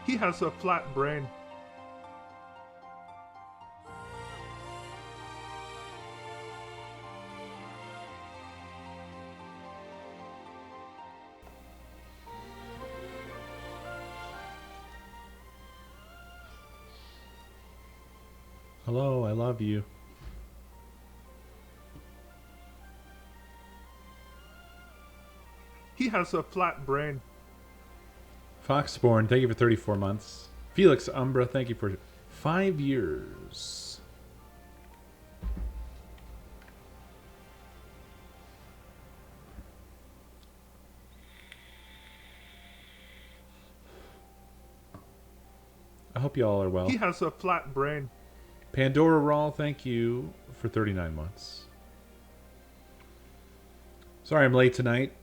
He has a flat brain. Hello, I love you. He has a flat brain. Foxborn, thank you for 34 months. Felix Umbra, thank you for 5 years. I hope you all are well. He has a flat brain. Pandora Rawl, thank you for 39 months. Sorry I'm late tonight.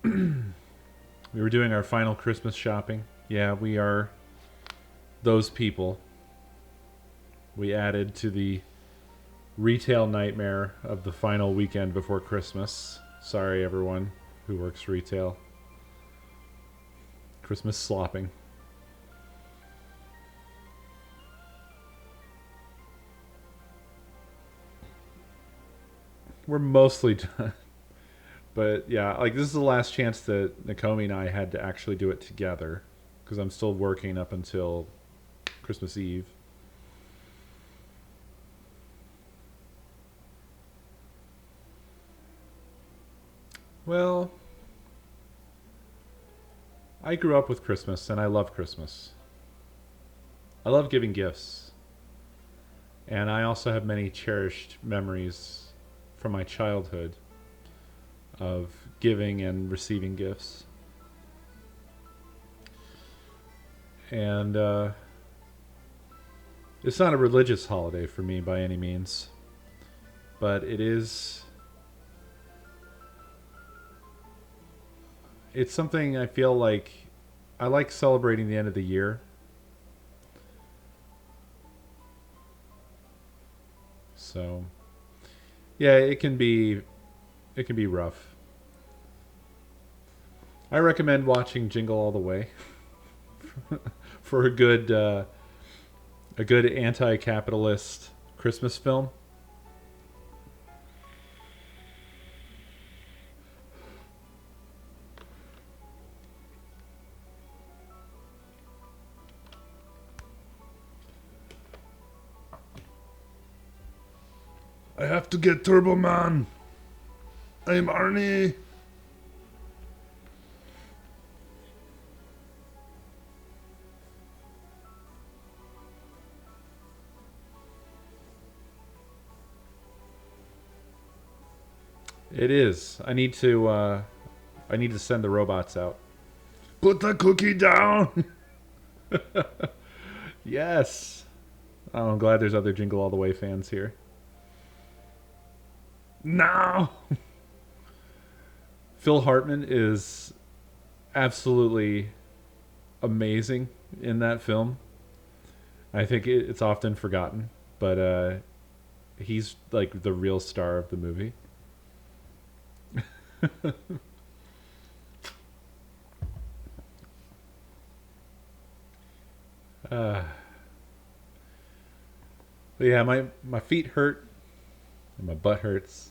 We were doing our final Christmas shopping. Yeah, we are those people. We added to the retail nightmare of the final weekend before Christmas. Sorry, everyone who works retail. Christmas slopping. We're mostly done. But yeah, like this is the last chance that Nakomi and I had to actually do it together because I'm still working up until Christmas Eve. Well, I grew up with Christmas and I love Christmas. I love giving gifts. And I also have many cherished memories from my childhood of giving and receiving gifts. And it's not a religious holiday for me by any means, but it's something I feel like I like celebrating the end of the year. So yeah, it can be rough. I recommend watching Jingle All the Way for a good anti-capitalist Christmas film. I have to get Turbo Man. I'm Arnie. It is. I need to send the robots out. Put the cookie down. Yes. Oh, I'm glad there's other Jingle All the Way fans here. Now. Phil Hartman is absolutely amazing in that film. I think it's often forgotten, but he's like the real star of the movie. Yeah, my feet hurt and my butt hurts.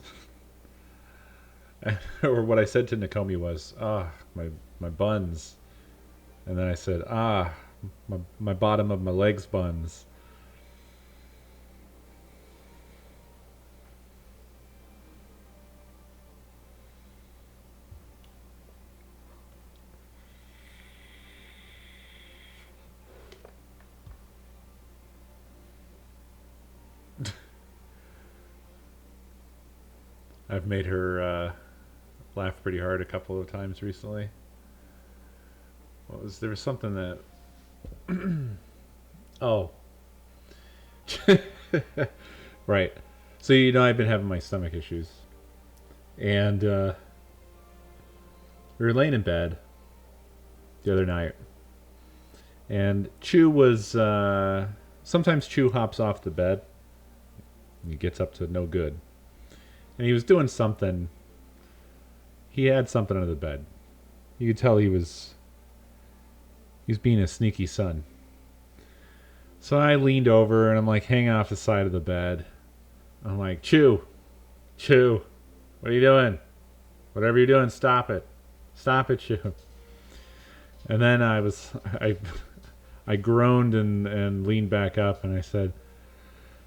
Or what I said to Nakomi was, my buns. And then I said, my bottom of my legs buns. I've made her laugh pretty hard a couple of times recently. There was something that oh. Right. So I've been having my stomach issues. And we were laying in bed the other night. And Chew was sometimes Chew hops off the bed and he gets up to no good. And he was doing something. He had something under the bed. You could tell he was He's being a sneaky son. So I leaned over and I'm like hanging off the side of the bed. I'm like, Chew, what are you doing? Whatever you're doing, stop it. Stop it, Chew. And then I groaned and leaned back up and I said,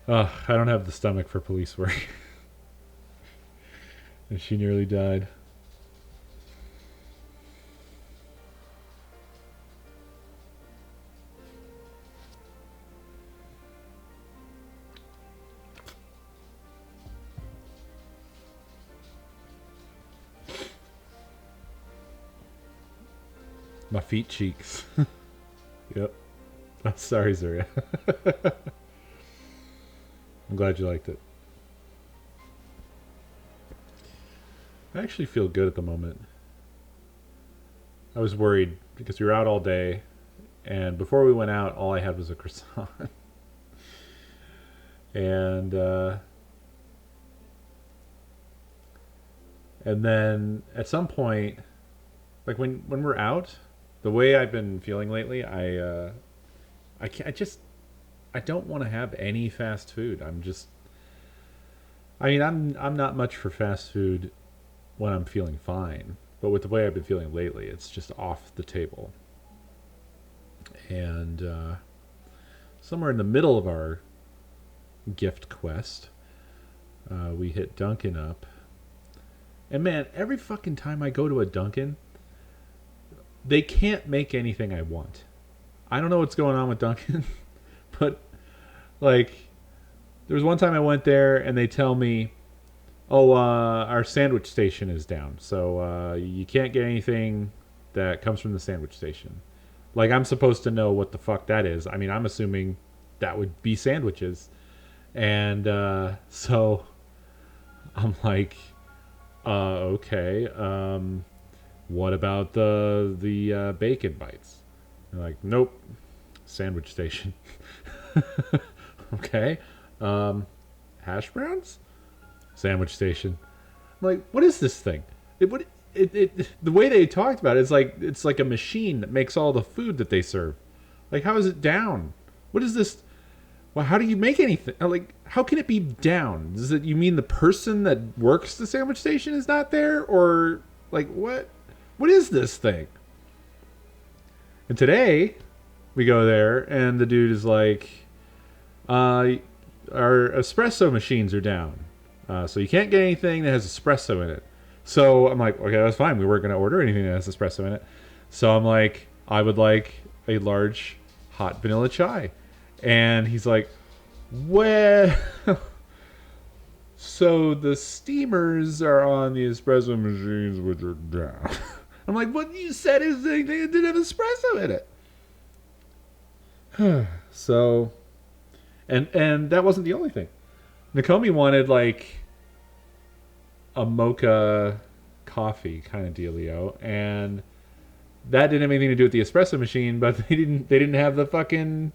oh, I don't have the stomach for police work. And she nearly died. My feet cheeks. Yep. Oh, sorry, Zuria. I'm glad you liked it. I actually feel good at the moment. I was worried because we were out all day, and before we went out, all I had was a croissant. And then at some point, like when we're out, the way I've been feeling lately, I don't want to have any fast food. I'm not much for fast food when I'm feeling fine, but with the way I've been feeling lately, it's just off the table. And somewhere in the middle of our gift quest, we hit Dunkin' up. And man, every fucking time I go to a Dunkin', they can't make anything I want. I don't know what's going on with Dunkin', but like, there was one time I went there and they tell me, oh, our sandwich station is down, so you can't get anything that comes from the sandwich station. Like, I'm supposed to know what the fuck that is. I mean, I'm assuming that would be sandwiches. And so I'm like, okay, what about the bacon bites? They're like, nope, sandwich station. Okay, hash browns, sandwich station. I'm like, what is this thing? The way they talked about it is like it's like a machine that makes all the food that they serve. Like, how is it down? What is this? Well, how do you make anything? Like, how can it be down? Does it? You mean the person that works the sandwich station is not there, or like what? What is this thing? And today, we go there, and the dude is like, our espresso machines are down. So you can't get anything that has espresso in it. So I'm like, okay, that's fine. We weren't going to order anything that has espresso in it. So I'm like, I would like a large hot vanilla chai. And he's like, well, so the steamers are on the espresso machines, which are down. I'm like, what you said is they didn't have espresso in it. So, and that wasn't the only thing. Nakomi wanted like a mocha coffee kind of dealio, and that didn't have anything to do with the espresso machine, but they didn't have the fucking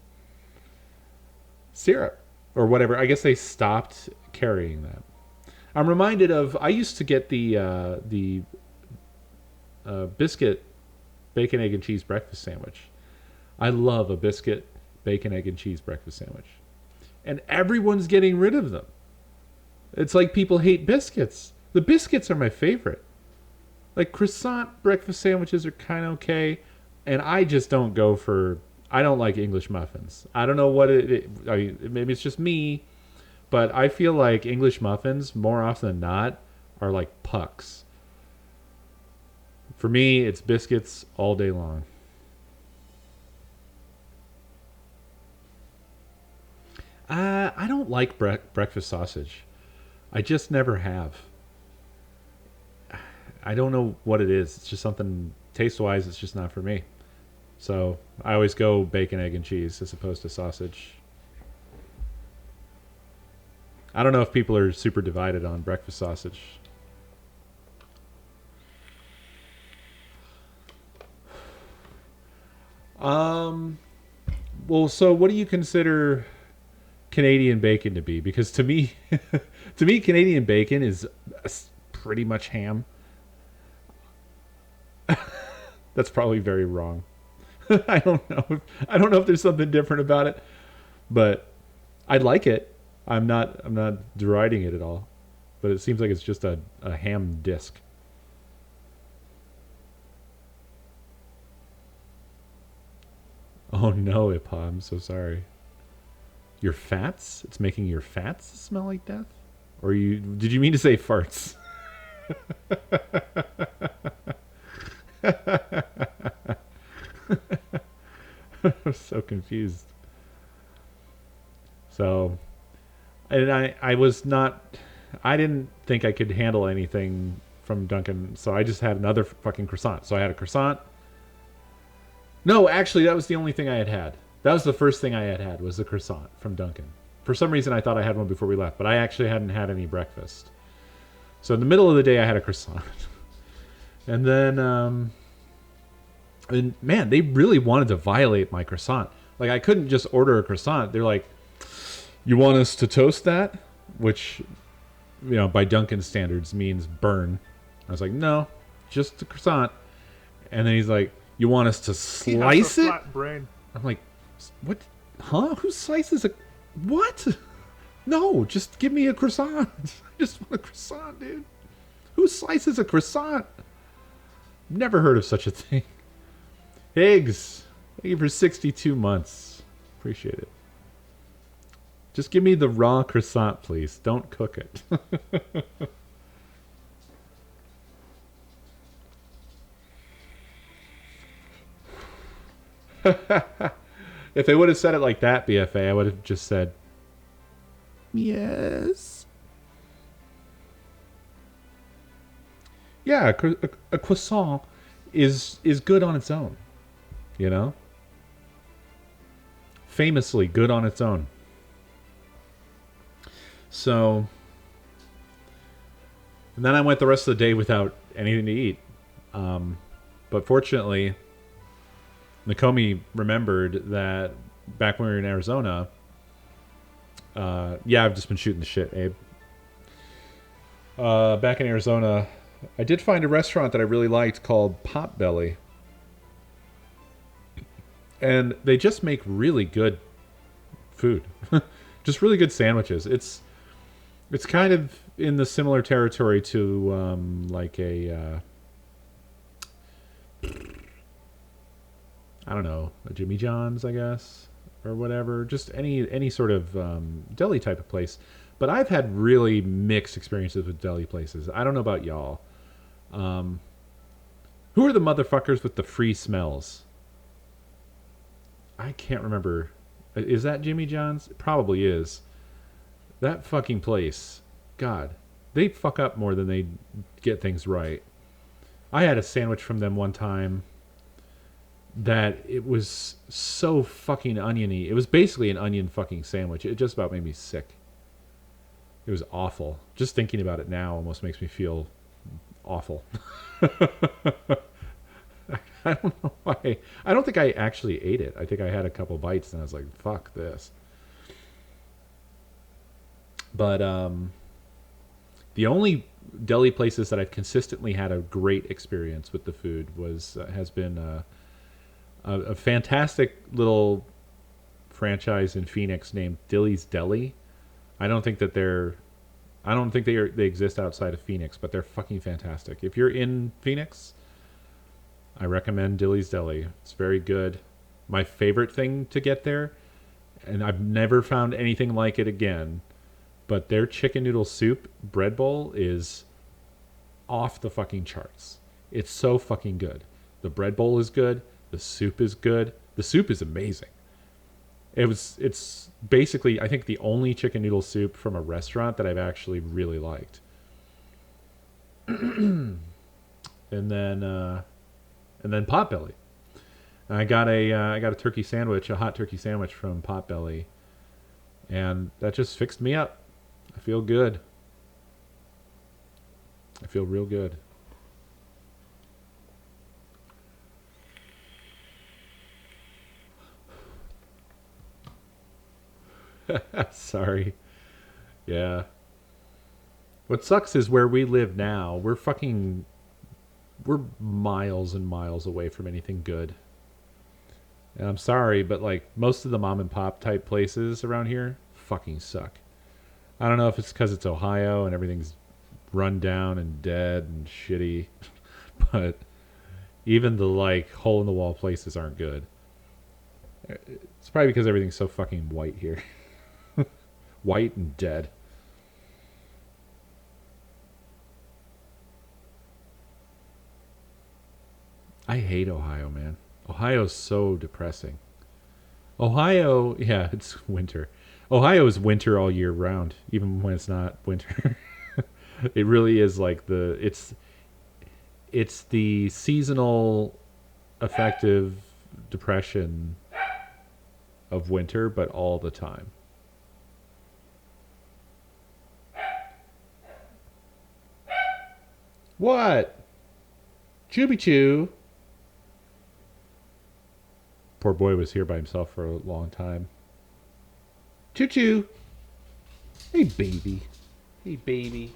syrup or whatever. I guess they stopped carrying that. I'm reminded of, I used to get the biscuit bacon, egg, and cheese breakfast sandwich. I love a biscuit, bacon, egg, and cheese breakfast sandwich. And everyone's getting rid of them. It's like people hate biscuits. The biscuits are my favorite. Like, croissant breakfast sandwiches are kind of okay. And I just don't go for... I don't like English muffins. I don't know what maybe it's just me. But I feel like English muffins, more often than not, are like pucks. For me, it's biscuits all day long. I don't like breakfast sausage. I just never have. I don't know what it is. It's just something, taste-wise, it's just not for me. So I always go bacon, egg, and cheese as opposed to sausage. I don't know if people are super divided on breakfast sausage. Well, so what do you consider Canadian bacon to be? Because to me, Canadian bacon is pretty much ham. That's probably very wrong. I don't know. I don't know if there's something different about it, but I like it. I'm not deriding it at all. But it seems like it's just a ham disc. Oh no, Ipa, I'm so sorry. Your fats? It's making your fats smell like death? Or did you mean to say farts? I'm so confused. So, and I was not, I didn't think I could handle anything from Dunkin', so I just had another fucking croissant. So I had a croissant. No, actually, that was the only thing I had had. That was the first thing I had was the croissant from Dunkin'. For some reason, I thought I had one before we left, but I actually hadn't had any breakfast. So in the middle of the day, I had a croissant. And then, and man, they really wanted to violate my croissant. Like, I couldn't just order a croissant. They're like, you want us to toast that? Which, you know, by Dunkin' standards means burn. I was like, no, just a croissant. And then he's like, you want us to slice it? Flat brain. I'm like, what? Huh? Who slices a... What? No, just give me a croissant. I just want a croissant, dude. Who slices a croissant? Never heard of such a thing. Higgs, thank you for 62 months. Appreciate it. Just give me the raw croissant, please. Don't cook it. If they would have said it like that, BFA, I would have just said, yes. Yeah, a croissant is good on its own. You know? Famously good on its own. So, and then I went the rest of the day without anything to eat. But fortunately, Nakomi remembered that back when we were in Arizona, yeah, I've just been shooting the shit, Abe. Back in Arizona, I did find a restaurant that I really liked called Potbelly. And they just make really good food. Just really good sandwiches. It's kind of in the similar territory to like a I don't know, a Jimmy John's, I guess, or whatever. Just any sort of deli type of place. But I've had really mixed experiences with deli places. I don't know about y'all. Who are the motherfuckers with the free smells? I can't remember. Is that Jimmy John's? It probably is. That fucking place. God. They fuck up more than they get things right. I had a sandwich from them one time that it was so fucking oniony. It was basically an onion fucking sandwich. It just about made me sick. It was awful. Just thinking about it now almost makes me feel awful. I don't know why. I don't think I actually ate it. I think I had a couple bites and I was like, fuck this. But the only deli places that I've consistently had a great experience with the food has been a fantastic little franchise in Phoenix named Dilly's Deli. I don't think they exist outside of Phoenix, but they're fucking fantastic. If you're in Phoenix, I recommend Dilly's Deli. It's very good. My favorite thing to get there, and I've never found anything like it again, but their chicken noodle soup bread bowl is off the fucking charts. It's so fucking good. The bread bowl is good. The soup is good. The soup is amazing. It's basically, I think, the only chicken noodle soup from a restaurant that I've actually really liked. And then Potbelly. I got a turkey sandwich, a hot turkey sandwich from Potbelly, and that just fixed me up. I feel good. I feel real good. Sorry. Yeah. What sucks is where we live now, we're miles and miles away from anything good. And I'm sorry, but like most of the mom and pop type places around here fucking suck. I don't know if it's because it's Ohio and everything's run down and dead and shitty, but even the like hole in the wall places aren't good. It's probably because everything's so fucking white here. White and dead. I hate Ohio, man. Ohio's so depressing. Ohio, yeah, it's winter. Ohio is winter all year round, even when it's not winter. It really is like it's the seasonal affective depression of winter, but all the time. What? Chooby Choo. Poor boy was here by himself for a long time. Choo choo. Hey, baby. Hey, baby.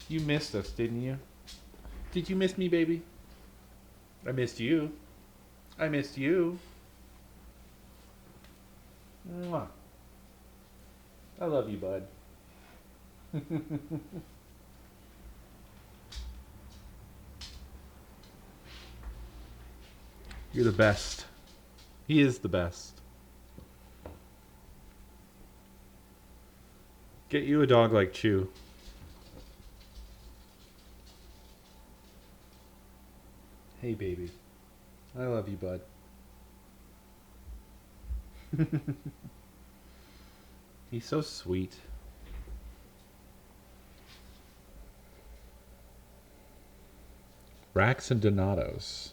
You missed us, didn't you? Did you miss me, baby? I missed you. I missed you. Mwah. I love you, bud. You're the best. He is the best. Get you a dog like Chew. Hey, baby. I love you, bud. He's so sweet. Racks and Donatos.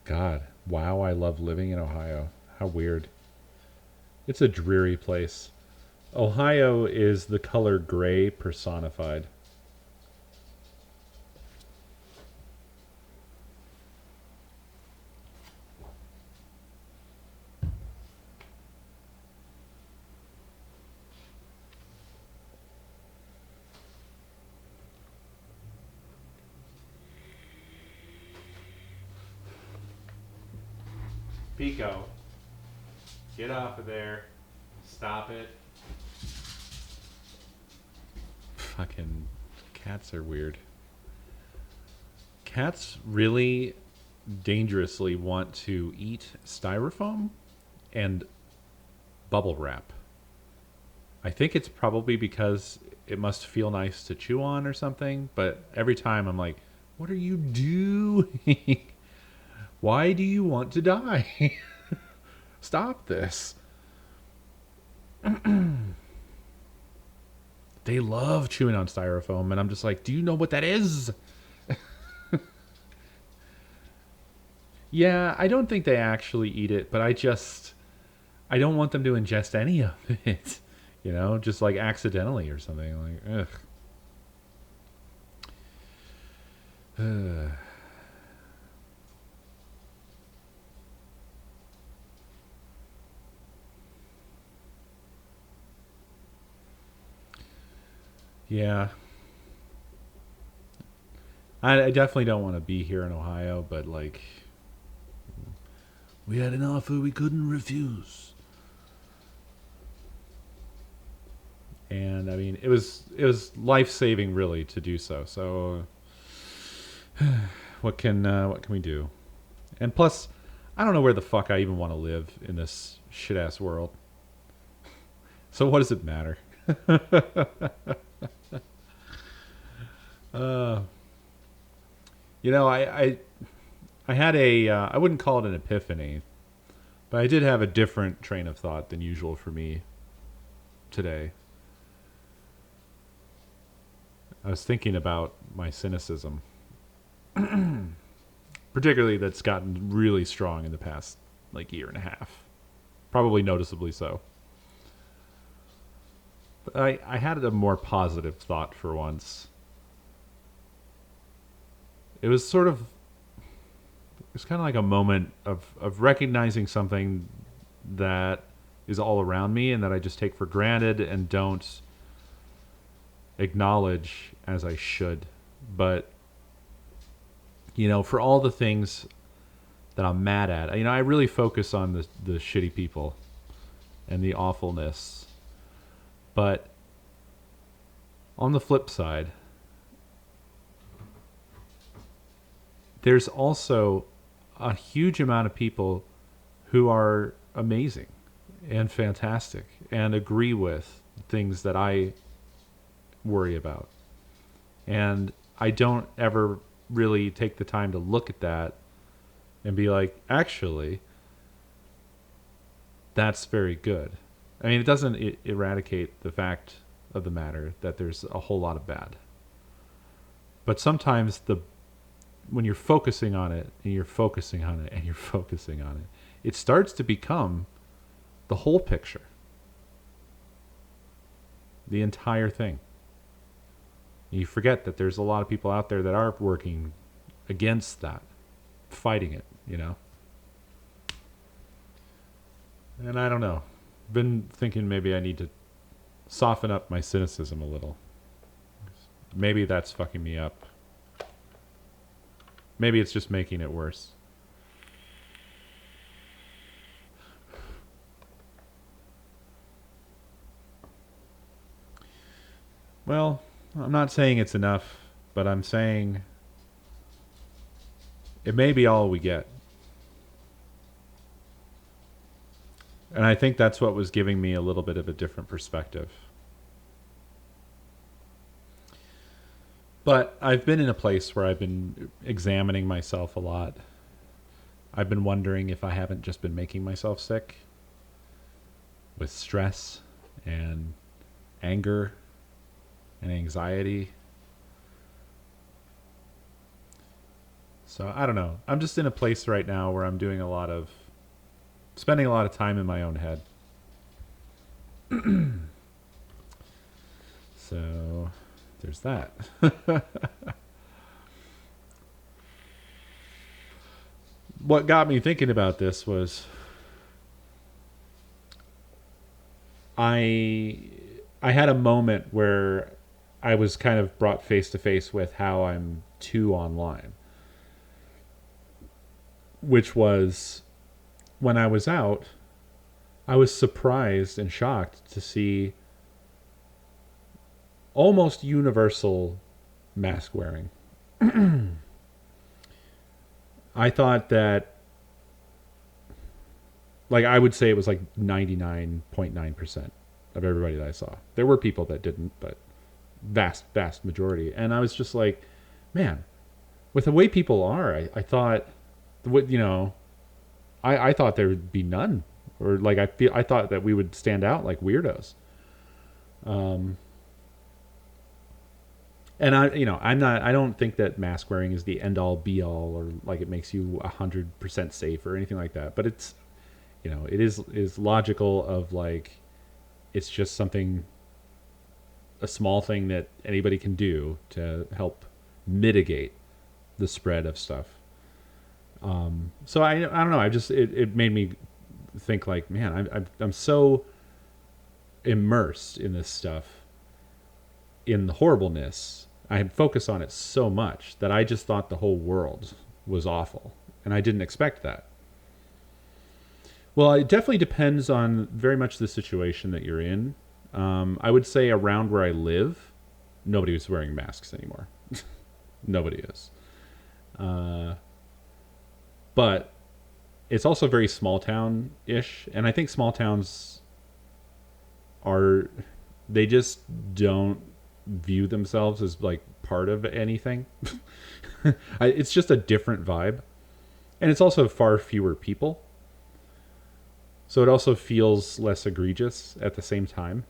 God, wow, I love living in Ohio. How weird. It's a dreary place. Ohio is the color gray personified. Pico, get off of there. Stop it. Fucking cats are weird. Cats really dangerously want to eat styrofoam and bubble wrap. I think it's probably because it must feel nice to chew on or something, but every time I'm like, what are you doing? Why do you want to die? Stop this. They love chewing on styrofoam, and I'm just like, do you know what that is? Yeah, I don't think they actually eat it, but I don't want them to ingest any of it. You know, just like accidentally or something. Like, ugh. Yeah. I definitely don't want to be here in Ohio, but like, we had an offer we couldn't refuse. And I mean, it was life-saving really to do so. So what can we do? And plus, I don't know where the fuck I even want to live in this shit-ass world. So what does it matter? You know, I had I wouldn't call it an epiphany, but I did have a different train of thought than usual for me today. I was thinking about my cynicism, particularly that's gotten really strong in the past like year and a half, probably noticeably so. But I had a more positive thought for once. It was kind of like a moment of recognizing something that is all around me and that I just take for granted and don't acknowledge as I should. But, for all the things that I'm mad at, I really focus on the shitty people and the awfulness. But on the flip side, there's also a huge amount of people who are amazing and fantastic and agree with things that I worry about. And I don't ever really take the time to look at that and be like, actually, that's very good. I mean, it doesn't eradicate the fact of the matter that there's a whole lot of bad. But sometimes when you're focusing on it, and you're focusing on it, and you're focusing on it, it starts to become the whole picture. The entire thing. You forget that there's a lot of people out there that are working against that, fighting it, And I don't know. Been thinking maybe I need to soften up my cynicism a little. Maybe that's fucking me up. Maybe it's just making it worse. Well, I'm not saying it's enough, but I'm saying it may be all we get. And I think that's what was giving me a little bit of a different perspective. But I've been in a place where I've been examining myself a lot. I've been wondering if I haven't just been making myself sick with stress and anger and anxiety. So I don't know. I'm just in a place right now where I'm spending a lot of time in my own head. So there's that. What got me thinking about this was I had a moment where I was kind of brought face to face with how I'm too online. Which was when I was out, I was surprised and shocked to see almost universal mask wearing. I thought that, I would say it was 99.9% of everybody that I saw. There were people that didn't, but vast majority. And I was just like, man, with the way people are, I thought, I thought there would be none, or I thought that we would stand out like weirdos. And I don't think that mask wearing is the end all be all, or it makes you 100% safe or anything like that. But it's, it is logical of it's just something, a small thing that anybody can do to help mitigate the spread of stuff. So I don't know. It made me think man, I'm so immersed in this stuff, in the horribleness. I had focused on it so much that I just thought the whole world was awful, and I didn't expect that. Well, it definitely depends on very much the situation that you're in. I would say around where I live, nobody was wearing masks anymore. Nobody is. But it's also very small town-ish, and I think small towns they just don't view themselves as part of anything. It's just a different vibe, and it's also far fewer people, so it also feels less egregious at the same time.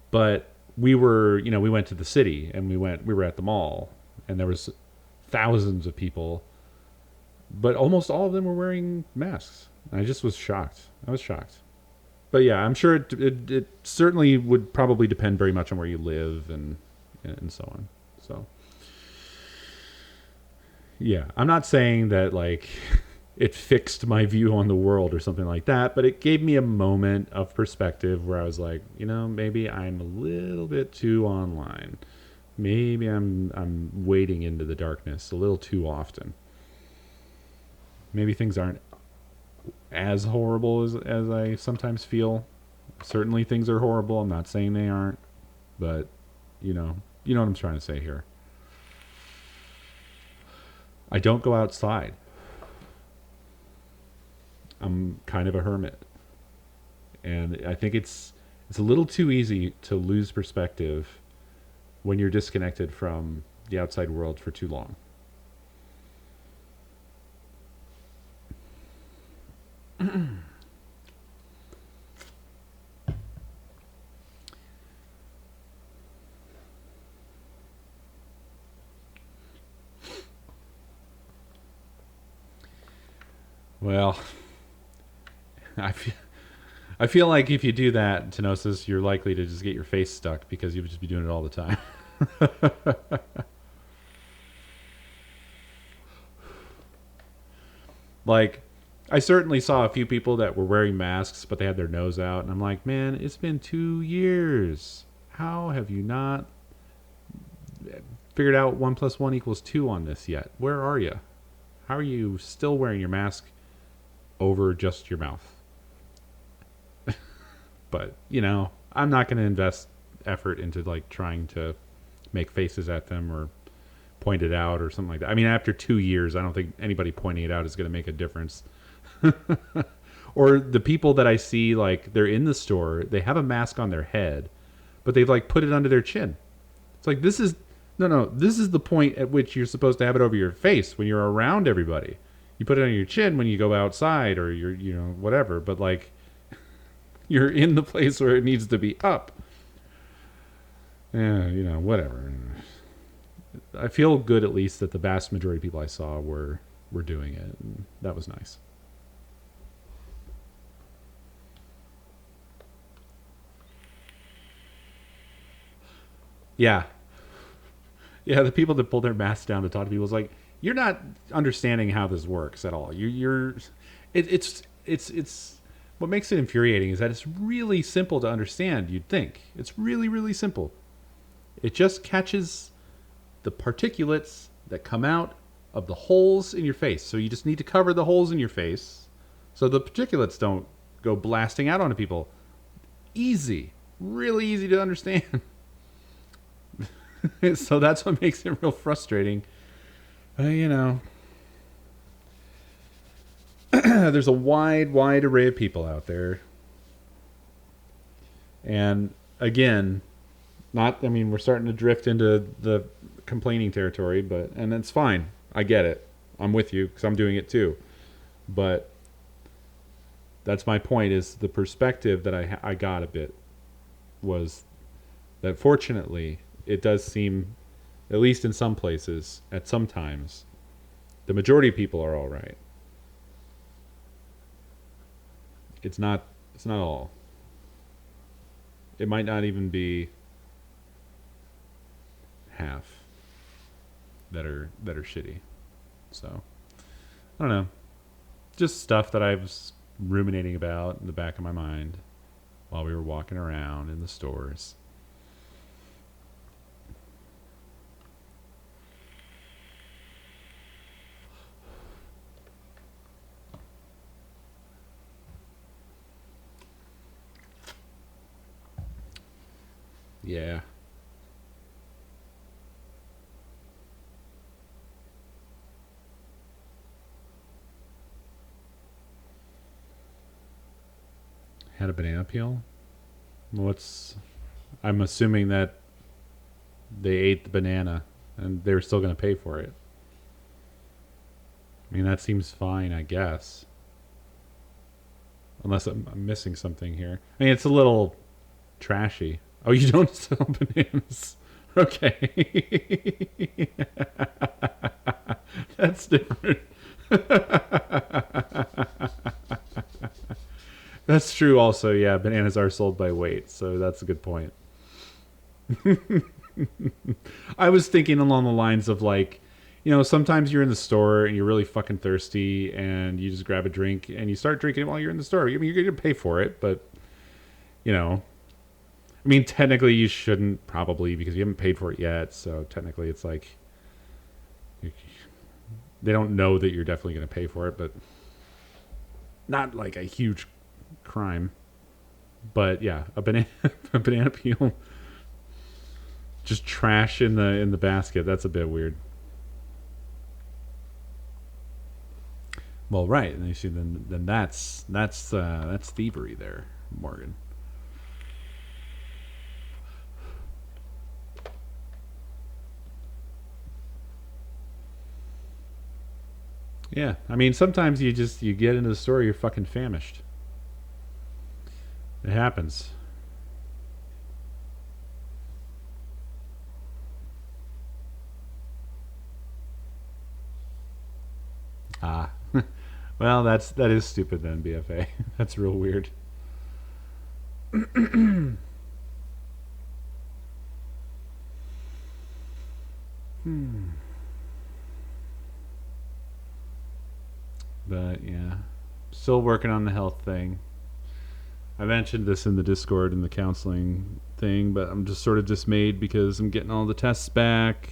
But we went to the city, and we were at the mall, and there was thousands of people, but almost all of them were wearing masks. I just was shocked. I was shocked. But yeah, I'm sure it certainly would probably depend very much on where you live and so on. So yeah, I'm not saying that it fixed my view on the world or something like that, but it gave me a moment of perspective where I was like, maybe I'm a little bit too online. Maybe I'm wading into the darkness a little too often. Maybe things aren't as horrible as I sometimes feel. Certainly things are horrible. I'm not saying they aren't, but you know what I'm trying to say here. I don't go outside. I'm kind of a hermit. And I think it's a little too easy to lose perspective when you're disconnected from the outside world for too long. Well, I feel like if you do that, Tenosis, you're likely to just get your face stuck because you would just be doing it all the time. Like, I certainly saw a few people that were wearing masks, but they had their nose out, and I'm like, man, it's been 2 years. How have you not figured out 1 + 1 = 2 on this yet? Where are you? How are you still wearing your mask over just your mouth? But, I'm not going to invest effort into like trying to make faces at them or point it out or something like that. I mean, after 2 years, I don't think anybody pointing it out is going to make a difference. Or the people that I see, like, they're in the store, they have a mask on their head, but they've like put it under their chin. It's like, this is the point at which you're supposed to have it over your face when you're around everybody. You put it on your chin when you go outside or you're, whatever, but like, you're in the place where it needs to be up. Yeah, whatever. I feel good at least that the vast majority of people I saw were doing it. And that was nice. Yeah. Yeah, the people that pull their masks down to talk to people is like, you're not understanding how this works at all. It's what makes it infuriating is that it's really simple to understand, you'd think. It's really, really simple. It just catches the particulates that come out of the holes in your face. So you just need to cover the holes in your face so the particulates don't go blasting out onto people. Easy. Really easy to understand. So that's what makes it real frustrating. There's a wide array of people out there. And again, we're starting to drift into the complaining territory, and that's fine. I get it. I'm with you because I'm doing it too. But that's my point, is the perspective that I got a bit was that fortunately it does seem, at least in some places, at some times, the majority of people are all right. It's not all. It might not even be half that are shitty. So I don't know. Just stuff that I was ruminating about in the back of my mind while we were walking around in the stores. Yeah. Had a banana peel? I'm assuming that they ate the banana and they were still going to pay for it. I mean, that seems fine, I guess. Unless I'm missing something here. I mean, it's a little trashy. Oh, you don't sell bananas? Okay. That's different. That's true also, yeah. Bananas are sold by weight, so that's a good point. I was thinking along the lines of like, sometimes you're in the store and you're really fucking thirsty and you just grab a drink and you start drinking while you're in the store. I mean, you're going to pay for it, but, I mean, technically you shouldn't probably because you haven't paid for it yet. So technically it's like they don't know that you're definitely going to pay for it, but not like a huge crime. But yeah, a banana peel, just trash in the basket. That's a bit weird. Well, right, and you see, then that's thievery there, Morgan. Yeah, I mean, sometimes you get into the store, you're fucking famished. It happens. Ah, well, that is stupid then, BFA. That's real weird. But yeah, still working on the health thing. I mentioned this in the Discord and the counseling thing, but I'm just sort of dismayed because I'm getting all the tests back.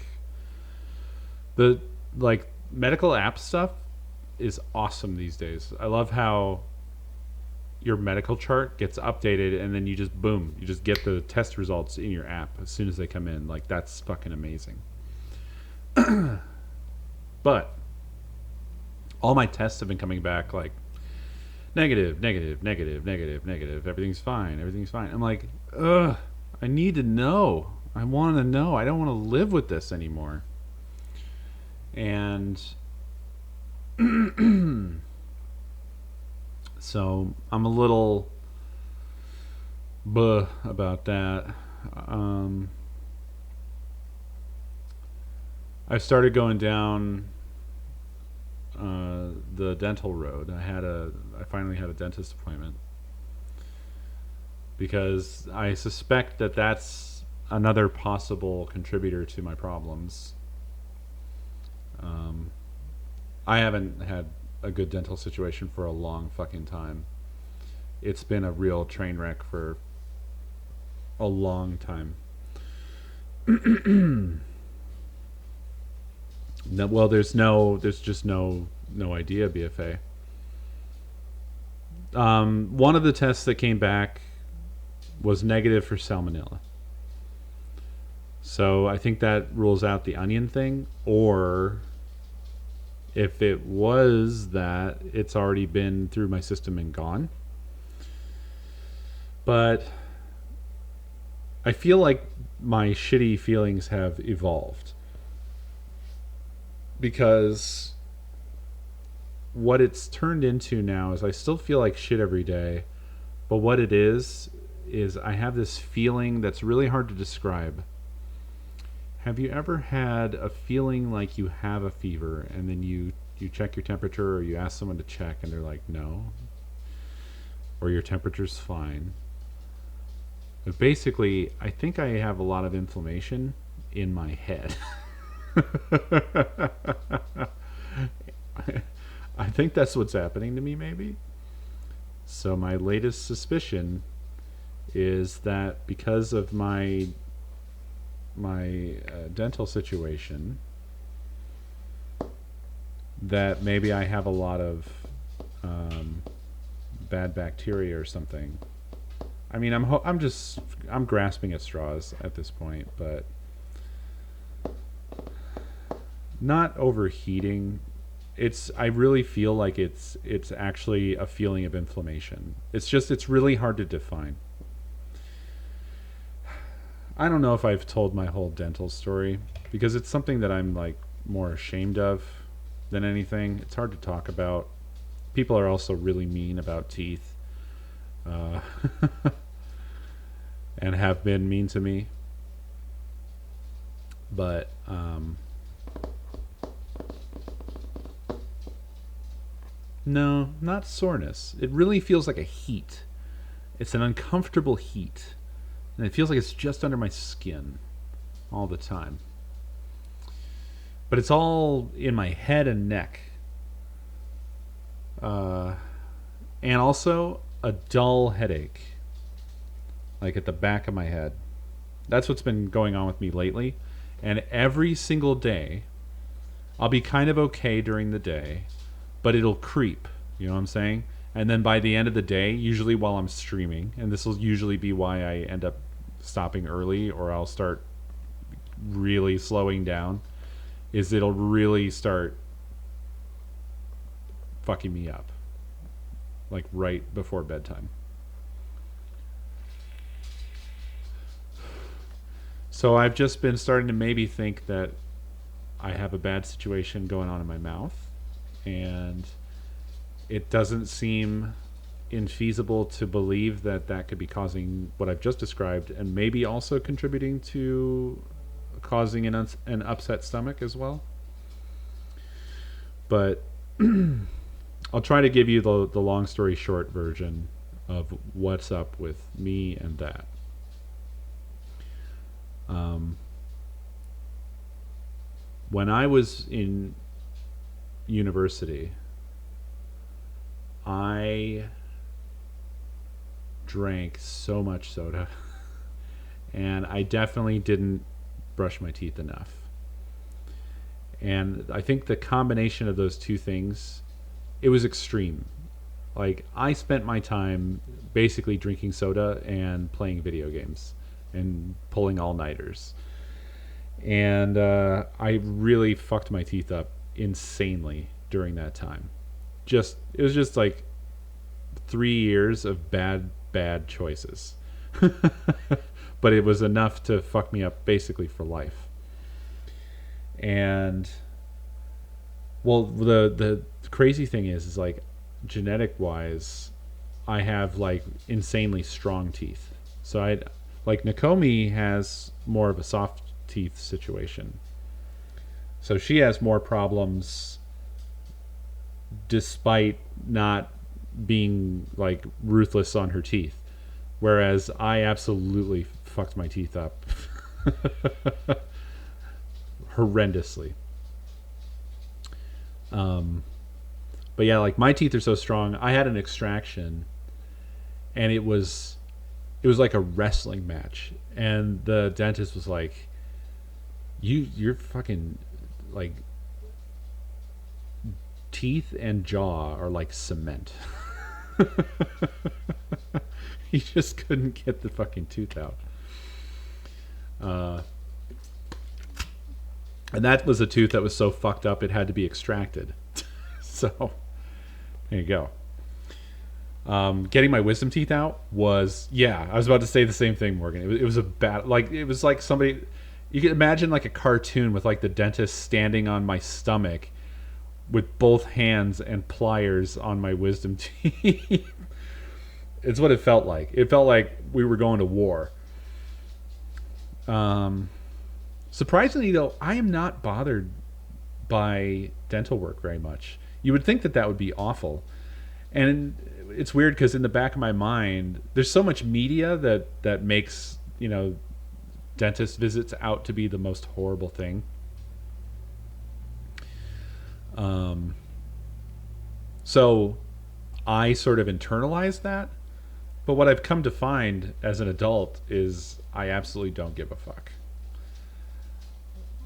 The medical app stuff is awesome these days. I love how your medical chart gets updated and then you just get the test results in your app as soon as they come in. Like, that's fucking amazing. But all my tests have been coming back like negative. Everything's fine. I'm like, ugh, I need to know. I want to know. I don't want to live with this anymore. And so I'm a little about that. I've started going down the dental road. I finally had a dentist appointment because I suspect that that's another possible contributor to my problems. I haven't had a good dental situation for a long fucking time. It's been a real train wreck for a long time. No, well, there's just no idea, BFA. One of the tests that came back was negative for salmonella. So I think that rules out the onion thing, or if it was that, it's already been through my system and gone. But I feel like my shitty feelings have evolved. Because what it's turned into now is I still feel like shit every day, but what it is I have this feeling that's really hard to describe. Have you ever had a feeling like you have a fever and then you check your temperature, or you ask someone to check and they're like, no, or your temperature's fine? But basically, I think I have a lot of inflammation in my head. I think that's what's happening to me, maybe. So my latest suspicion is that because of my dental situation, that maybe I have a lot of bad bacteria or something. I mean, I'm grasping at straws at this point, but not overheating. I really feel like it's actually a feeling of inflammation. It's really hard to define. I don't know if I've told my whole dental story because it's something that I'm like more ashamed of than anything. It's hard to talk about. People are also really mean about teeth, and have been mean to me. But no, not soreness. It really feels like a heat. It's an uncomfortable heat. And it feels like it's just under my skin all the time. but it's all in my head and neck. And also a dull headache, like at the back of my head. That's what's been going on with me lately. And every single day, I'll be kind of okay during the day, but it'll creep. You know what I'm saying? And then by the end of the day, usually while I'm streaming, and this will usually be why I end up stopping early, or I'll start really slowing down, is it'll really start fucking me up, like right before bedtime. So I've just been starting to maybe think that I have a bad situation going on in my mouth, and it doesn't seem infeasible to believe that that could be causing what I've just described, and maybe also contributing to causing an upset stomach as well. But I'll try to give you the long story short version of what's up with me and that. When I was in university, I drank so much soda, and I definitely didn't brush my teeth enough. And I think the combination of those two things, it was extreme. Like, I spent my time basically drinking soda and playing video games and pulling all-nighters. And I really fucked my teeth up insanely during that time. It was just like 3 years of bad choices. But it was enough to fuck me up basically for life. And well, the crazy thing is like, genetic wise, I have like insanely strong teeth. So like Nakomi has more of a soft teeth situation. So she has more problems despite not being like ruthless on her teeth. Whereas I absolutely fucked my teeth up horrendously. But yeah, like my teeth are so strong. I had an extraction, and it was like a wrestling match. And the dentist was like, "You're fucking like teeth and jaw are like cement." He just couldn't get the fucking tooth out. And that was a tooth that was so fucked up it had to be extracted. So there you go. Getting my wisdom teeth out was, yeah, I was about to say the same thing, Morgan. It was a bad, like, it was like somebody, you can imagine like a cartoon with like the dentist standing on my stomach with both hands and pliers on my wisdom teeth. It's what it felt like. It felt like we were going to war. Surprisingly, though, I am not bothered by dental work very much. You would think that that would be awful. And it's weird because in the back of my mind, there's so much media that makes, dentist visits out to be the most horrible thing. So I sort of internalized that. But what I've come to find as an adult is I absolutely don't give a fuck.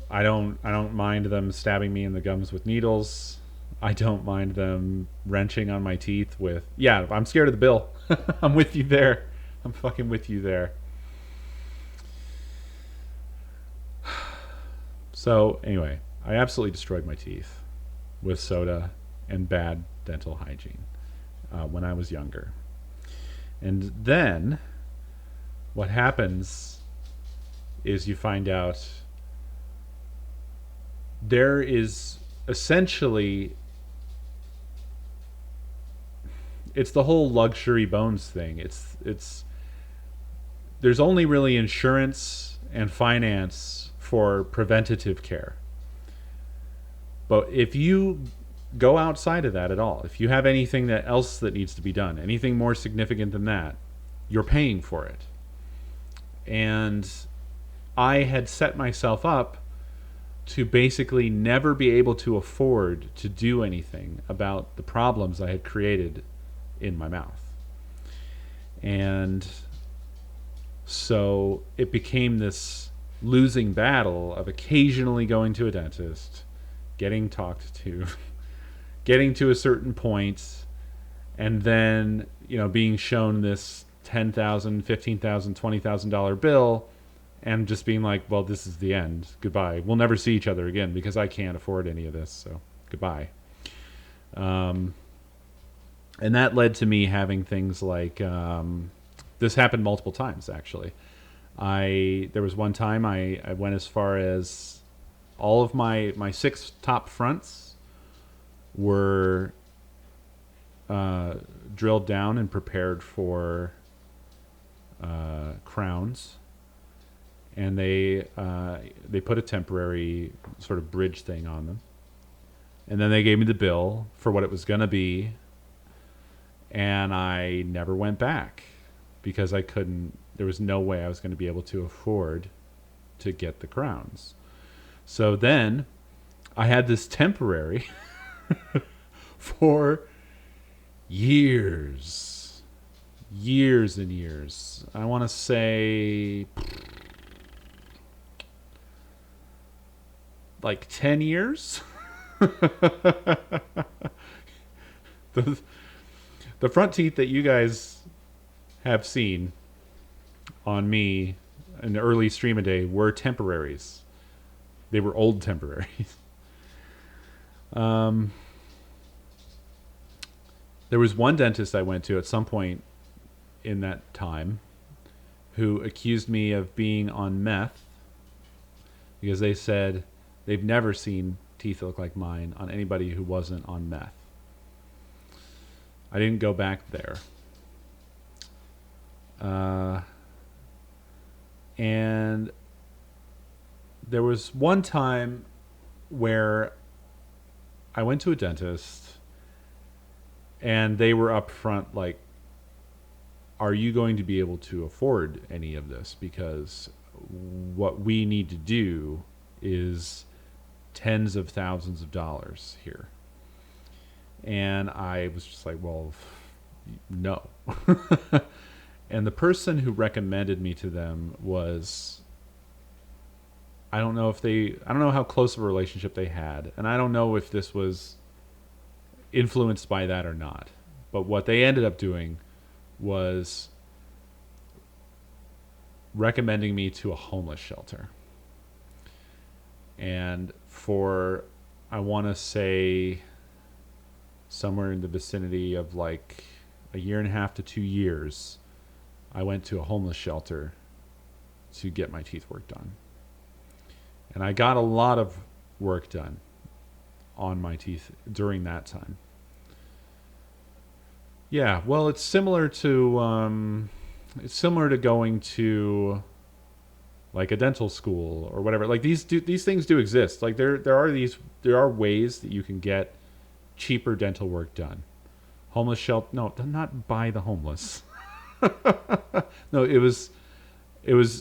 I don't mind them stabbing me in the gums with needles. I don't mind them wrenching on my teeth with... Yeah, I'm scared of the bill. I'm with you there. I'm fucking with you there. So, anyway, I absolutely destroyed my teeth with soda and bad dental hygiene when I was younger. And then what happens is you find out there is essentially, it's the whole luxury bones thing. It's there's only really insurance and finance for preventative care. But if you go outside of that at all, if you have anything else that needs to be done, anything more significant than that, you're paying for it. And I had set myself up to basically never be able to afford to do anything about the problems I had created in my mouth. And so it became this losing battle of occasionally going to a dentist, getting talked to, getting to a certain point, and then, being shown this $10,000, $15,000, $20,000 bill, and just being like, well, this is the end. Goodbye. We'll never see each other again because I can't afford any of this. So goodbye. And that led to me having things like, this happened multiple times, actually. There was one time I went as far as all of my 6 top fronts were drilled down and prepared for crowns. And they put a temporary sort of bridge thing on them. And then they gave me the bill for what it was going to be. And I never went back because there was no way I was going to be able to afford to get the crowns. So then I had this temporary for years and years. I want to say like 10 years. The front teeth that you guys have seen on me in the early stream a day were temporaries. They were old temporaries. There was one dentist I went to at some point in that time who accused me of being on meth because they said they've never seen teeth look like mine on anybody who wasn't on meth. I didn't go back there. And there was one time where I went to a dentist and they were up front like, are you going to be able to afford any of this? Because what we need to do is tens of thousands of dollars here. And I was just like, well, no. And the person who recommended me to them was, I don't know how close of a relationship they had. And I don't know if this was influenced by that or not. But what they ended up doing was recommending me to a homeless shelter. And for, I want to say, somewhere in the vicinity of like a year and a half to 2 years, I went to a homeless shelter to get my teeth work done. And I got a lot of work done on my teeth during that time. Yeah, well, it's similar to going to like a dental school or whatever. Like these things do exist. Like there are ways that you can get cheaper dental work done. Homeless shelter? No, not by the homeless. No, it was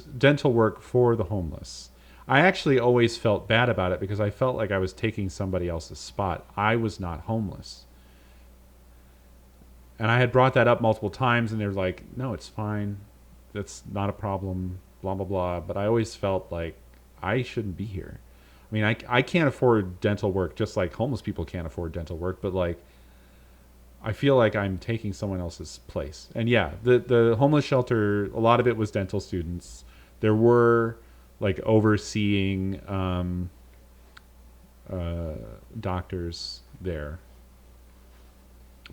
dental work for the homeless. I actually always felt bad about it because I felt like I was taking somebody else's spot. I was not homeless. And I had brought that up multiple times and they were like, no, it's fine. That's not a problem, blah, blah, blah. But I always felt like I shouldn't be here. I mean, I can't afford dental work just like homeless people can't afford dental work, but like I feel like I'm taking someone else's place. And yeah, the homeless shelter, a lot of it was dental students. There were like overseeing doctors there.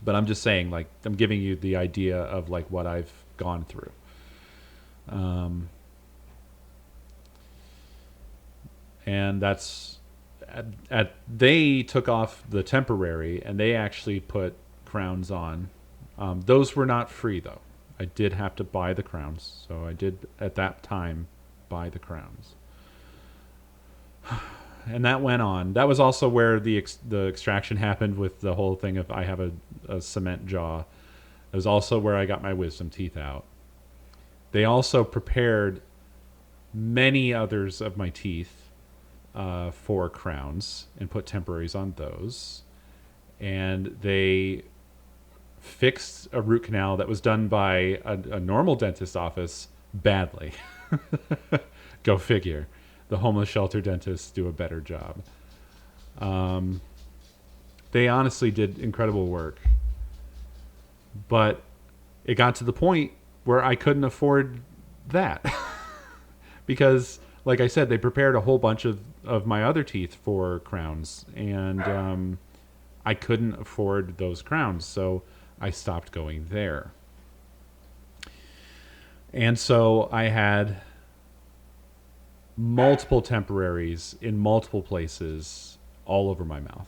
But I'm just saying, like, I'm giving you the idea of like what I've gone through. And that's they took off the temporary and they actually put crowns on. Those were not free though. I did have to buy the crowns, so I did at that time buy the crowns. And that went on. That was also where the extraction happened with the whole thing of I have a cement jaw. It was also where I got my wisdom teeth out. They also prepared many others of my teeth for crowns and put temporaries on those. And they fixed a root canal that was done by a normal dentist office badly. Go figure. The homeless shelter dentists do a better job. They honestly did incredible work. But it got to the point where I couldn't afford that. Because, like I said, they prepared a whole bunch of my other teeth for crowns. And I couldn't afford those crowns. So I stopped going there. And so I had multiple temporaries in multiple places all over my mouth.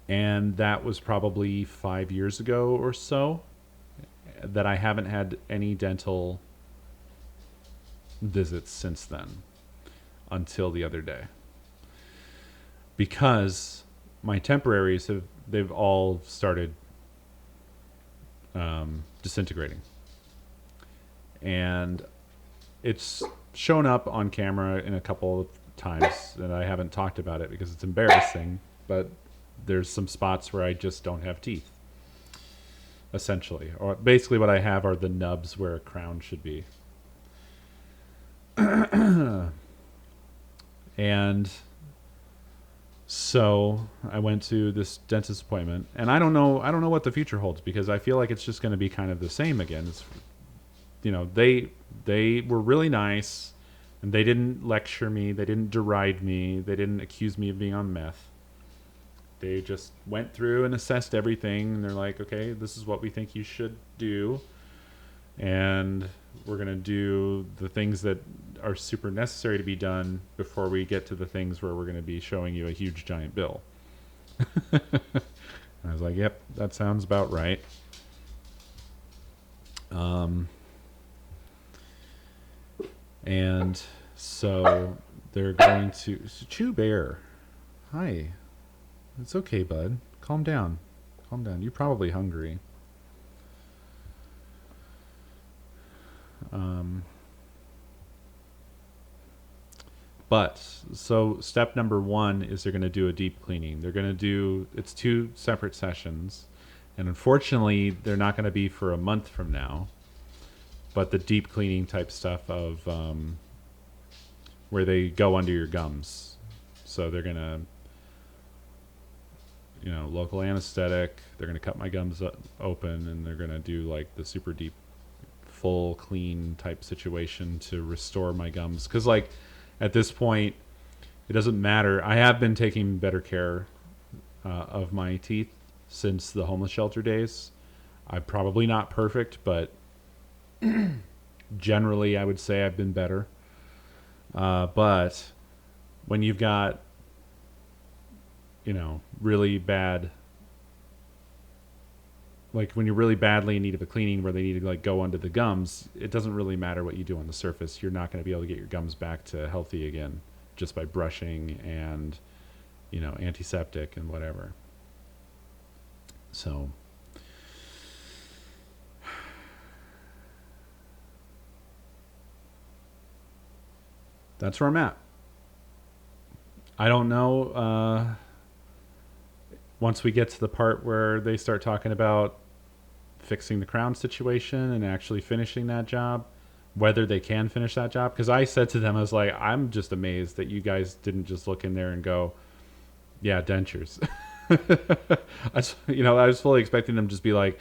And that was probably 5 years ago or so that I haven't had any dental visits since then until the other day. Because my temporaries they've all started disintegrating. And it's shown up on camera in a couple of times, and I haven't talked about it because it's embarrassing, but there's some spots where I just don't have teeth, essentially. Or basically what I have are the nubs where a crown should be. And so I went to this dentist appointment, and I don't know what the future holds, because I feel like it's just going to be kind of the same again. It's, they were really nice, and they didn't lecture me, they didn't deride me, they didn't accuse me of being on meth. They just went through and assessed everything, and they're like, okay, this is what we think you should do, and we're going to do the things that are super necessary to be done before we get to the things where we're going to be showing you a huge giant bill. I was like, yep, that sounds about right. And so they're going to... Chew Bear. Hi. It's okay, bud. Calm down. Calm down. You're probably hungry. But, so step number 1 is they're going to do a deep cleaning. They're going to do... It's 2 separate sessions. And unfortunately, they're not going to be for a month from now. But the deep cleaning type stuff of where they go under your gums. So they're going to, local anesthetic. They're going to cut my gums open, and they're going to do like the super deep, full clean type situation to restore my gums. Because like at this point, it doesn't matter. I have been taking better care of my teeth since the homeless shelter days. I'm probably not perfect, but generally I would say I've been better. But when you've got, really bad, like when you're really badly in need of a cleaning where they need to like go under the gums, it doesn't really matter what you do on the surface. You're not going to be able to get your gums back to healthy again just by brushing and, antiseptic and whatever. So that's where I'm at. I don't know. Once we get to the part where they start talking about fixing the crown situation and actually finishing that job, whether they can finish that job. Because I said to them, I was like, I'm just amazed that you guys didn't just look in there and go, yeah, dentures. I was fully expecting them to just be like,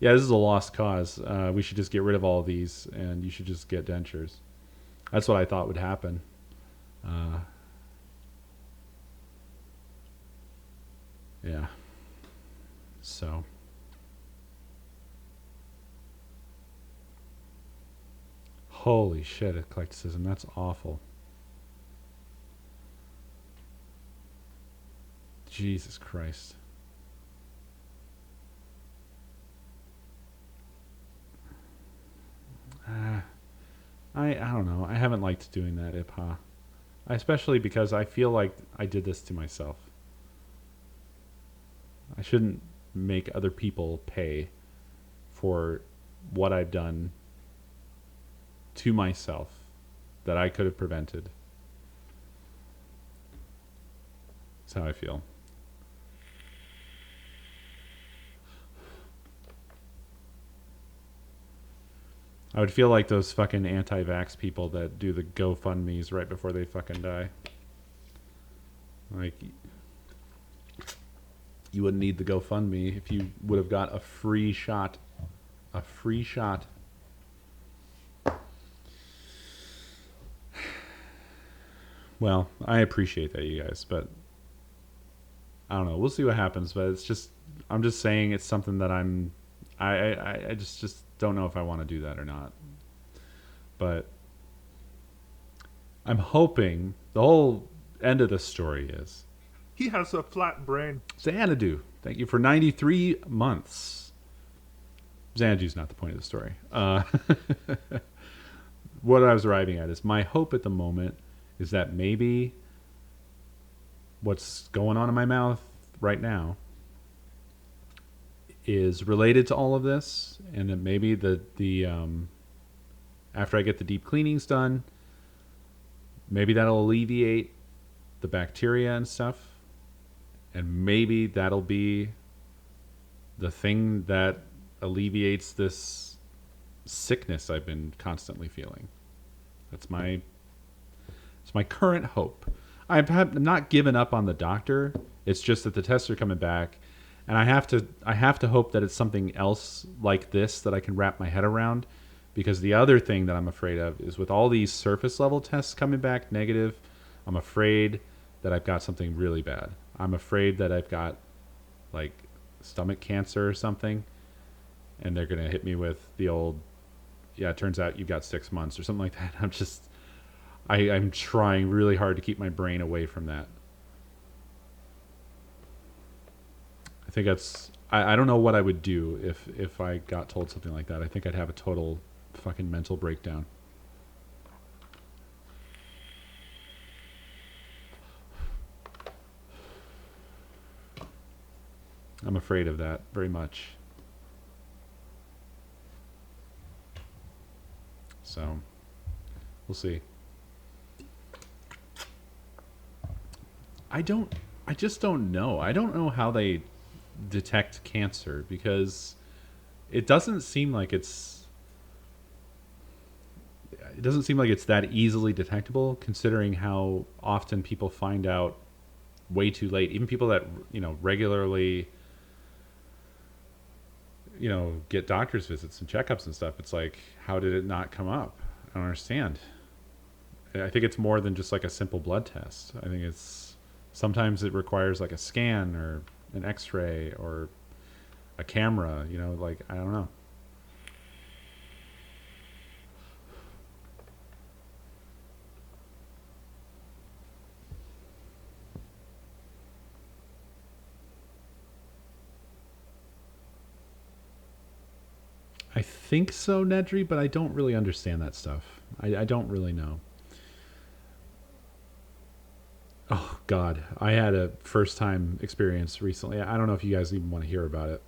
yeah, this is a lost cause. We should just get rid of all of these, and you should just get dentures. That's what I thought would happen. Yeah. So. Holy shit, eclecticism. That's awful. Jesus Christ. I don't know. I haven't liked doing that, IPHA. Especially because I feel like I did this to myself. I shouldn't make other people pay for what I've done to myself that I could have prevented. That's how I feel. I would feel like those fucking anti-vax people that do the GoFundMes right before they fucking die. Like, you wouldn't need the GoFundMe if you would have got a free shot. A free shot. Well, I appreciate that, you guys, but I don't know. We'll see what happens, but it's just, I'm just saying it's something that I just don't know if I want to do that or not. But I'm hoping the whole end of the story is He has a flat brain. Xanadu. Thank you for 93 months. Xanadu's not the point of the story. What I was arriving at is my hope at the moment is that maybe what's going on in my mouth right now is related to all of this, and that maybe the after I get the deep cleanings done, maybe that'll alleviate the bacteria and stuff, and maybe that'll be the thing that alleviates this sickness I've been constantly feeling. It's my current hope. I'm not given up on the doctor. It's just that the tests are coming back, and I have to hope that it's something else like this that I can wrap my head around. Because the other thing that I'm afraid of is with all these surface level tests coming back negative, I'm afraid that I've got something really bad. I'm afraid that I've got like stomach cancer or something, and they're gonna hit me with the old, yeah, it turns out you've got 6 months or something like that. I'm trying really hard to keep my brain away from that. I think that's, I don't know what I would do if I got told something like that. I think I'd have a total fucking mental breakdown. I'm afraid of that very much. So, we'll see. I just don't know. I don't know how they detect cancer, because it doesn't seem like it's that easily detectable, considering how often people find out way too late. Even people that, regularly, get doctor's visits and checkups and stuff. It's like, how did it not come up? I don't understand. I think it's more than just like a simple blood test. I think sometimes it requires like a scan or an x-ray or a camera, like, I don't know. I think so, Nedry, but I don't really understand that stuff. I don't really know. Oh, God. I had a first-time experience recently. I don't know if you guys even want to hear about it.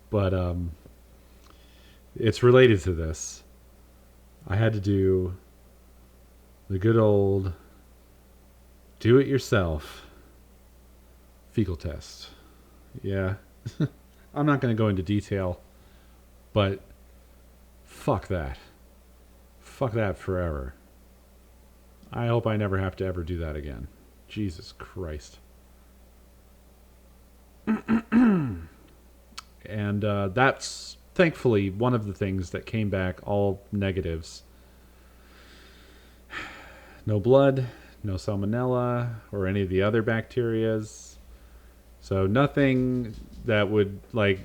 But it's related to this. I had to do the good old do-it-yourself fecal test. Yeah. I'm not going to go into detail, but fuck that. Fuck that forever. I hope I never have to ever do that again. Jesus Christ. And that's thankfully one of the things that came back all negatives. No blood, no salmonella, or any of the other bacterias. So nothing that would, like,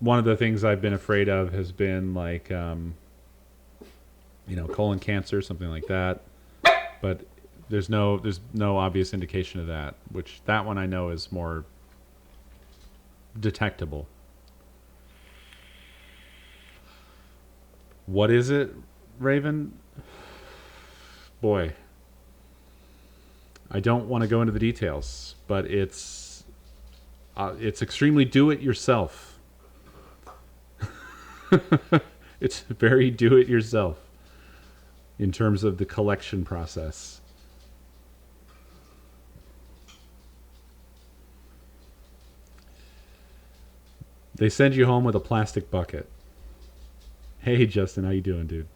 one of the things I've been afraid of has been like, colon cancer, something like that. But there's no obvious indication of that, which that one I know is more detectable. What is it, Raven? Boy, I don't want to go into the details, but it's extremely do-it-yourself. It's very do-it-yourself. in terms of the collection process. They send you home with a plastic bucket. Hey, Justin, how you doing, dude?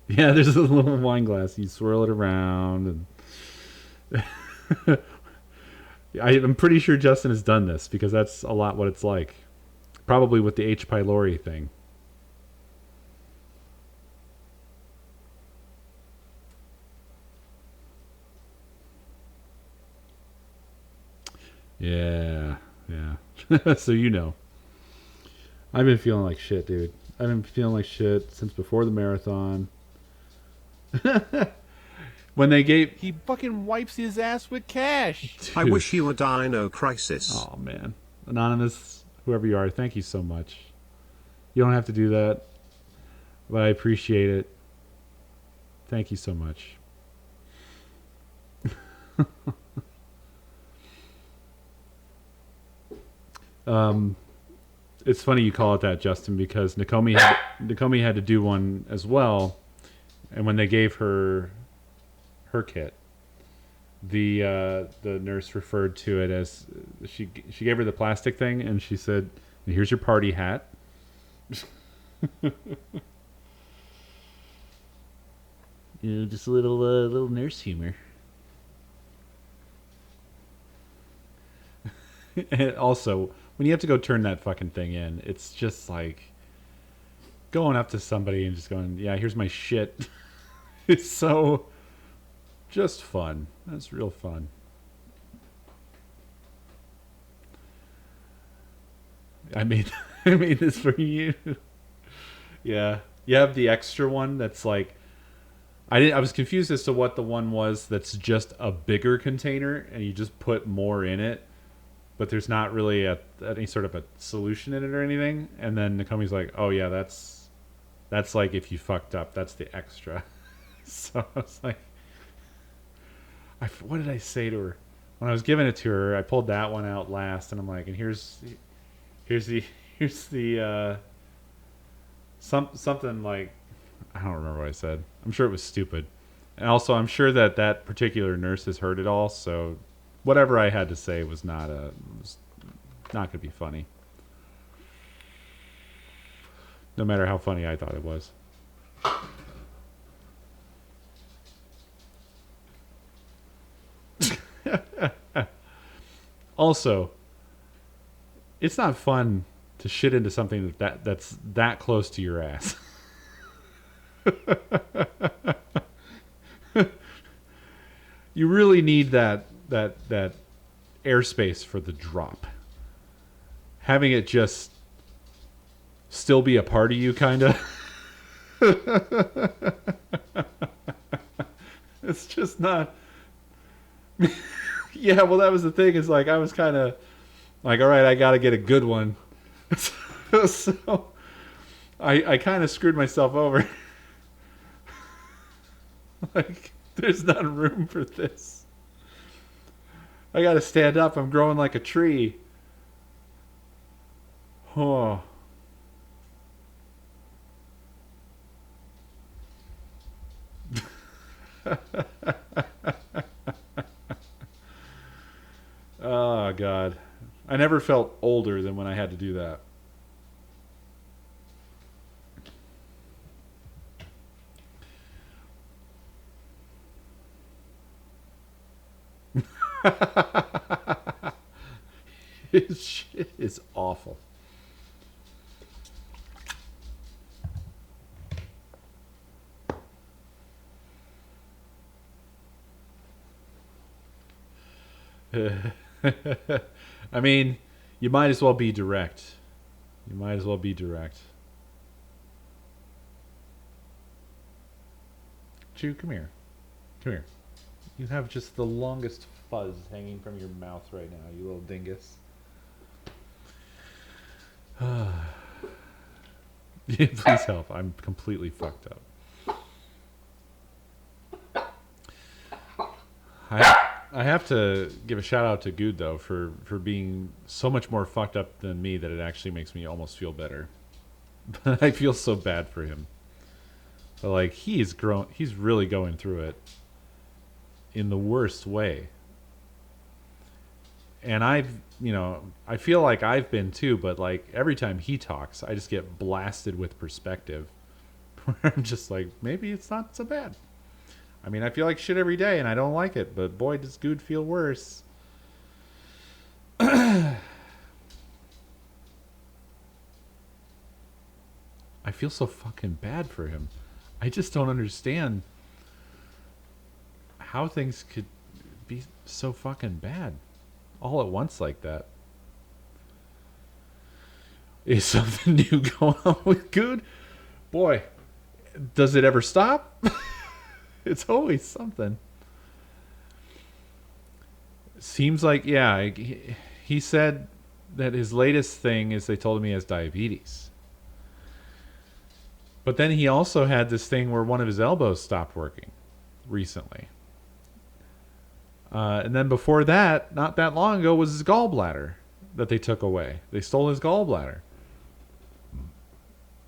Yeah, there's a little wine glass. You swirl it around, and I'm pretty sure Justin has done this because that's a lot what it's like. Probably with the H. pylori thing. Yeah. So you know. I've been feeling like shit, dude. I've been feeling like shit since before the marathon. When they gave... He fucking wipes his ass with cash. Dude. I wish you a dino crisis. Oh, man. Anonymous, whoever you are, thank you so much. You don't have to do that, but I appreciate it. Thank you so much. It's funny you call it that, Justin, because Nakomi had to do one as well, and when they gave her kit, the nurse referred to it as she gave her the plastic thing, and she said, "Here's your party hat." Just a little nurse humor. And also, when you have to go turn that fucking thing in, it's just like going up to somebody and just going, "Yeah, here's my shit." It's so just fun. That's real fun. I made this for you. Yeah, you have the extra one that's like, I was confused as to what the one was that's just a bigger container and you just put more in it, but there's not really any sort of a solution in it or anything. And then Nakomi's like, "Oh yeah, that's like if you fucked up, that's the extra." So I was like, what did I say to her when I was giving it to her? I pulled that one out last, and I'm like, and here's the something like, I don't remember what I said. I'm sure it was stupid, and also I'm sure that particular nurse has heard it all. So whatever I had to say was not going to be funny, no matter how funny I thought it was. Also, it's not fun to shit into something that's that close to your ass. You really need that airspace for the drop. Having it just still be a part of you, kind of. It's just not. Yeah, well, that was the thing. Is like I was kind of like, all right, I got to get a good one. So I kind of screwed myself over. Like, there's not room for this. I got to stand up. I'm growing like a tree. Oh. Oh, God. I never felt older than when I had to do that. His shit is awful. I mean, you might as well be direct. You might as well be direct. Chew, come here. Come here. You have just the longest fuzz hanging from your mouth right now, you little dingus. Yeah, please help. I'm completely fucked up. I have to give a shout out to Good, though, for being so much more fucked up than me that it actually makes me almost feel better. But I feel so bad for him. But like he's really going through it in the worst way. And I feel like I've been too, but like every time he talks, I just get blasted with perspective. Where I'm just like, maybe it's not so bad. I mean, I feel like shit every day and I don't like it, but boy, does Good feel worse. I feel so fucking bad for him. I just don't understand how things could be so fucking bad all at once like that. Is something new going on with Good? Boy, does it ever stop? It's always something. Seems like, yeah, he said that his latest thing is they told him he has diabetes. But then he also had this thing where one of his elbows stopped working recently. And then before that, not that long ago, was his gallbladder that they took away. They stole his gallbladder.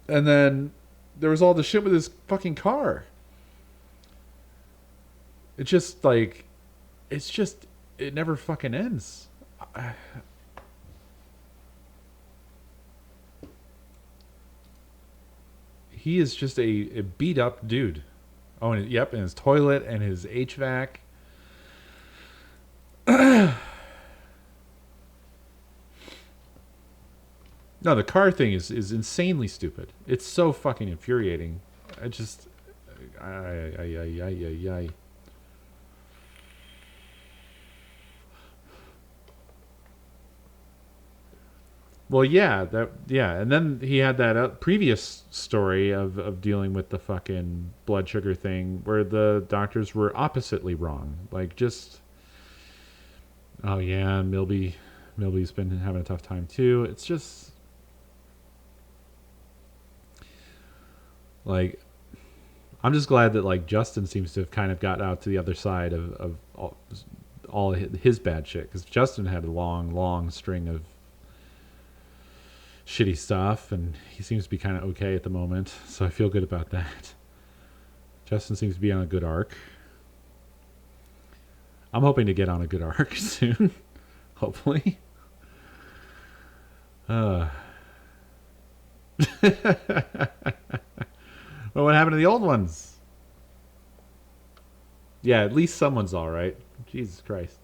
And then there was all the shit with his fucking car. It's just like, it never fucking ends. He is just a beat up dude. Oh, and yep, and his toilet and his HVAC. No, the car thing is insanely stupid. It's so fucking infuriating. I just, Well, yeah, and then he had that previous story of dealing with the fucking blood sugar thing, where the doctors were oppositely wrong. Like, just, oh yeah, Milby's been having a tough time too. It's just, like, I'm just glad that like Justin seems to have kind of got out to the other side of all his bad shit, because Justin had a long string of shitty stuff, and he seems to be kind of okay at the moment, so I feel good about that. Justin seems to be on a good arc. I'm hoping to get on a good arc soon, hopefully. Well, what happened to the old ones? Yeah, at least someone's all right. Jesus Christ.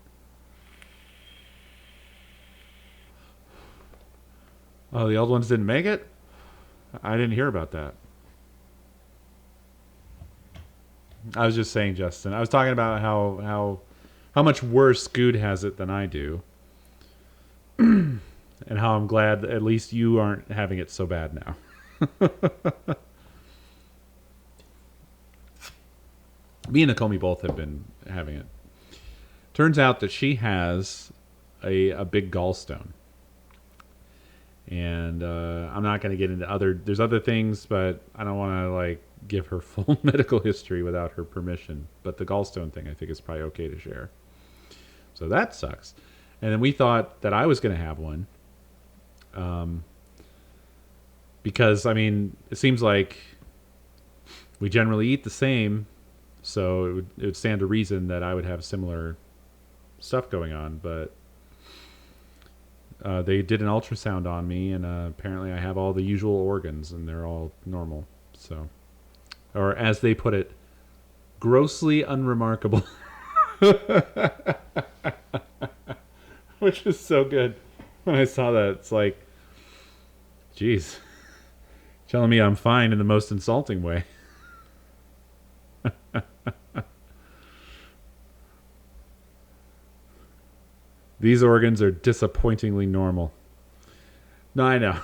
Oh, the old ones didn't make it? I didn't hear about that. I was just saying, Justin. I was talking about how much worse Good has it than I do. And how I'm glad that at least you aren't having it so bad now. Me and Nakomi both have been having it. Turns out that she has a big gallstone. And I'm not going to get into there's other things, but I don't want to like give her full medical history without her permission. But the gallstone thing, I think, is probably okay to share. So that sucks. And then we thought that I was going to have one. Because, I mean, it seems like we generally eat the same, so it would stand to reason that I would have similar stuff going on, but they did an ultrasound on me, and apparently I have all the usual organs, and they're all normal. So, or as they put it, grossly unremarkable. Which is so good. When I saw that, it's like, geez, telling me I'm fine in the most insulting way. These organs are disappointingly normal. No, I know.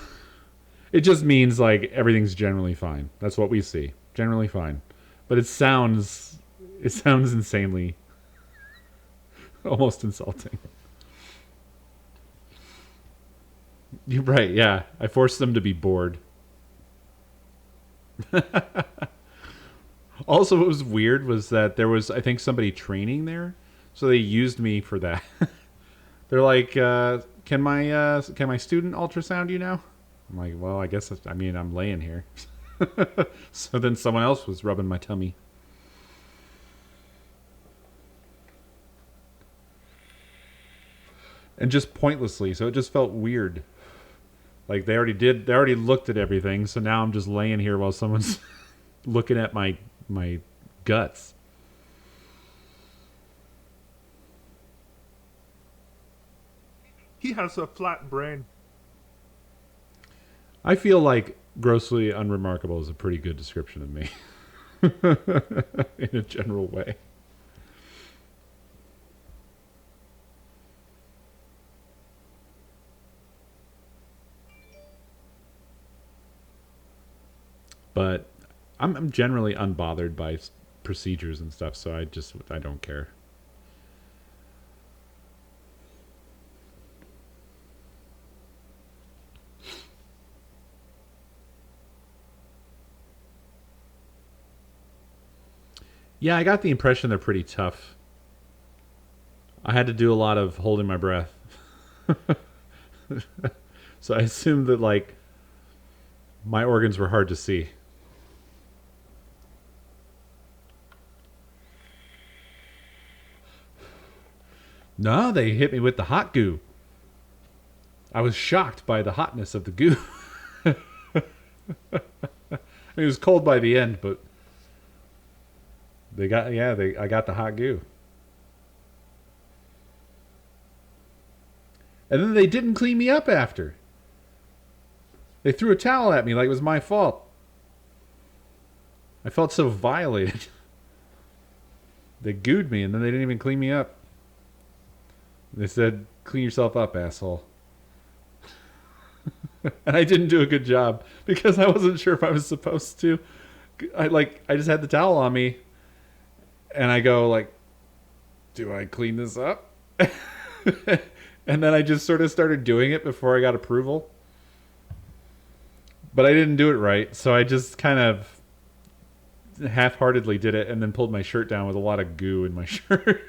It just means like everything's generally fine. That's what we see. Generally fine. But it sounds insanely almost insulting. You're right, yeah. I forced them to be bored. Also, what was weird was that there was, I think, somebody training there. So they used me for that. They're like, can my student ultrasound you now? I'm like, well, I guess, I'm laying here. So then someone else was rubbing my tummy. And just pointlessly, so it just felt weird. Like they already looked at everything, so now I'm just laying here while someone's looking at my guts. He has a flat brain. I feel like grossly unremarkable is a pretty good description of me. In a general way. But I'm generally unbothered by procedures and stuff, so I don't care. Yeah, I got the impression they're pretty tough. I had to do a lot of holding my breath. So I assumed that, like, my organs were hard to see. No, they hit me with the hot goo. I was shocked by the hotness of the goo. It was cold by the end, but I got the hot goo. And then they didn't clean me up after. They threw a towel at me like it was my fault. I felt so violated. They gooed me and then they didn't even clean me up. They said, "Clean yourself up, asshole." And I didn't do a good job because I wasn't sure if I was supposed to. I just had the towel on me and I go like, "Do I clean this up?" And then I just sort of started doing it before I got approval. But I didn't do it right, so I just kind of half-heartedly did it and then pulled my shirt down with a lot of goo in my shirt.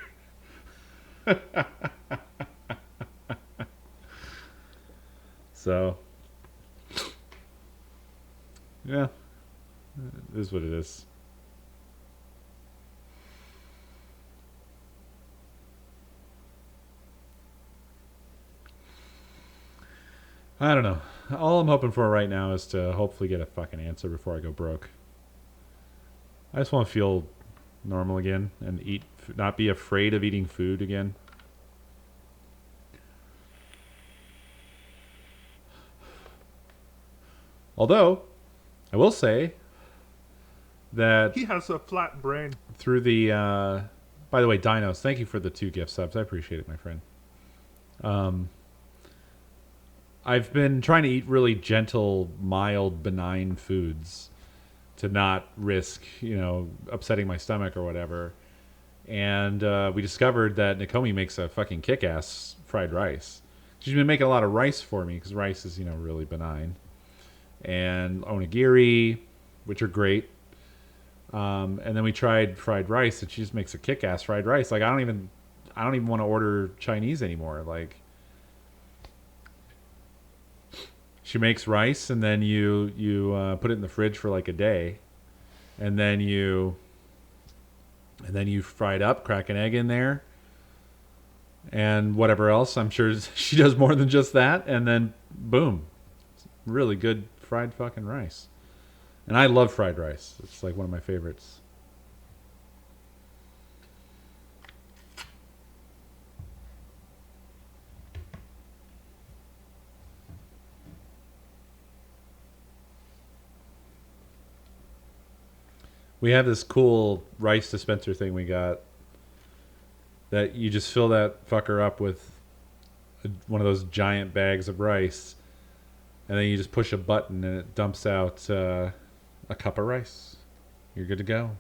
So, yeah, it is what it is. I don't know. All I'm hoping for right now is to hopefully get a fucking answer before I go broke. I just want to feel normal again and not be afraid of eating food again. Although, I will say that He has a flat brain. through the... by the way, Dinos, thank you for the 2 gift subs. I appreciate it, my friend. I've been trying to eat really gentle, mild, benign foods to not risk, upsetting my stomach or whatever. And we discovered that Nakomi makes a fucking kick-ass fried rice. She's been making a lot of rice for me because rice is, really benign. And onigiri, which are great. And then we tried fried rice, and she just makes a kick-ass fried rice. Like I don't even want to order Chinese anymore. Like she makes rice, and then you put it in the fridge for like a day, and then you fry it up, crack an egg in there, and whatever else. I'm sure she does more than just that, and then boom, really good fried fucking rice. And I love fried rice. It's like one of my favorites. We have this cool rice dispenser thing we got that you just fill that fucker up with one of those giant bags of rice, and then you just push a button and it dumps out a cup of rice. You're good to go.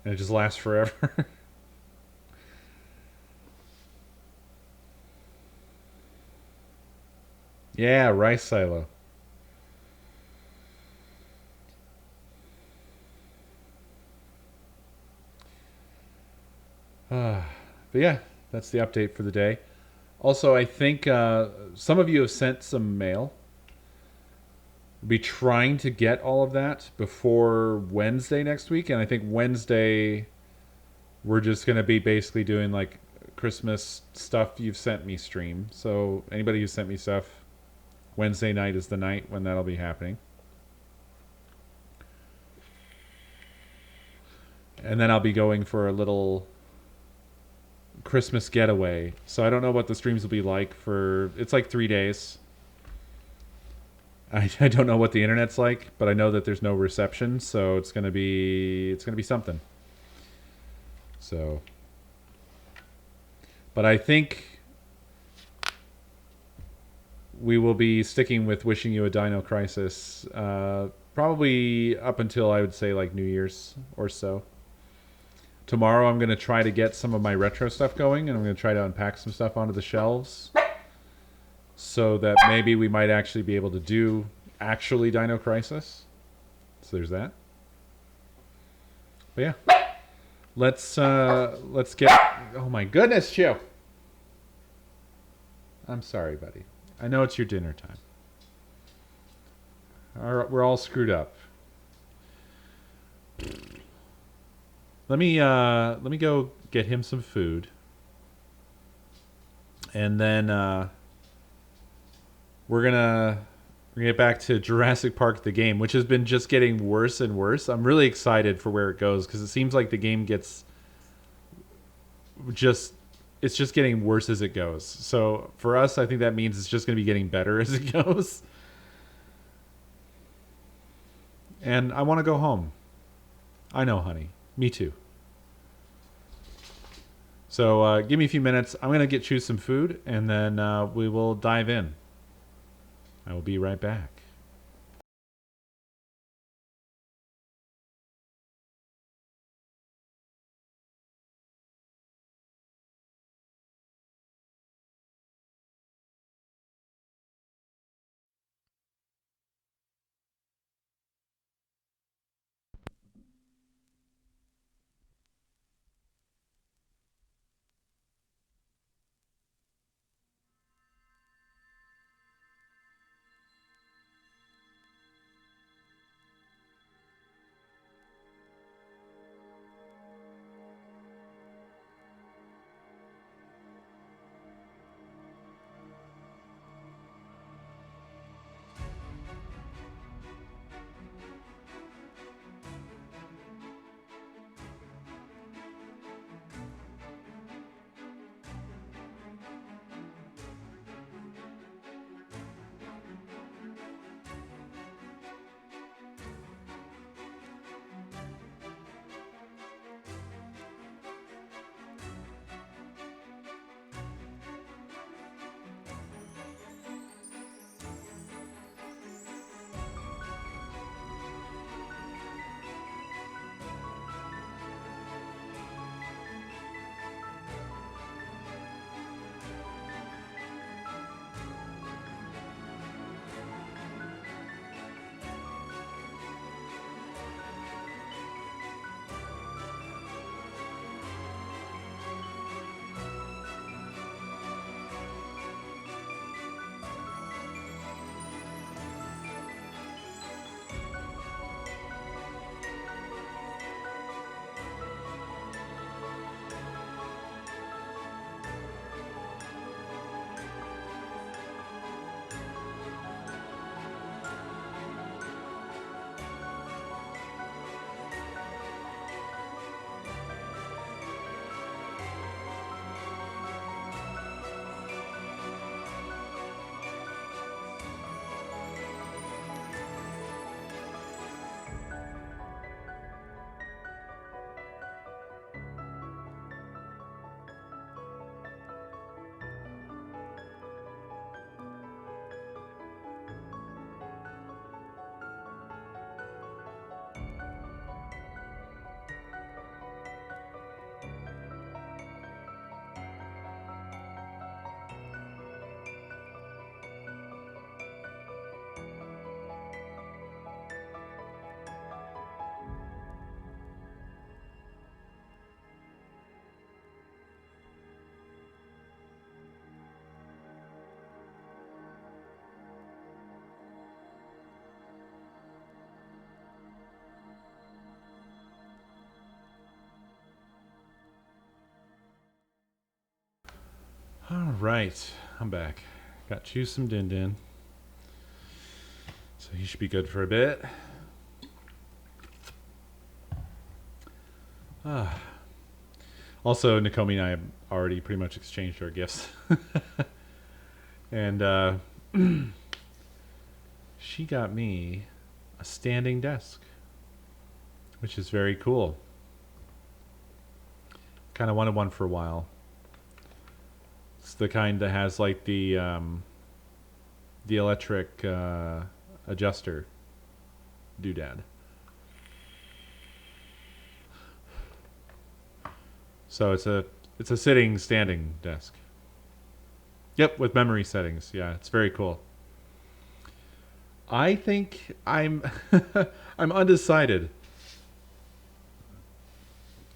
And it just lasts forever. Yeah, rice silo. But yeah, that's the update for the day. Also, I think some of you have sent some mail. be trying to get all of that before Wednesday next week, and I think Wednesday we're just gonna be basically doing like Christmas stuff you've sent me stream. So anybody who sent me stuff, Wednesday night is the night when that'll be happening. And then I'll be going for a little Christmas getaway. So I don't know what the streams will be like for. It's like 3 days. I don't know what the internet's like, but I know that there's no reception, so it's gonna be something. So, but I think we will be sticking with Wishing You a Dino Crisis, probably up until I would say like New Year's or so. Tomorrow I'm gonna try to get some of my retro stuff going, and I'm gonna try to unpack some stuff onto the shelves, so that maybe we might actually be able to do actually Dino Crisis. So there's that. But yeah, let's get. Oh my goodness, Chew. I'm sorry, buddy. I know it's your dinner time. We're all screwed up. Let me go get him some food, and then we're gonna get back to Jurassic Park the game, which has been just getting worse and worse. I'm really excited for where it goes because it seems like the game gets it's just getting worse as it goes. So for us, I think that means it's just going to be getting better as it goes. And I want to go home. I know, honey. Me too. So give me a few minutes. I'm going to choose some food, and then we will dive in. I will be right back. All right, I'm back. Got you some Din Din. So he should be good for a bit. Also, Nakomi and I have already pretty much exchanged our gifts. And she got me a standing desk, which is very cool. Kind of wanted one for a while. It's the kind that has like the electric adjuster doodad. So it's a sitting standing desk. Yep, with memory settings. Yeah, it's very cool. I think I'm I'm undecided.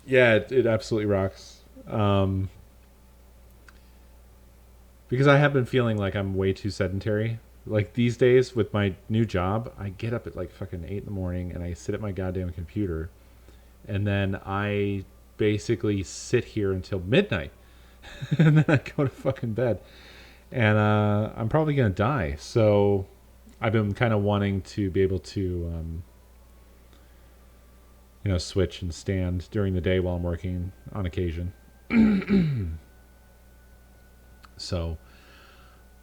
Yeah, it absolutely rocks. Because I have been feeling like I'm way too sedentary. Like these days with my new job, I get up at like fucking 8 in the morning and I sit at my goddamn computer. And then I basically sit here until midnight. And then I go to fucking bed. And I'm probably going to die. So I've been kind of wanting to be able to, switch and stand during the day while I'm working on occasion. So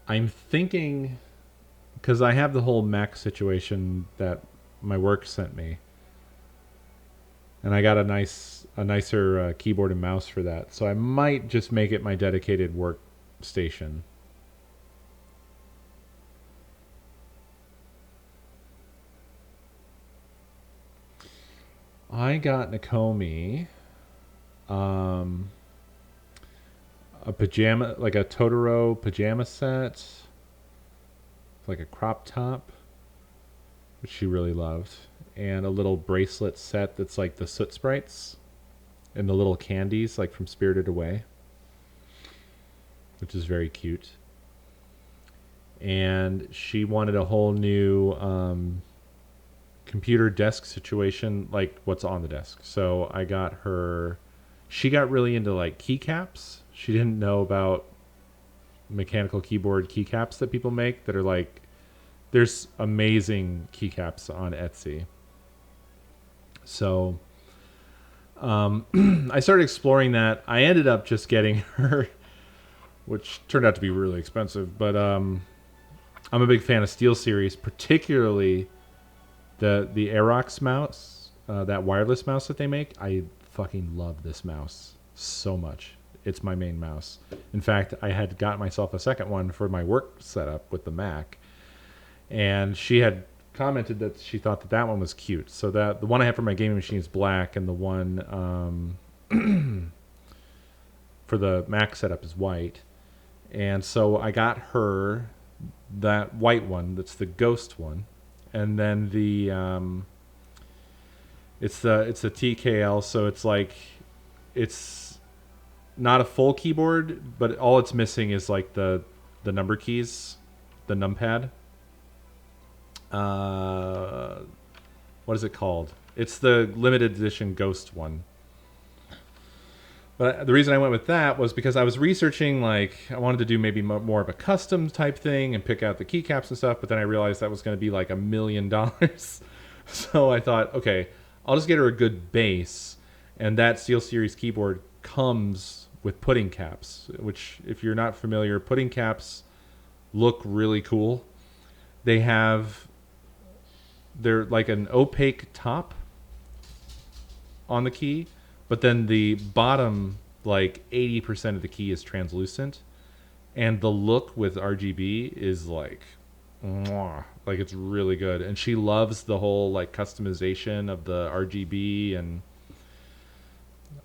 I'm thinking, because I have the whole Mac situation that my work sent me, and I got a nicer keyboard and mouse for that. So I might just make it my dedicated workstation. I got Nakomi a pajama, like a Totoro pajama set, like a crop top, which she really loved, and a little bracelet set that's like the soot sprites and the little candies like from Spirited Away, which is very cute. And she wanted a whole new computer desk situation, like what's on the desk. So I got her, she got really into like keycaps. She didn't know about mechanical keyboard keycaps that people make that are like, there's amazing keycaps on Etsy. So I started exploring that. I ended up just getting her, which turned out to be really expensive, but I'm a big fan of SteelSeries, particularly the Aerox mouse, that wireless mouse that they make. I fucking love this mouse so much. It's my main mouse. In fact, I had got myself a second one for my work setup with the Mac, and she had commented that she thought that one was cute. So that the one I have for my gaming machine is black, and the one for the Mac setup is white. And so I got her that white one. That's the Ghost one, and then the it's a TKL. So it's like it's not a full keyboard, but all it's missing is like the number keys, the numpad. What is it called? It's the limited edition Ghost one. But the reason I went with that was because I was researching, like, I wanted to do maybe more of a custom type thing and pick out the keycaps and stuff, but then I realized that was going to be like $1 million. So I thought, okay, I'll just get her a good base, and that SteelSeries keyboard comes with pudding caps, which, if you're not familiar, pudding caps look really cool. They're like an opaque top on the key, but then the bottom, like 80% of the key is translucent, and the look with RGB is like, mwah, like it's really good. And she loves the whole like customization of the RGB, and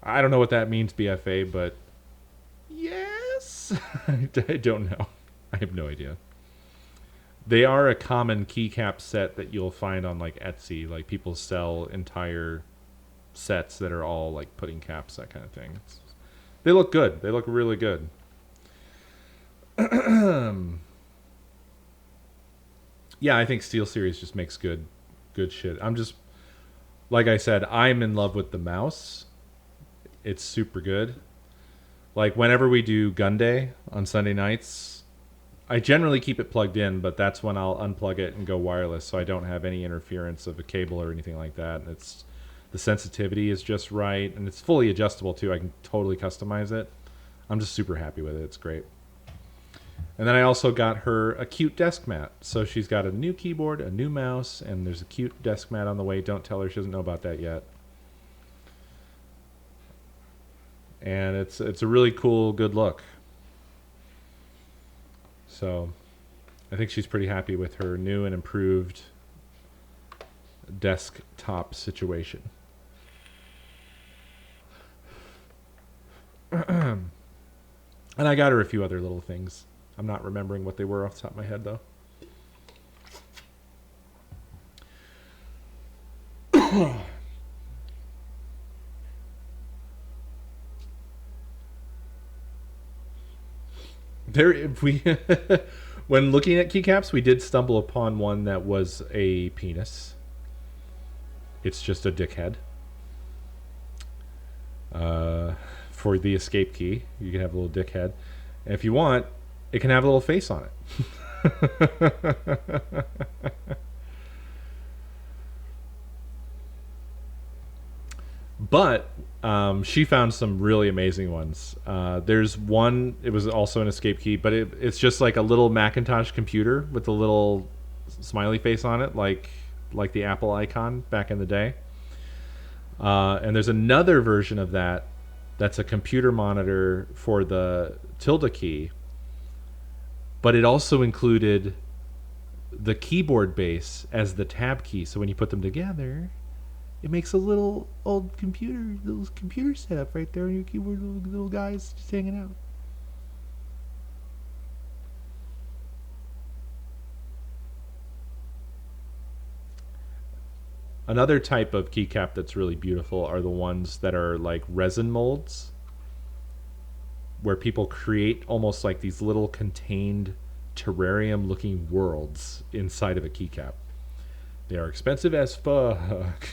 I don't know what that means, BFA, but yes. I don't know. I have no idea. They are a common keycap set that you'll find on like Etsy. Like people sell entire sets that are all like pudding caps, that kind of thing. They look good. They look really good. Yeah, I think SteelSeries just makes good shit. I'm just, like I said, I'm in love with the mouse. It's super good. Like whenever we do Gun Day on Sunday nights, I generally keep it plugged in, but that's when I'll unplug it and go wireless, so I don't have any interference of a cable or anything like that. And the sensitivity is just right, and it's fully adjustable too. I can totally customize it. I'm just super happy with it. It's great. And then I also got her a cute desk mat. So she's got a new keyboard, a new mouse, and there's a cute desk mat on the way. Don't tell her, she doesn't know about that yet. And it's a really cool, good look. So I think she's pretty happy with her new and improved desktop situation. And I got her a few other little things. I'm not remembering what they were off the top of my head, though. When looking at keycaps, we did stumble upon one that was a penis. It's just a dickhead. For the escape key, you can have a little dickhead. And if you want, it can have a little face on it. But she found some really amazing ones. There's one, it was also an escape key, but it's just like a little Macintosh computer with a little smiley face on it, like the Apple icon back in the day. And there's another version of that's a computer monitor for the tilde key, but it also included the keyboard base as the tab key. So when you put them together, it makes a little computer setup right there on your keyboard, little guys just hanging out. Another type of keycap that's really beautiful are the ones that are like resin molds, where people create almost like these little contained terrarium looking worlds inside of a keycap. They are expensive as fuck,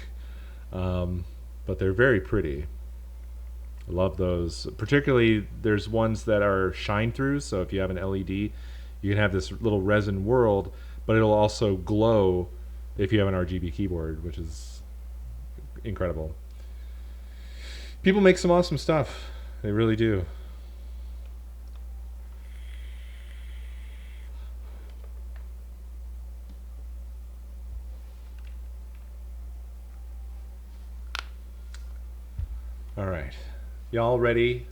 but they're very pretty. I love those. Particularly, there's ones that are shine through, so if you have an LED, you can have this little resin world, but it'll also glow if you have an RGB keyboard, which is incredible. People make some awesome stuff. They really do. All right. Y'all ready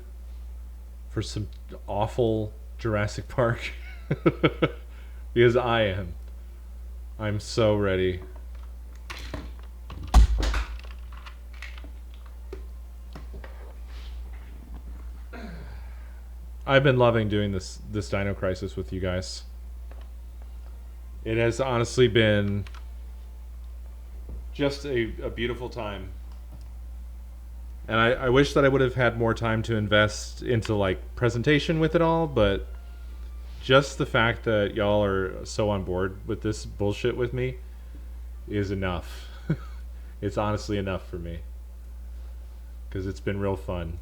for some awful Jurassic Park? Because I am. I'm so ready. I've been loving doing this Dino Crisis with you guys. It has honestly been just a beautiful time. And I wish that I would have had more time to invest into like presentation with it all, but just the fact that y'all are so on board with this bullshit with me is enough. It's honestly enough for me, because it's been real fun.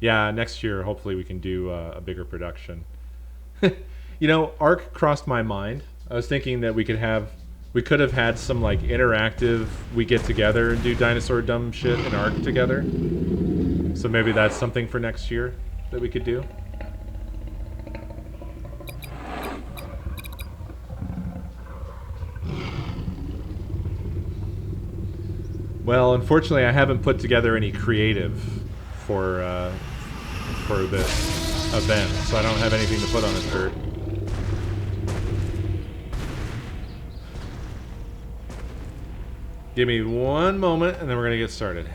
Yeah, next year hopefully we can do a bigger production. You know, ARC crossed my mind. I was thinking that we could have had some like interactive, we get together and do dinosaur dumb shit in ARC together. So maybe that's something for next year that we could do. Well, unfortunately, I haven't put together any creative for this event, so I don't have anything to put on a shirt. Give me one moment, and then we're going to get started.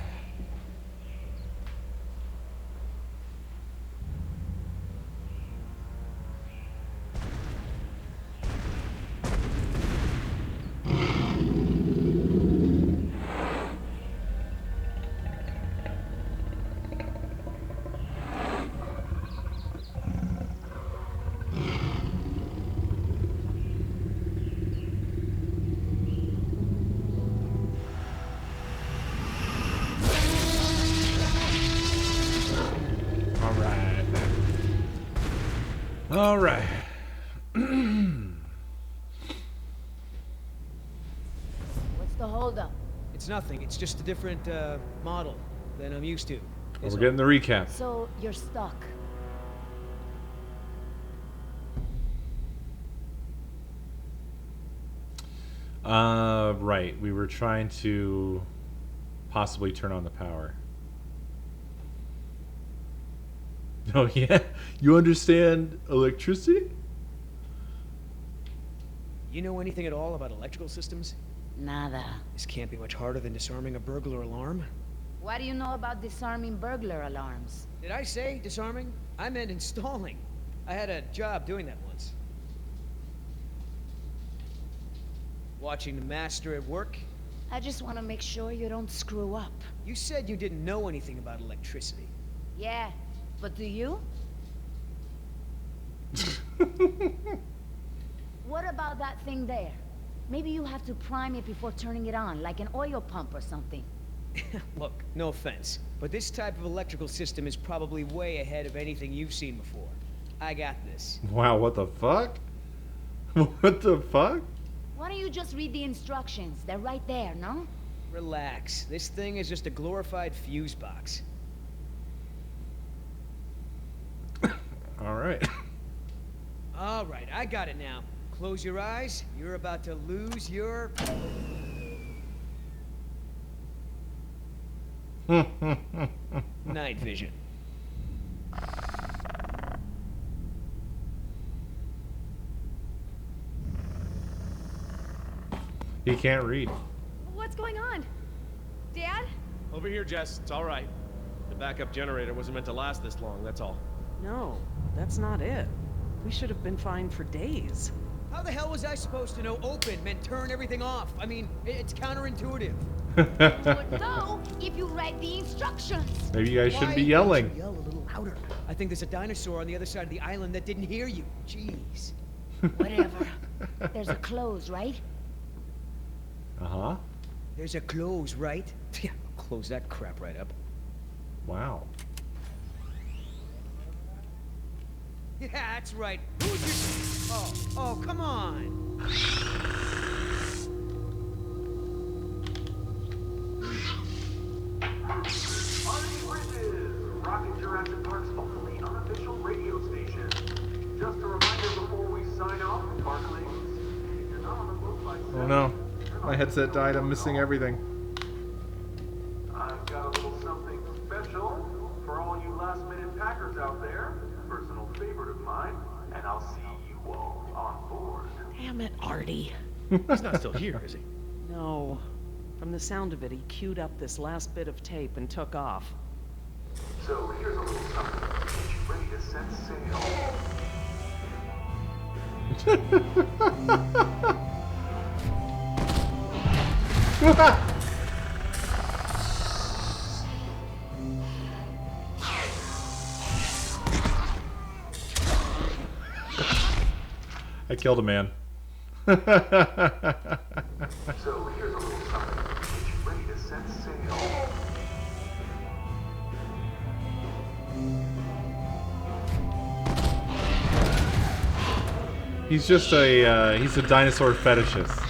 All right. What's the holdup? It's nothing. It's just a different model than I'm used to. Well, we're getting the recap. So you're stuck. Right. We were trying to possibly turn on the power. Oh, yeah? You understand electricity? You know anything at all about electrical systems? Nada. This can't be much harder than disarming a burglar alarm. What do you know about disarming burglar alarms? Did I say disarming? I meant installing. I had a job doing that once. Watching the master at work? I just want to make sure you don't screw up. You said you didn't know anything about electricity. Yeah, but do you? What about that thing there? Maybe you have to prime it before turning it on, like an oil pump or something. Look, no offense, but this type of electrical system is probably way ahead of anything you've seen before. I got this. Wow, what the fuck? What the fuck? Why don't you just read the instructions? They're right there, no? Relax. This thing is just a glorified fuse box. Alright. Alright, I got it now. Close your eyes. You're about to lose your... night vision. He can't read. What's going on? Dad? Over here, Jess. It's all right. The backup generator wasn't meant to last this long, that's all. No, that's not it. We should have been fine for days. How the hell was I supposed to know open meant turn everything off? I mean, it's counterintuitive. But no, if you read the instructions. Maybe you guys shouldn't be Why yelling. don't you yell a little louder? I think there's a dinosaur on the other side of the island that didn't hear you. Jeez. Whatever. There's a close, right? Uh-huh. There's a close, right? Yeah, I'll close that crap right up. Wow. Yeah, that's right. Who's your... Oh, come on. Rocking Jurassic Park's only unofficial radio station. Just a reminder before we sign off, Parklings, if you're not on the boat by Oh no. My headset died. I'm missing everything. I've got a little something special for all you last-minute packers out there. Personal favorite of mine, and I'll see you all on board. Damn it, Artie. He's not still here, is he? No. From the sound of it, he queued up this last bit of tape and took off. So here's a little something to get you ready to set sail. I killed a man. So here's a little something to get you ready to set sail. He's just he's a dinosaur fetishist.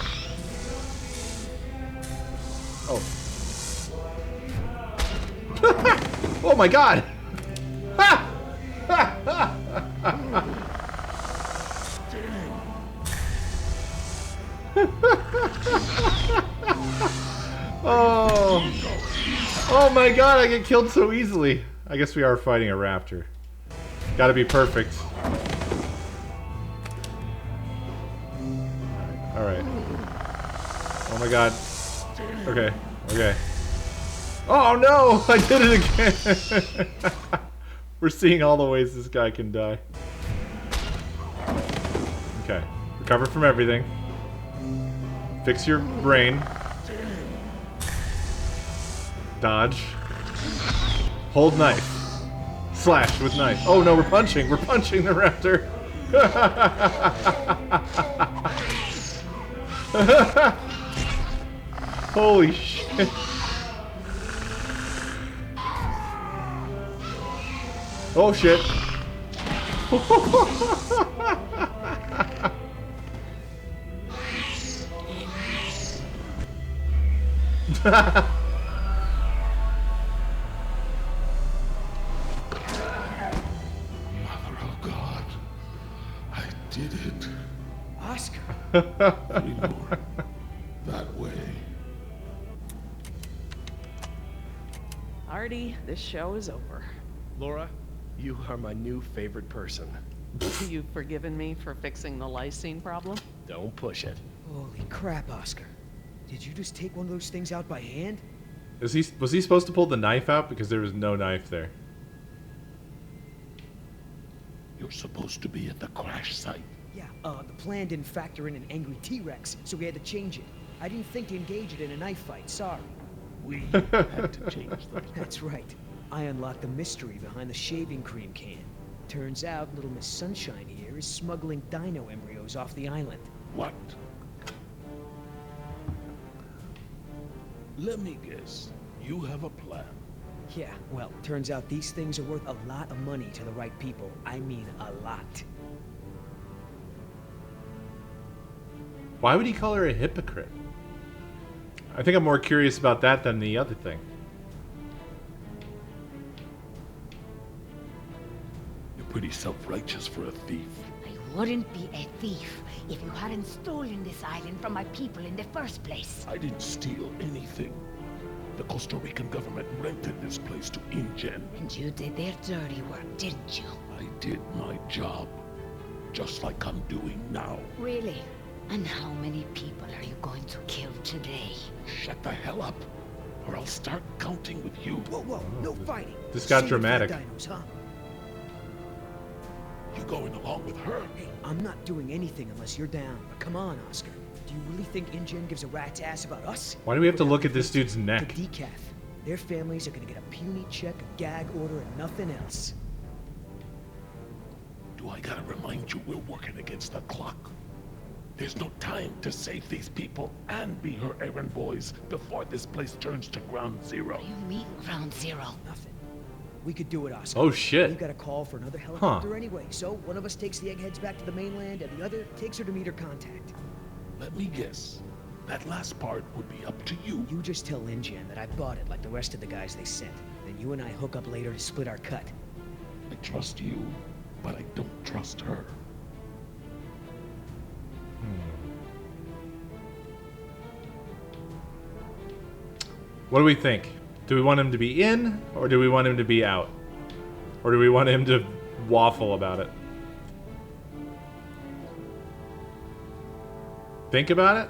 Oh. Oh my god! Oh. Oh my god, I get killed so easily. I guess we are fighting a raptor. Gotta be perfect. Alright. Oh my god. Okay. Okay. Oh no! I did it again! We're seeing all the ways this guy can die. Okay. Recover from everything. Fix your brain. Dodge. Hold knife. Slash with knife. Oh no, we're punching! We're punching the raptor! Holy shit. Oh shit. Mother of God, I did it. Oscar. Three more. That way. Artie, this show is over. Laura, you are my new favorite person. You've forgiven me for fixing the lysine problem? Don't push it. Holy crap, Oscar. Did you just take one of those things out by hand? Was he supposed to pull the knife out? Because there was no knife there. You're supposed to be at the crash site. Yeah, the plan didn't factor in an angry T-Rex, so we had to change it. I didn't think to engage it in a knife fight, sorry. We had to change the plan. That's right. I unlocked the mystery behind the shaving cream can. Turns out little Miss Sunshine here is smuggling dino embryos off the island. What? Let me guess. You have a plan. Yeah, well, turns out these things are worth a lot of money to the right people. I mean, a lot. Why would he call her a hypocrite? I think I'm more curious about that than the other thing. You're pretty self-righteous for a thief. I wouldn't be a thief if you hadn't stolen this island from my people in the first place. I didn't steal anything. The Costa Rican government rented this place to InGen. And you did their dirty work, didn't you? I did my job. Just like I'm doing now. Really? And how many people are you going to kill today? Shut the hell up, or I'll start counting with you. Whoa, whoa, no fighting. This got Save it for the dramatic. dinos, huh? You going along with her? Hey, I'm not doing anything unless you're down. But come on, Oscar. Do you really think InGen gives a rat's ass about us? Why do we have to We're look down at this dude's to neck? decaf. Their families are gonna get a puny check, a gag order, and nothing else. Do I gotta remind you we're working against the clock? There's no time to save these people and be her errand boys before this place turns to ground zero. What do you mean, ground zero? Nothing. We could do it, Oscar. Oh shit. We got a call for another helicopter anyway, so one of us takes the eggheads back to the mainland, and the other takes her to meet her contact. Let me guess. That last part would be up to you. You just tell InGen that I bought it like the rest of the guys they sent. Then you and I hook up later to split our cut. I trust you, but I don't trust her. What do we think? Do we want him to be in, or do we want him to be out? Or do we want him to waffle about it? Think about it?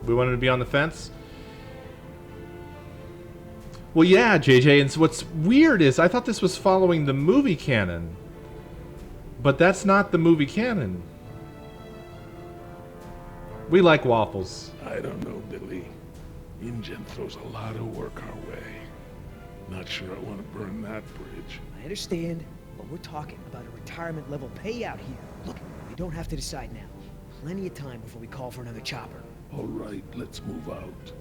We want him to be on the fence? Well, yeah, JJ, and so what's weird is I thought this was following the movie canon. But that's not the movie canon. We like waffles. I don't know, Billy. InGen throws a lot of work our way. Not sure I want to burn that bridge. I understand, but we're talking about a retirement level payout here. Look, we don't have to decide now. Plenty of time before we call for another chopper. All right, let's move out.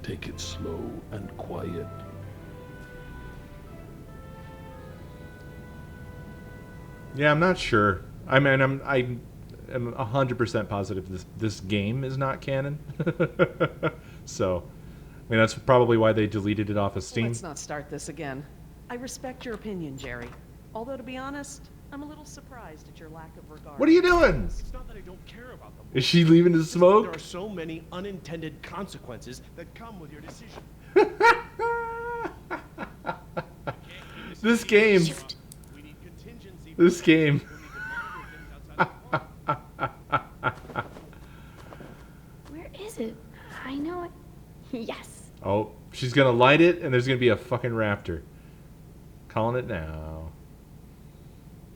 Take it slow and quiet. Yeah, I'm not sure. I mean, I'm 100% positive this game is not canon. So, I mean, that's probably why they deleted it off of Steam. Let's not start this again. I respect your opinion, Jerry. Although, to be honest, I'm a little surprised at your lack of regard. What are you doing? It's not that I don't care about them. Is she leaving to There smoke? are so many unintended consequences that come with your decision. This game. We need contingency. This game. Where is it? I know it. Yes. Oh, she's gonna light it, and there's gonna be a fucking raptor. Calling it now.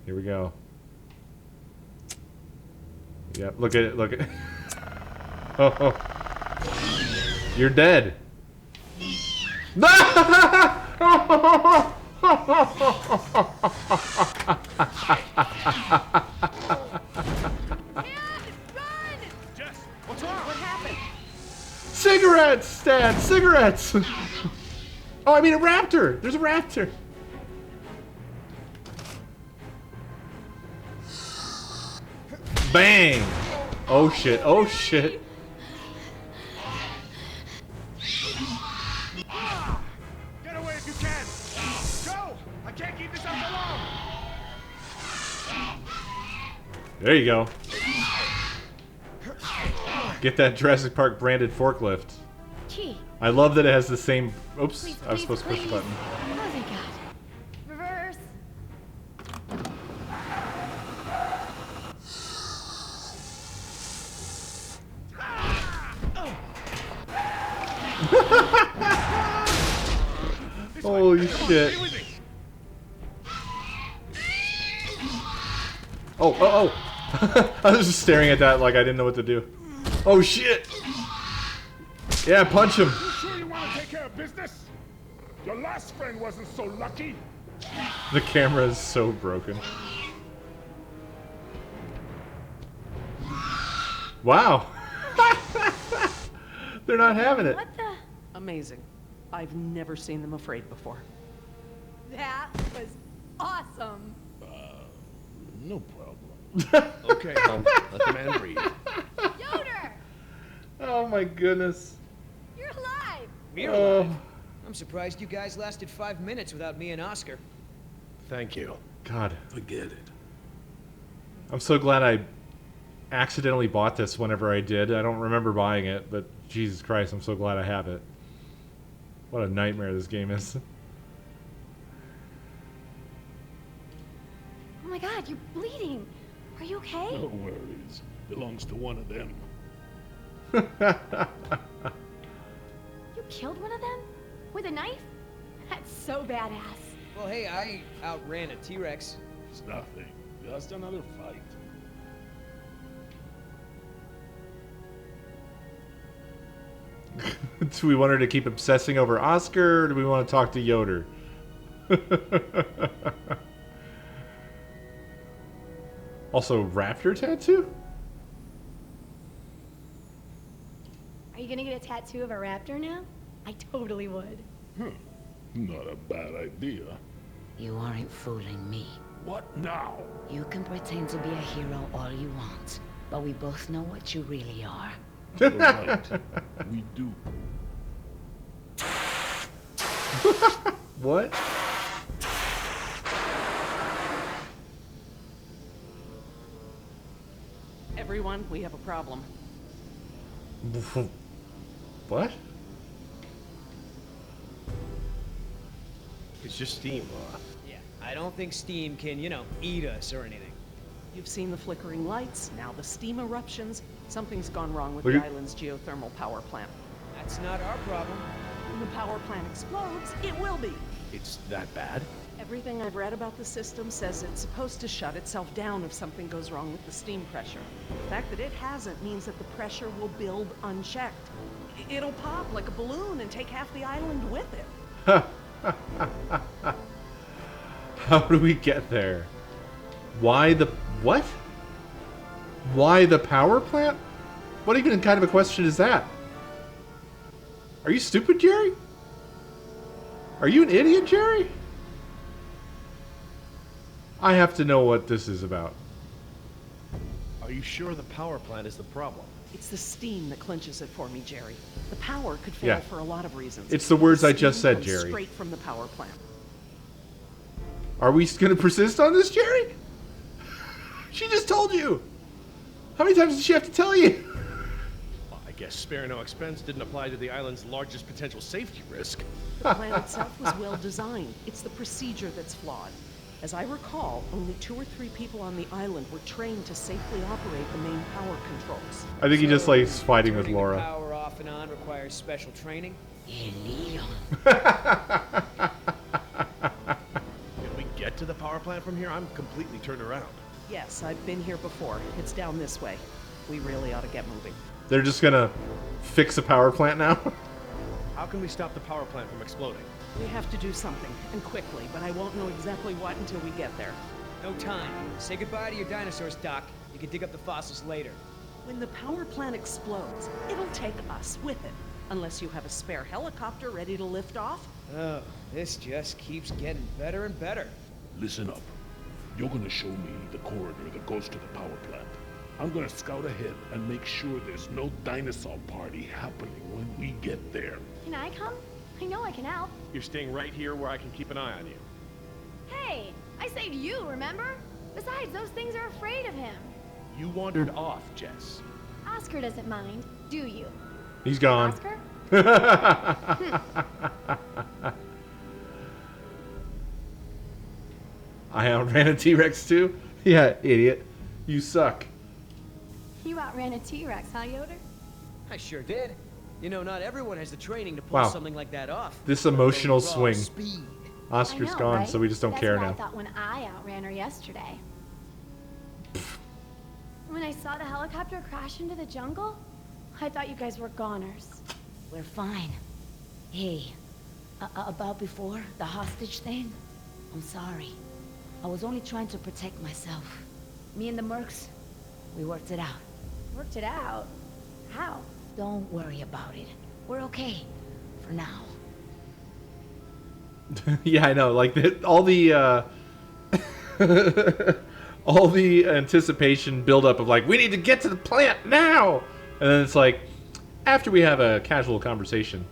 Here we go. Yep, look at it, look at it. Oh. You're dead. Jess, what's wrong? What happened? Cigarettes, Dad, cigarettes. Oh, I mean a raptor. There's a raptor. Bang! Oh shit, oh shit. Get away if you can! Go! I can't keep this up for long! There you go. Get that Jurassic Park branded forklift. Gee. I love that it has the same... Oops, Please, I was please, supposed to push the please. button. Oh, thank God. Reverse. Holy shit. Oh, oh, oh! I was just staring at that like I didn't know what to do. Oh shit! Yeah, punch him! You sure you want to take care of business? Your last friend wasn't so lucky. The camera is so broken. Wow! They're not having it. What the? Amazing. I've never seen them afraid before. That was awesome. No problem. Okay, let the man breathe. Yoder, Oh my goodness. you're alive. We're Oh, alive. I'm surprised you guys lasted 5 minutes without me and Oscar. Thank you. God. Forget it. I'm so glad I accidentally bought this whenever I did. I don't remember buying it, but Jesus Christ, I'm so glad I have it. What a nightmare this game is. Oh my God, you're bleeding. Are you okay? No worries. Belongs to one of them. You killed one of them? With a knife? That's so badass. Well, hey, I outran a T-Rex. It's nothing. Just another fight. Do we want her to keep obsessing over Oscar, or do we want to talk to Yoder? Also, raptor tattoo? Are you gonna get a tattoo of a raptor now? I totally would. Not a bad idea. You aren't fooling me. What now? You can pretend to be a hero all you want, but we both know what you really are. You're right. We do. What? Everyone, we have a problem. What? It's just steam. Yeah, I don't think steam can, eat us or anything. You've seen the flickering lights, now the steam eruptions. Something's gone wrong with Look the at- island's geothermal power plant. That's not our problem. When the power plant explodes, it will be. It's that bad? Everything I've read about the system says it's supposed to shut itself down if something goes wrong with the steam pressure. The fact that it hasn't means that the pressure will build unchecked. It'll pop like a balloon and take half the island with it. How do we get there? Why the... what? Why the power plant? What even kind of a question is that? Are you stupid, Jerry? Are you an idiot, Jerry? I have to know what this is about. Are you sure the power plant is the problem? It's the steam that clinches it for me, Jerry. The power could fail Yeah. for a lot of reasons. It's the words I Steam just said, comes Jerry. Straight from the power plant. Are we going to persist on this, Jerry? She just told you. How many times did she have to tell you? Well, I guess spare no expense didn't apply to the island's largest potential safety risk. The plan itself was well designed. It's the procedure that's flawed. As I recall, only 2 or 3 people on the island were trained to safely operate the main power controls. I think he just likes fighting with Turning the Laura. power off and on requires special training. Illegal. If we get to the power plant from here, I'm completely turned around. Yes, I've been here before. It's down this way. We really ought to get moving. They're just going to fix a power plant now? How can we stop the power plant from exploding? We have to do something, and quickly, but I won't know exactly what until we get there. No time. Say goodbye to your dinosaurs, Doc. You can dig up the fossils later. When the power plant explodes, it'll take us with it. Unless you have a spare helicopter ready to lift off. Oh, this just keeps getting better and better. Listen up. You're gonna show me the corridor that goes to the power plant. I'm gonna scout ahead and make sure there's no dinosaur party happening when we get there. Can I come? I know I can help. You're staying right here where I can keep an eye on you. Hey, I saved you, remember? Besides, those things are afraid of him. You wandered off, Jess. Oscar doesn't mind, do you? He's gone. Oscar? I outran a T-Rex too? Yeah, idiot. You suck. You outran a T-Rex, huh, Yoder? I sure did. You know, not everyone has the training to pull Wow. something like that off. This let alone emotional raw swing. Speed. Oscar's I know, gone, right? so we just don't That's care what now. I thought when I outran her yesterday. When I saw the helicopter crash into the jungle, I thought you guys were goners. We're fine. Hey, about before, the hostage thing? I'm sorry. I was only trying to protect myself. Me and the mercs, we worked it out. Worked it out? How? Don't worry about it. We're okay. For now. Yeah, I know. Like all the all the anticipation buildup of like, we need to get to the plant now, and then it's like, after we have a casual conversation.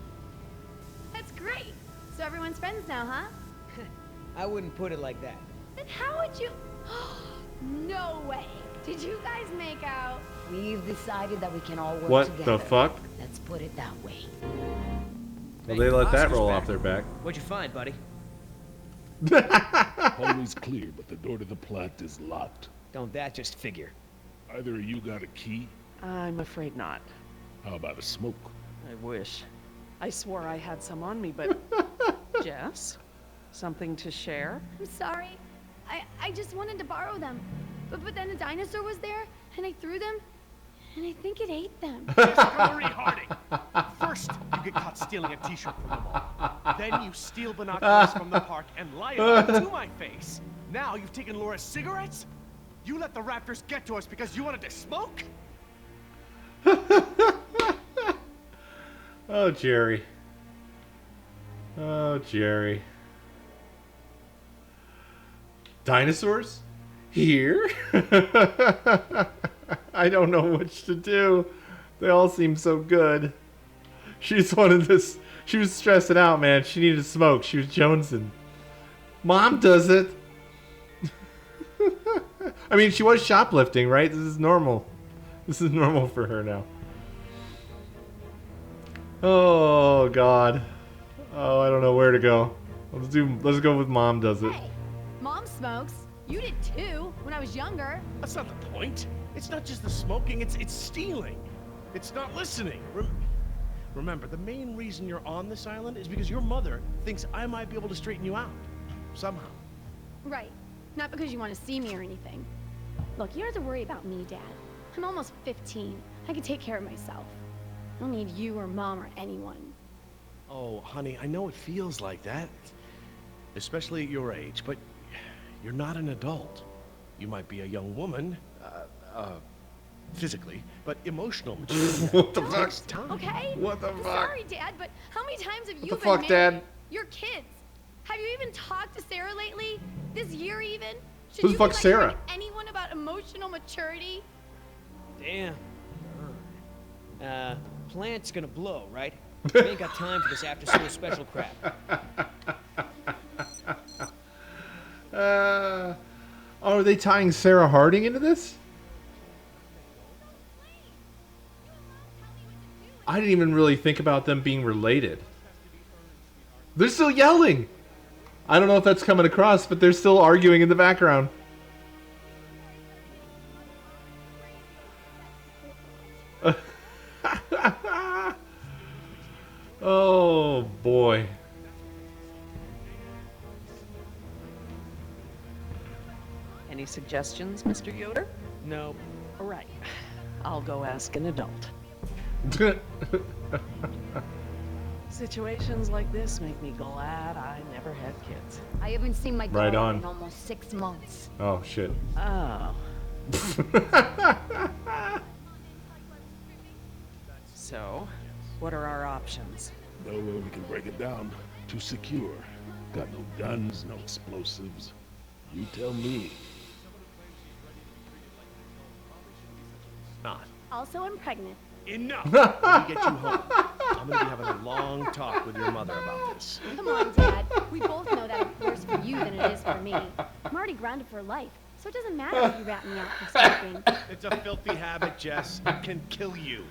That's great. So everyone's friends now, huh? I wouldn't put it like that. Then how would you... No way. Did you guys make out? We've decided that we can all work What together. the fuck? Let's put it that way. Well, Hey, they let that Oscar's roll back. off their back. What'd you find, buddy? Always clear, but the door to the plant is locked. Don't that just figure? Either of you got a key? I'm afraid not. How about a smoke? I wish. I swore I had some on me, but... Jess? Something to share? I'm sorry. I just wanted to borrow them. But then a dinosaur was there, and I threw them, and I think it ate them. Hillary Harding! First, you get caught stealing a t-shirt from the mall. Then you steal binoculars from the park and lie about it to my face. Now you've taken Laura's cigarettes? You let the raptors get to us because you wanted to smoke? Oh, Jerry. Oh, Jerry. Dinosaurs? Here? I don't know which to do. They all seem so good. She just wanted this. She was stressing out, man. She needed to smoke. She was jonesing. Mom does it. I mean, she was shoplifting, right? This is normal. This is normal for her now. Oh, God. Oh, I don't know where to go. Let's go with Mom does it. Hey, Mom smokes. You did too, when I was younger. That's not the point. It's not just the smoking, it's stealing. It's not listening. Remember, the main reason you're on this island is because your mother thinks I might be able to straighten you out. Somehow. Right. Not because you want to see me or anything. Look, you don't have to worry about me, Dad. I'm almost 15. I can take care of myself. I don't need you or Mom or anyone. Oh, honey, I know it feels like that. Especially at your age, but you're not an adult. You might be a young woman, physically, but emotional maturity. What the fuck? takes time. Okay? What the I'm fuck? sorry, Dad, but how many times have you the been fuck, married? Dad? Your kids. Have you even talked to Sarah lately? This year even? Should Who the you fuck's be lecturing Sarah? anyone about emotional maturity? Damn. Plant's gonna blow, right? We ain't got time for this after-school special crap. Are they tying Sarah Harding into this? I didn't even really think about them being related. They're still yelling. I don't know if that's coming across, but they're still arguing in the background. Oh boy. Any suggestions, Mr. Yoder? No. All right. I'll go ask an adult. Situations like this make me glad I never had kids. I haven't seen my Right daughter on. in almost 6 months. Oh shit. Oh. So, what are our options? Nowhere we can break it down. Too secure. Got no guns, no explosives. You tell me. not. Also, I'm pregnant. Enough! Let me get you home. I'm gonna be having a long talk with your mother about this. Come on, Dad. We both know that it's worse for you than it is for me. I'm already grounded for life, so it doesn't matter if you rat me out for smoking. It's a filthy habit, Jess. It can kill you.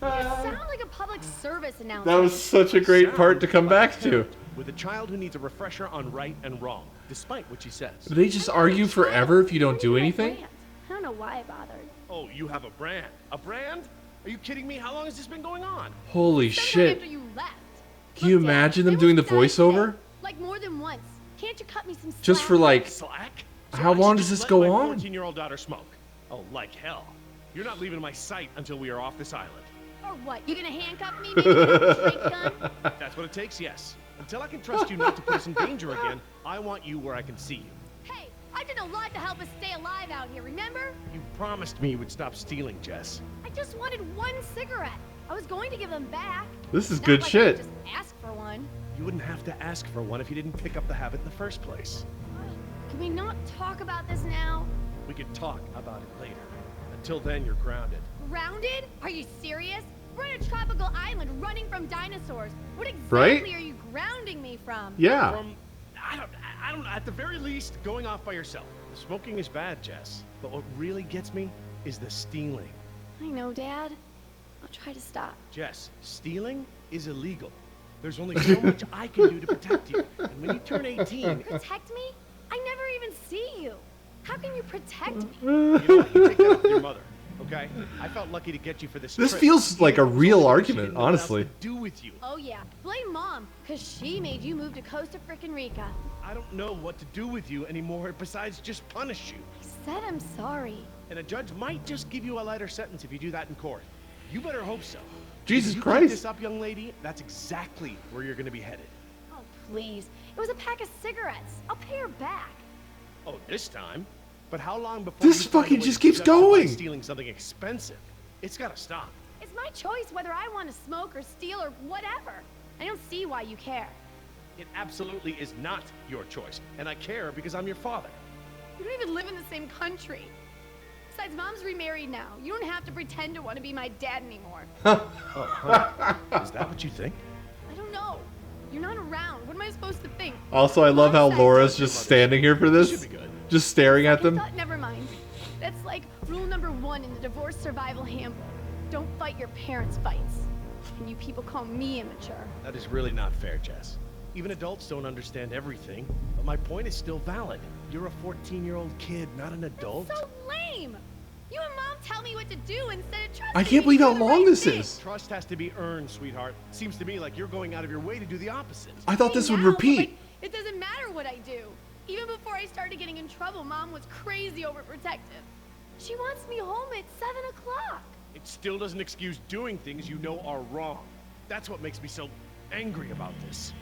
You sound like a public service announcement. That was such a great part to come back to. With a child who needs a refresher on right and wrong, despite what she says. Do they just argue forever if you don't do anything? I don't know why I bothered. Oh, you have a brand. A brand? Are you kidding me? How long has this been going on? Holy Sometime shit. after you left. Can you Look, Dad, imagine them I doing the almost died voiceover? today. Like more than once. Can't you cut me some slack? Just for like, Slack? how I long should does just this let go my on? 14-year-old daughter smoke. Oh, like hell. You're not leaving my sight until we are off this island. Or what? You gonna handcuff me? Maybe with a drink gun? If that's what it takes, yes. Until I can trust you not to put us in danger again, I want you where I can see you. Hey, I did a lot to help us stay alive out here, remember? You promised me you would stop stealing, Jess. I just wanted one cigarette. I was going to give them back. This is Not good like I shit. could just ask for one. You wouldn't have to ask for one if you didn't pick up the habit in the first place. Can we not talk about this now? We could talk about it later. Until then, you're grounded. Grounded? Are you serious? We're on a tropical island running from dinosaurs. What exactly Right? are you grounding me from? Yeah. From, I don't, at the very least, going off by yourself. The smoking is bad, Jess. But what really gets me is the stealing. I know, Dad. I'll try to stop. Jess, stealing is illegal. There's only so much I can do to protect you. And when you turn 18, Protect me? I never even see you. How can you protect me? you know what? You take that up with your mother, okay? I felt lucky to get you for this This trip. feels like a Even real though she argument, didn't know what else honestly. to do with you. Oh yeah, blame Mom, cause she made you move to Costa frickin' Rica. I don't know what to do with you anymore besides just punish you. I said I'm sorry. And a judge might just give you a lighter sentence if you do that in court. You better hope so. Jesus If you Christ. keep this up, young lady, that's exactly where you're gonna be headed. Oh please, it was a pack of cigarettes. I'll pay her back. Oh, this time? But how long before This you find a fucking way just to keeps justify going. stealing something expensive? It's gotta stop. It's my choice whether I want to smoke or steal or whatever. I don't see why you care. It absolutely is not your choice, and I care because I'm your father. You don't even live in the same country. Besides, Mom's remarried now. You don't have to pretend to want to be my dad anymore. Is that what you think? I don't know. You're not around. What am I supposed to think? Also, I love how Mom said- Laura's just standing here for this. Should be good. Just staring at them. Thought, never mind. That's like rule number 1 in the divorce survival handbook. Don't fight your parents' fights. And you people call me immature. That is really not fair, Jess. Even adults don't understand everything, but my point is still valid. You're a 14-year-old kid, not an adult. So lame. You and Mom tell me what to do instead of trusting I can't me believe to how do the long right this thing. is. Trust has to be earned, sweetheart. Seems to me like you're going out of your way to do the opposite. I thought this would Now, but, repeat. like, it doesn't matter what I do. Even before I started getting in trouble, Mom was crazy overprotective. She wants me home at 7 o'clock. It still doesn't excuse doing things you know are wrong. That's what makes me so angry about this.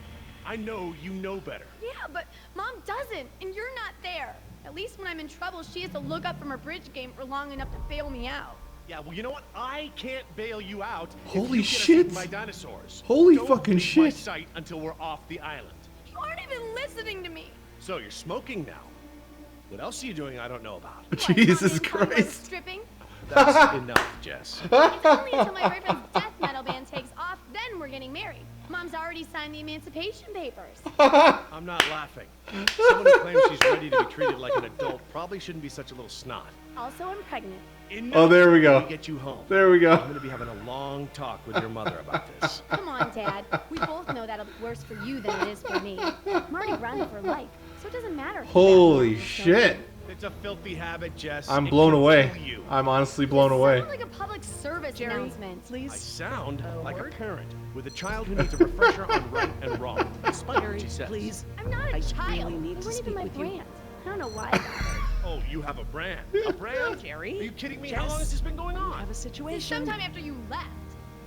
I know you know better. Yeah, but Mom doesn't, and you're not there. At least when I'm in trouble, she has to look up from her bridge game for long enough to bail me out. Yeah, well, you know what? I can't bail you out. Holy if you get us shit. eaten by dinosaurs. Holy Don't fucking leave my shit. sight until we're off the island. You aren't even listening to me. So you're smoking now. What else are you doing I don't know about? What, Jesus Mom, combo Christ. Stripping? That's enough, Jess. It's only until my boyfriend's death metal band takes off, then we're getting married. Mom's already signed the emancipation papers. I'm not laughing. Someone who claims she's ready to be treated like an adult probably shouldn't be such a little snot. Also, I'm pregnant. Enough. Oh, there we go. Let me get you home. There we go. I'm gonna be having a long talk with your mother about this. Come on, Dad. We both know that'll be worse for you than it is for me. I'm already grounded for life, so it doesn't matter. if you Holy rat me out for shit. smoking. It's a filthy habit, Jess. I'm It blown can away. kill you. I'm honestly blown away. Sound like a public service announcement. I Please. sound like a word? parent with a child who needs a refresher on right and wrong, despite what she says. Please. I'm not a I child. really need It to wasn't even speak my with you. brand. I don't know why I bothered. Oh, you have a brand. A brand? Jerry? Are you kidding me? Jess? How long has this been going I on? have a This is situation. sometime after you left.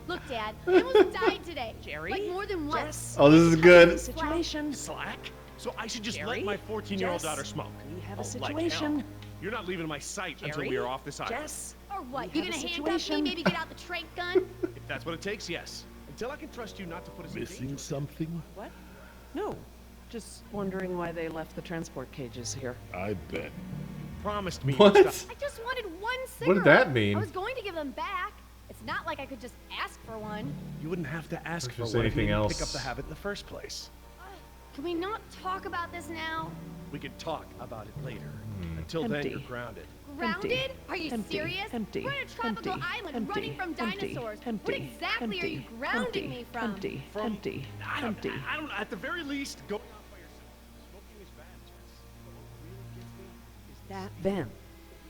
Look, Dad, I almost died today. Jerry? Like more than once. Jess? Oh, this is good. Situation. Slack? So I should just Jerry? let my 14-year-old Jess? daughter smoke? We have a Oh, like situation. hell. You're not leaving my sight until we Jerry? are off this island. Jess? Or what? We You have gonna a handcuff me? situation. Maybe get out the trank gun? If that's what it takes, yes. Until I can trust you not to put us in Missing danger. something? What? No. Just wondering why they left the transport cages here. I bet. Promised me. What? you'd stop. I just wanted one one cigarette. What did that mean? I was going to give them back. It's not like I could just ask for one. You wouldn't have to ask If for there's one if you anything didn't else. pick up the habit in the first place. Can we not talk about this now? We could talk about it later. Until then, you're grounded. Grounded? Are you Empty. serious? Empty. We're in a tropical Empty. island Empty. running from Empty. dinosaurs. Empty. What exactly are you Empty. grounding me from? Empty. Empty. Empty. I don't know. At the very least, going off by yourself. Smoking is bad, Jess. But what really gets me is That vent.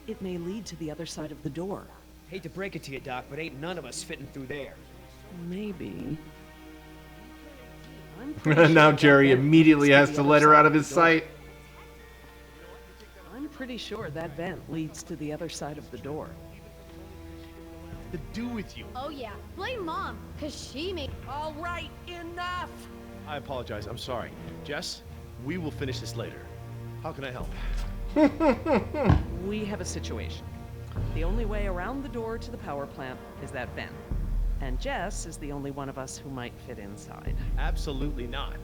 It may lead to the other side of the door. Hate to break it to you, Doc, but ain't none of us fitting through there. Maybe. I'm pretty Now sure Jerry that vent immediately leads to has the to other let her side out of the his door. sight. I'm pretty sure that vent leads to the other side of the door. to do with you. Oh yeah, blame Mom, cause she made. All right, enough! I apologize. I'm sorry. Jess, we will finish this later. How can I help? We have a situation. The only way around the door to the power plant is that vent. And Jess is the only one of us who might fit inside. Absolutely not.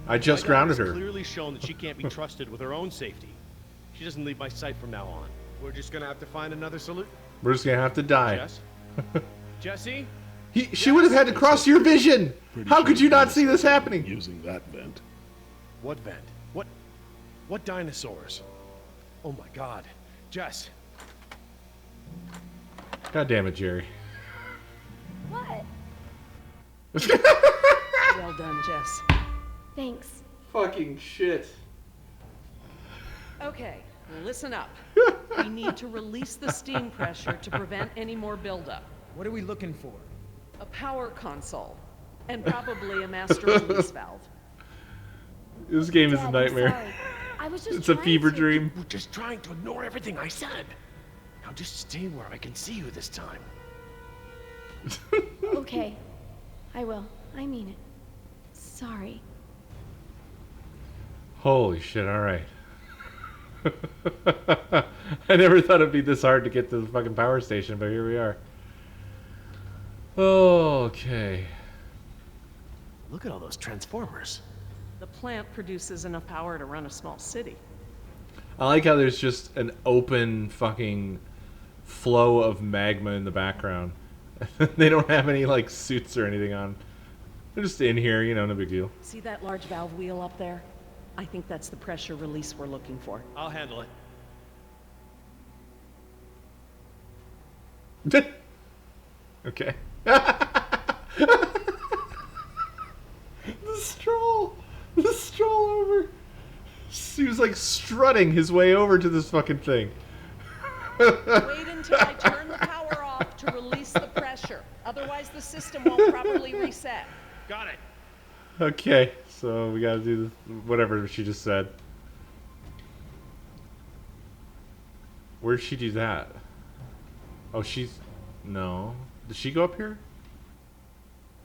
I just My grounded daughter's her. Clearly shown that she can't be trusted with her own safety. She doesn't leave my sight from now on. We're just gonna have to find another solution. We're just gonna have to die. Jess? Jesse? She would have had to cross your vision. Pretty How sure could you not Jess see this is happening? Using that vent. What vent? What dinosaurs? Oh my god. Jess. God damn it, Jerry. What? Well done, Jess. Thanks. Fucking shit. Okay, listen up. We need to release the steam pressure to prevent any more buildup. What are we looking for? A power console. And probably a master release valve. This game is a Dad, I'm nightmare. sorry. I was just It's a trying fever to- dream. We're just trying to ignore everything I said. Now just stay where I can see you this time. Okay, I will. I mean it. Sorry. Holy shit, alright. I never thought it'd be this hard to get to the fucking power station, but here we are. Okay. Look at all those transformers. The plant produces enough power to run a small city. I like how there's just an open fucking flow of magma in the background. They don't have any like suits or anything on. They're just in here, you know, no big deal. See that large valve wheel up there? I think that's the pressure release we're looking for. I'll handle it. Okay. The stroll over. He was like strutting his way over to this fucking thing. Wait until I turn the power off to release the pressure. Otherwise, the system won't properly reset. Got it. Okay, so we gotta do whatever she just said. Where'd she do that? Oh, she's... No. Did she go up here?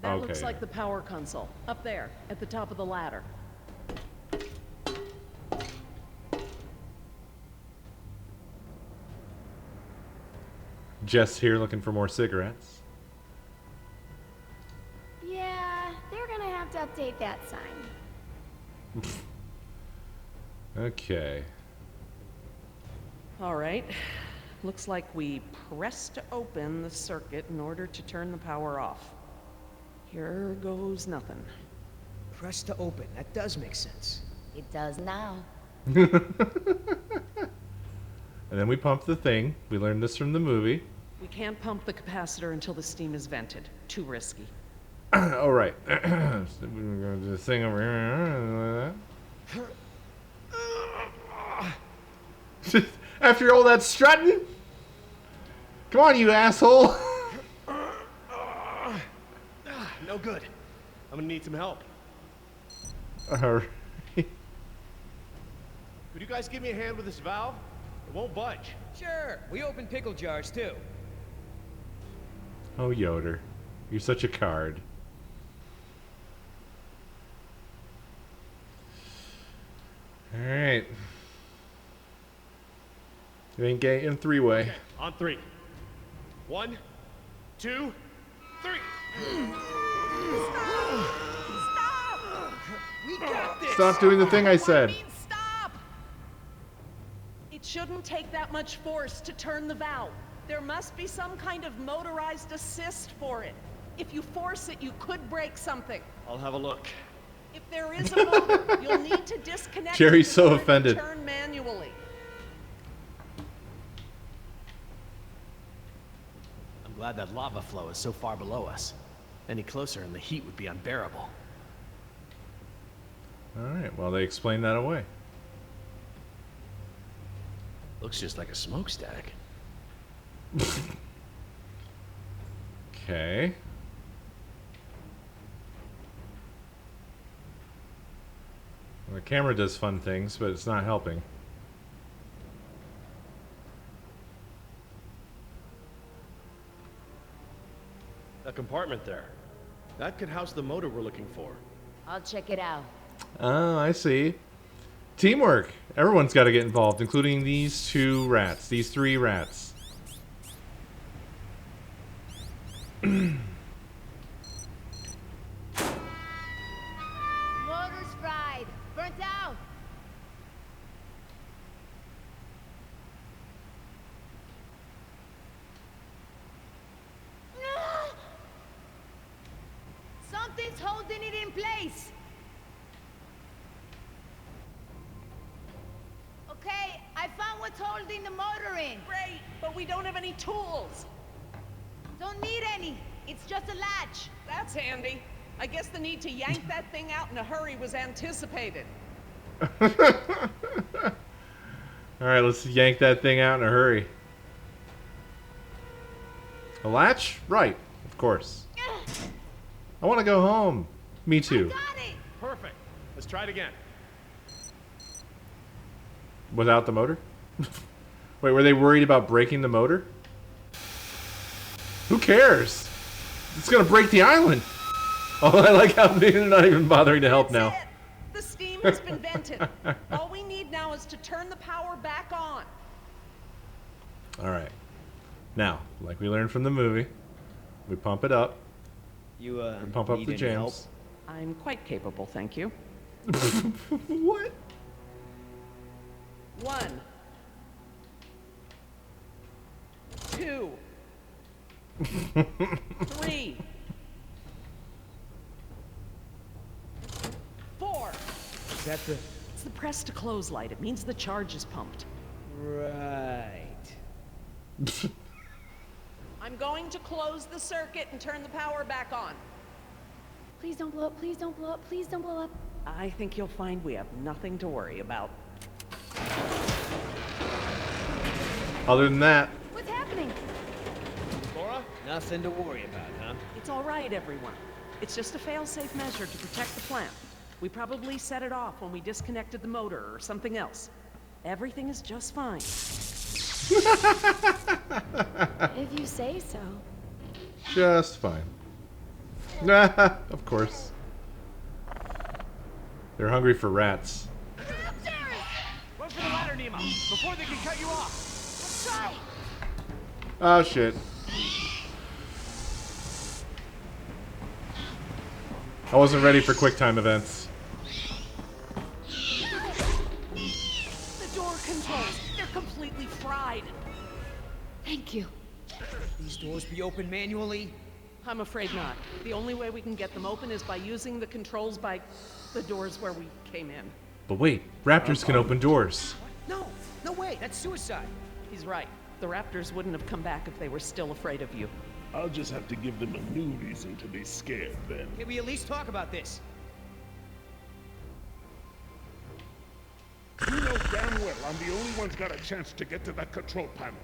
That Okay. looks like the power console. Up there, at the top of the ladder. Jess here looking for more cigarettes. Yeah, they're gonna have to update that sign. Okay. All right. Looks like we press to open the circuit in order to turn the power off. Here goes nothing. Press to open. That does make sense. It does now. And then we pump the thing. We learned this from the movie. We can't pump the capacitor until the steam is vented. Too risky. All right. So we're going to do this thing over here. After all that strutting? Come on, you asshole. No good. I'm gonna need some help. All right. Could you guys give me a hand with this valve? It won't budge. Sure. We open pickle jars too. Oh, Yoder. You're such a card. All right. You ain't getting three-way. Okay, on three. 1, 2, 3. We got this. Stop doing the thing I said. Stop! It shouldn't take that much force to turn the valve. There must be some kind of motorized assist for it. If you force it, you could break something. I'll have a look. If there is a motor, you'll need to disconnect Jerry's it so in order to offended. turn manually. I'm glad that lava flow is so far below us. Any closer and the heat would be unbearable. Alright, well, they explained that away. Looks just like a smokestack. Okay. Well, the camera does fun things, but it's not helping. A compartment there. That could house the motor we're looking for. I'll check it out. Oh, I see. Teamwork. Everyone's got to get involved, including these two rats. These three rats. Motor's fried. Burnt out. No! Something's holding it in place. Okay, I found what's holding the motor in. Great, but we don't have any tools. Don't need any. It's just a latch. That's handy. I guess the need to yank that thing out in a hurry was anticipated. Alright, let's yank that thing out in a hurry. A latch? Right, of course. I want to go home. Me too. Got it. Perfect. Let's try it again. Without the motor? Wait, were they worried about breaking the motor? Who cares? It's gonna break the island. Oh, I like how they're not even bothering to help now. That's it. The steam has been vented. All we need now is to turn the power back on. Alright. Now, like we learned from the movie, we pump it up. You, We pump up need the any help? jams. I'm quite capable, thank you. What? 1, 2, 3, 4. Is that the... It's the press to close light. It means the charge is pumped. Right. I'm going to close the circuit and turn the power back on. Please don't blow up, please don't blow up, please don't blow up. I think you'll find we have nothing to worry about. Other than that, What's happening? Laura? Nothing to worry about, huh? It's all right, everyone. It's just a fail-safe measure to protect the plant. We probably set it off when we disconnected the motor or something else. Everything is just fine. If you say so. just fine. Of course. They're hungry for rats. Run for the ladder, Nemo, before they can cut you off. Let's try. Oh, shit. I wasn't ready for quick time events. The door controls, they're completely fried. Thank you. These doors be open manually? I'm afraid not. The only way we can get them open is by using the controls by the doors where we came in. But wait, raptors can open doors. No, no way, that's suicide. He's right. The raptors wouldn't have come back if they were still afraid of you. I'll just have to give them a new reason to be scared then. Can we at least talk about this? You know damn well I'm the only one's got a chance to get to that control panel.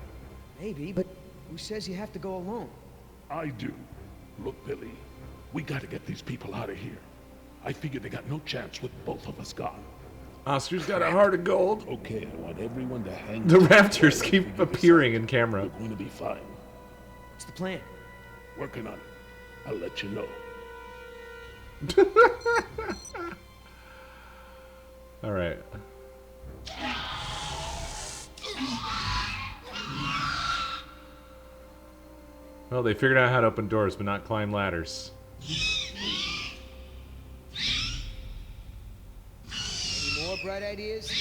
Maybe, but who says you have to go alone? I do. Look, Billy, we gotta get these people out of here. I figure they got no chance with both of us gone. Oscar's got a heart of gold. Okay, I want everyone to hang The together raptors and keep figure this appearing out. in camera. We're going to be fine. What's the plan? Working on it. I'll let you know. All right. Well, they figured out how to open doors, but not climb ladders. Any more bright ideas?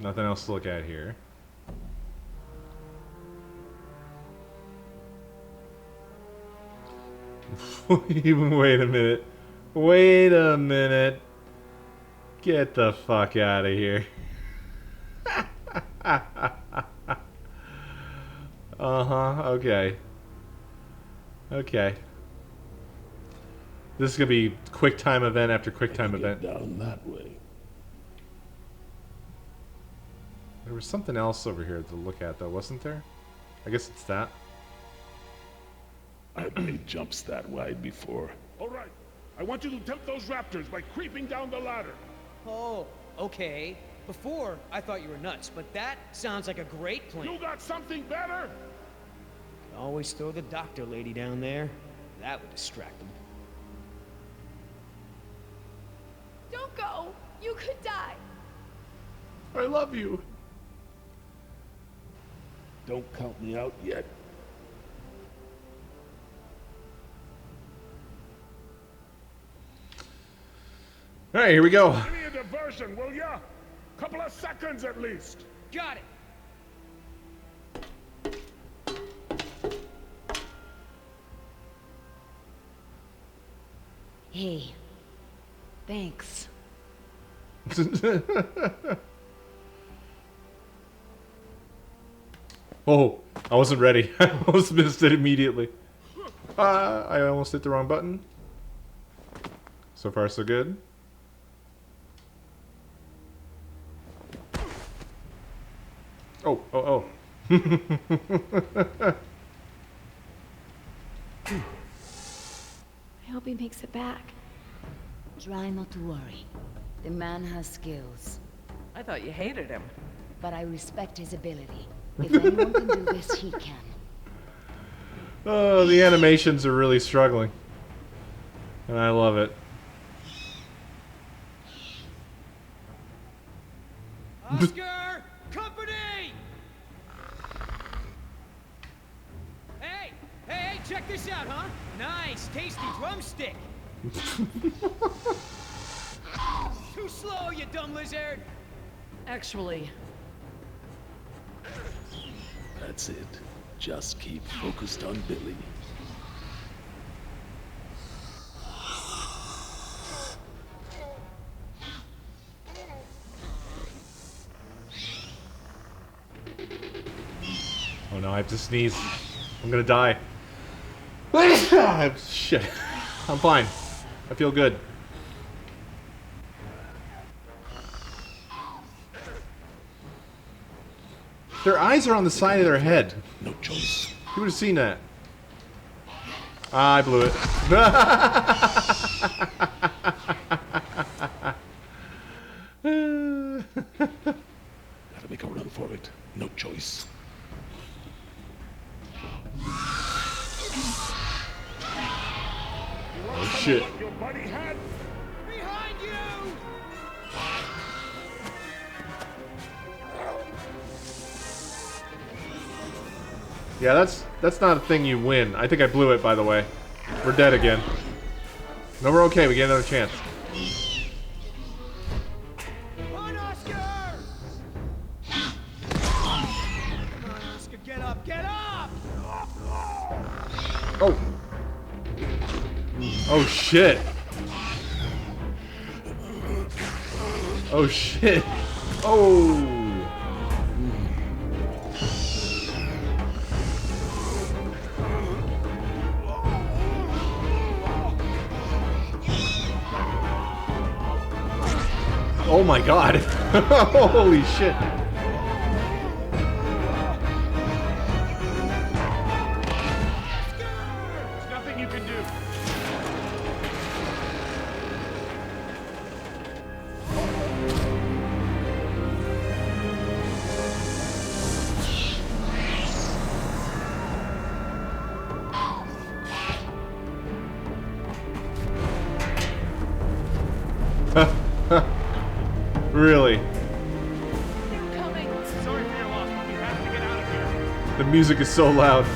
Nothing else to look at here. Wait a minute. Wait a minute. Get the fuck out of here. Uh-huh, okay. Okay. This is gonna be quick time event after quick time event. Down that way. There was something else over here to look at though, wasn't there? I guess it's that. I've made jumps that wide before. All right. I want you to tempt those raptors by creeping down the ladder. Oh, okay. Before, I thought you were nuts, but that sounds like a great plan. You got something better? Always throw the doctor lady down there. That would distract them. Don't go! You could die! I love you. Don't count me out yet. All right, here we go. Give me a diversion, will ya? Couple of seconds at least. Got it! Hey, thanks. Oh, I wasn't ready. I almost missed it immediately. I almost hit the wrong button. So far, so good. Oh, oh, oh. I hope he makes it back. Try not to worry. The man has skills. I thought you hated him. But I respect his ability. If anyone can do this, he can. Oh, the animations are really struggling. And I love it. Oscar! Company! Hey! Hey, check this out, huh? Nice, tasty drumstick! Too slow, you dumb lizard! Actually, That's it. Just keep focused on Billy. Oh no, I have to sneeze. I'm gonna die. Shit. I'm fine. I feel good. Their eyes are on the side of their head. No choice. You would have seen that. Ah, I blew it. Gotta make a run for it. No choice. Oh shit. Your buddy had. Behind you! Yeah, that's not a thing you win. I think I blew it, by the way. We're dead again. No, we're okay. We get another chance. Run, Oscar! Come on, Oscar, get up, get up! Oh. Oh shit. Oh shit. Oh. Oh my god. Holy shit. There's nothing you can do. Really? They're coming. Sorry for your loss, but we have to get out of here. The music is so loud.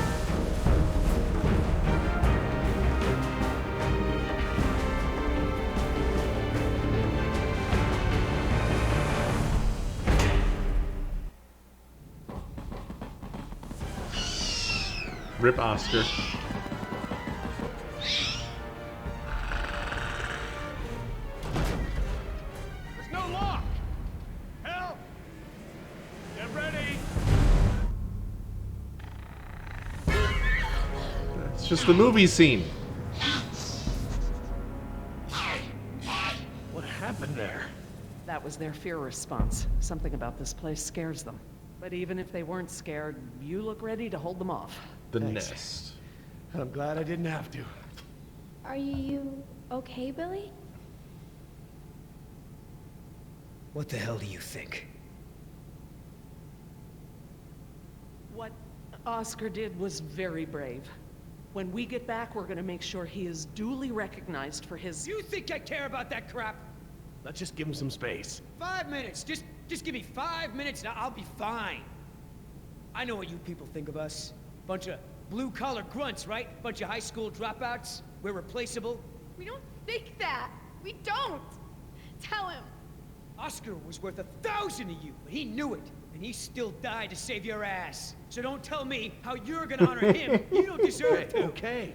Rip Oscar. There's no lock! Help! Get ready! It's just the movie scene. What happened there? That was their fear response. Something about this place scares them. But even if they weren't scared, you look ready to hold them off. The Thanks. nest. I'm glad I didn't have to. Are you okay, Billy? What the hell do you think? What Oscar did was very brave. When we get back, we're gonna make sure he is duly recognized for his... You think I care about that crap? Let's just give him some space. 5 minutes. Just give me 5 minutes and I'll be fine. I know what you people think of us. Bunch of blue-collar grunts, right? Bunch of high school dropouts. We're replaceable. We don't think that. We don't. Tell him. Oscar was worth 1,000 of you, but he knew it. And he still died to save your ass. So don't tell me how you're gonna honor him. You don't deserve to. Okay.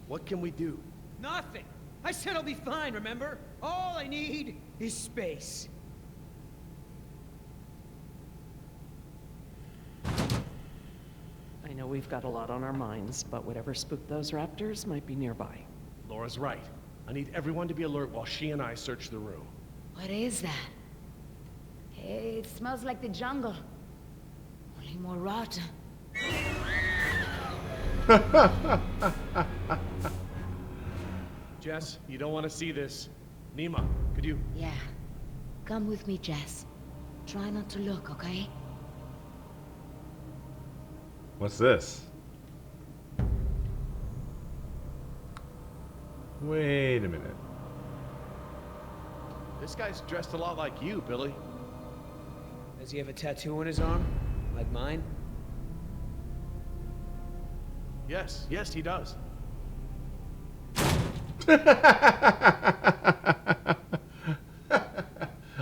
What can we do? Nothing. I said I'll be fine, remember? All I need is space. I know we've got a lot on our minds, but whatever spooked those raptors might be nearby. Laura's right. I need everyone to be alert while she and I search the room. What is that? It smells like the jungle. Only more rotten. Jess, you don't want to see this. Nima, could you... Yeah. Come with me, Jess. Try not to look, okay? What's this? Wait a minute. This guy's dressed a lot like you, Billy. Does he have a tattoo on his arm? Like mine? Yes, he does.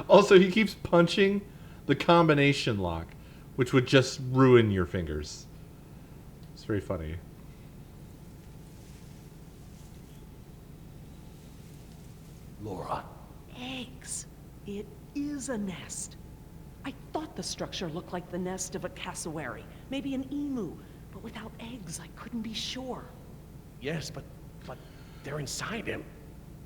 Also, he keeps punching the combination lock, which would just ruin your fingers. It's very funny. Laura. Eggs. It is a nest. I thought the structure looked like the nest of a cassowary, maybe an emu, but without eggs, I couldn't be sure. Yes, but they're inside him.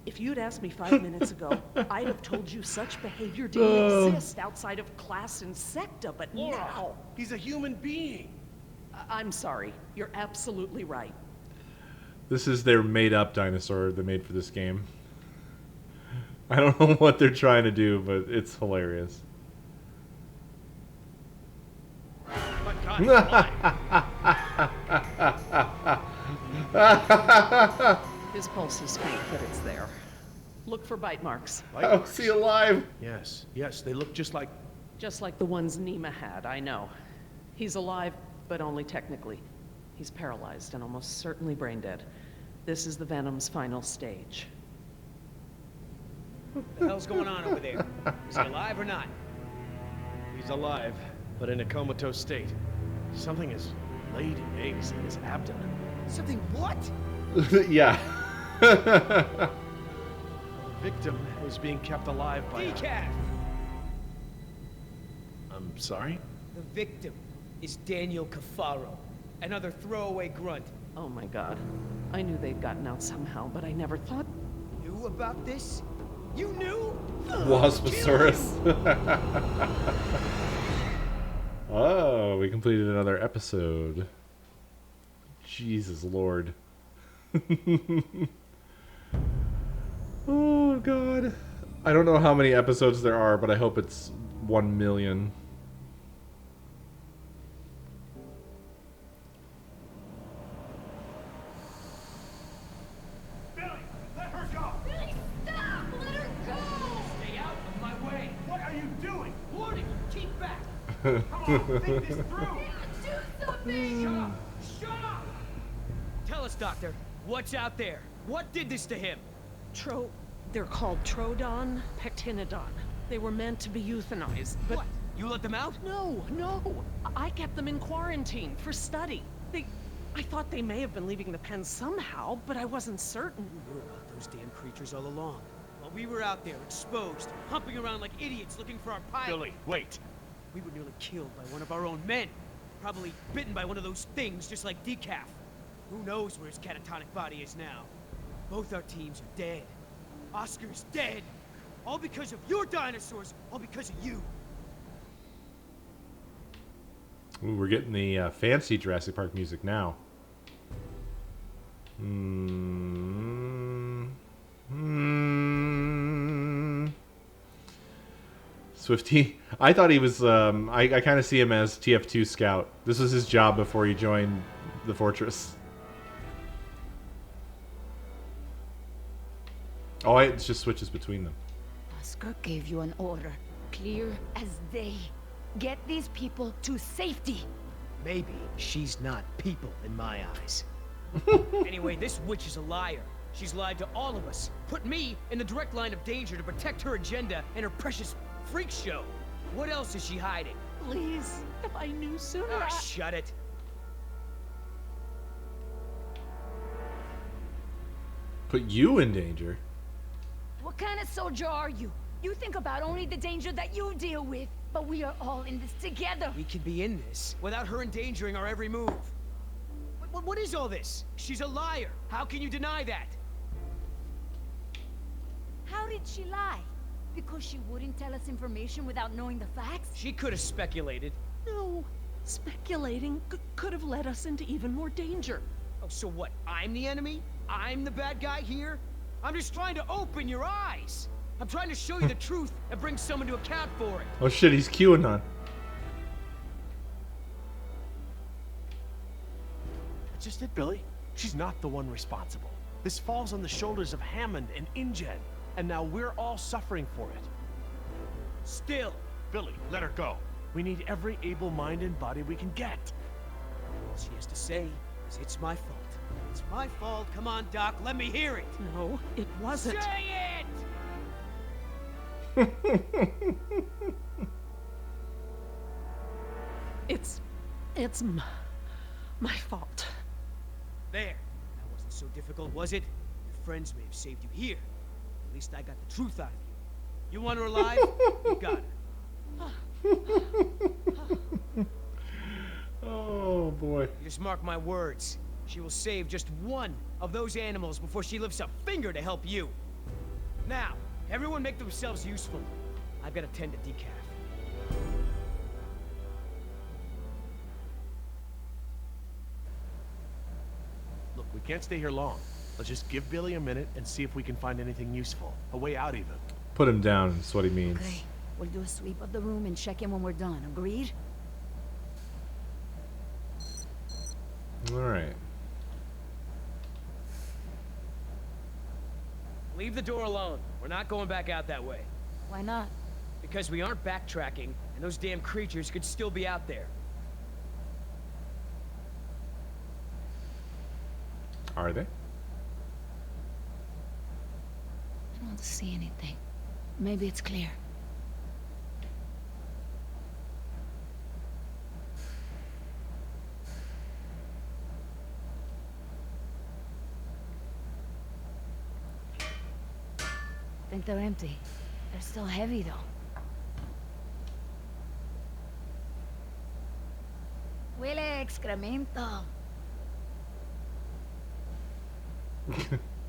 If you'd asked me 5 minutes ago, I'd have told you such behavior didn't exist outside of class insecta, but Laura, now... he's a human being. I'm sorry. You're absolutely right. This is their made-up dinosaur they made for this game. I don't know what they're trying to do, but it's hilarious. My God, why? His pulse is faint, but it's there. Look for bite marks. How is he alive? Yes, they look just like... Just like the ones Nima had, I know. He's alive, but only technically. He's paralyzed and almost certainly brain dead. This is the Venom's final stage. What the hell's going on over there? Is he alive or not? He's alive, but in a comatose state. Something has laid eggs in his abdomen. Something what? Yeah. The victim is being kept alive by Decaf! I'm sorry? The victim is Daniel Cafaro, another throwaway grunt. Oh my god. I knew they'd gotten out somehow, but I never thought... Knew about this? You knew? Wasposaurus. Oh, we completed another episode. Jesus Lord. Oh God. I don't know how many episodes there are, but I hope it's 1 million. Billy, let her go! Billy, stop! Let her go! Stay out of my way! What are you doing? Warning! Keep back! Come on, think this through! Do something! Shut up! Shut up! Tell us, Doctor, what's out there? What did this to him? They're called Trodon Pectinodon. They were meant to be euthanized, but... What? You let them out? No. I kept them in quarantine for study. I thought they may have been leaving the pen somehow, but I wasn't certain. We knew about those damn creatures all along. While we were out there, exposed, humping around like idiots looking for our pilot. Billy, wait. We were nearly killed by one of our own men. Probably bitten by one of those things, just like Decaf. Who knows where his catatonic body is now? Both our teams are dead. Oscar's dead. All because of your dinosaurs. All because of you. Ooh, we're getting the fancy Jurassic Park music now. Swifty. I thought he was, I kind of see him as TF2 Scout. This was his job before he joined the Fortress. Oh, it just switches between them. Oscar gave you an order, clear as day. Get these people to safety. Maybe she's not people in my eyes. Anyway, this witch is a liar. She's lied to all of us. Put me in the direct line of danger to protect her agenda and her precious freak show. What else is she hiding? Please, if I knew sooner. Ah, shut it. Put you in danger? What kind of soldier are you? You think about only the danger that you deal with, but we are all in this together. We can be in this without her endangering our every move. What is all this? She's a liar. How can you deny that? How did she lie? Because she wouldn't tell us information without knowing the facts? She could have speculated. No, speculating could have led us into even more danger. Oh, so what? I'm the enemy? I'm the bad guy here? I'm just trying to open your eyes. I'm trying to show you the truth and bring someone to account for it. Oh shit, he's QAnon. That's just it, Billy. She's not the one responsible. This falls on the shoulders of Hammond and InGen, and now we're all suffering for it. Still. Billy, let her go. We need every able mind and body we can get. All she has to say is it's my fault. It's my fault. Come on, Doc, let me hear it. No, it wasn't. Say it! It's my fault. There. That wasn't so difficult, was it? Your friends may have saved you here. At least I got the truth out of you. You want her alive? You got her. Oh boy. You just mark my words. She will save just one of those animals before she lifts a finger to help you. Now, everyone make themselves useful. I've got to tend to Decaf. Look, we can't stay here long. Let's just give Billy a minute and see if we can find anything useful. A way out, even. Put him down, is what he means. Okay, we'll do a sweep of the room and check in when we're done. Agreed? Alright. Leave the door alone. We're not going back out that way. Why not? Because we aren't backtracking, and those damn creatures could still be out there. Are they? I don't see anything. Maybe it's clear. I think they're empty. They're still heavy, though. Huele excremento.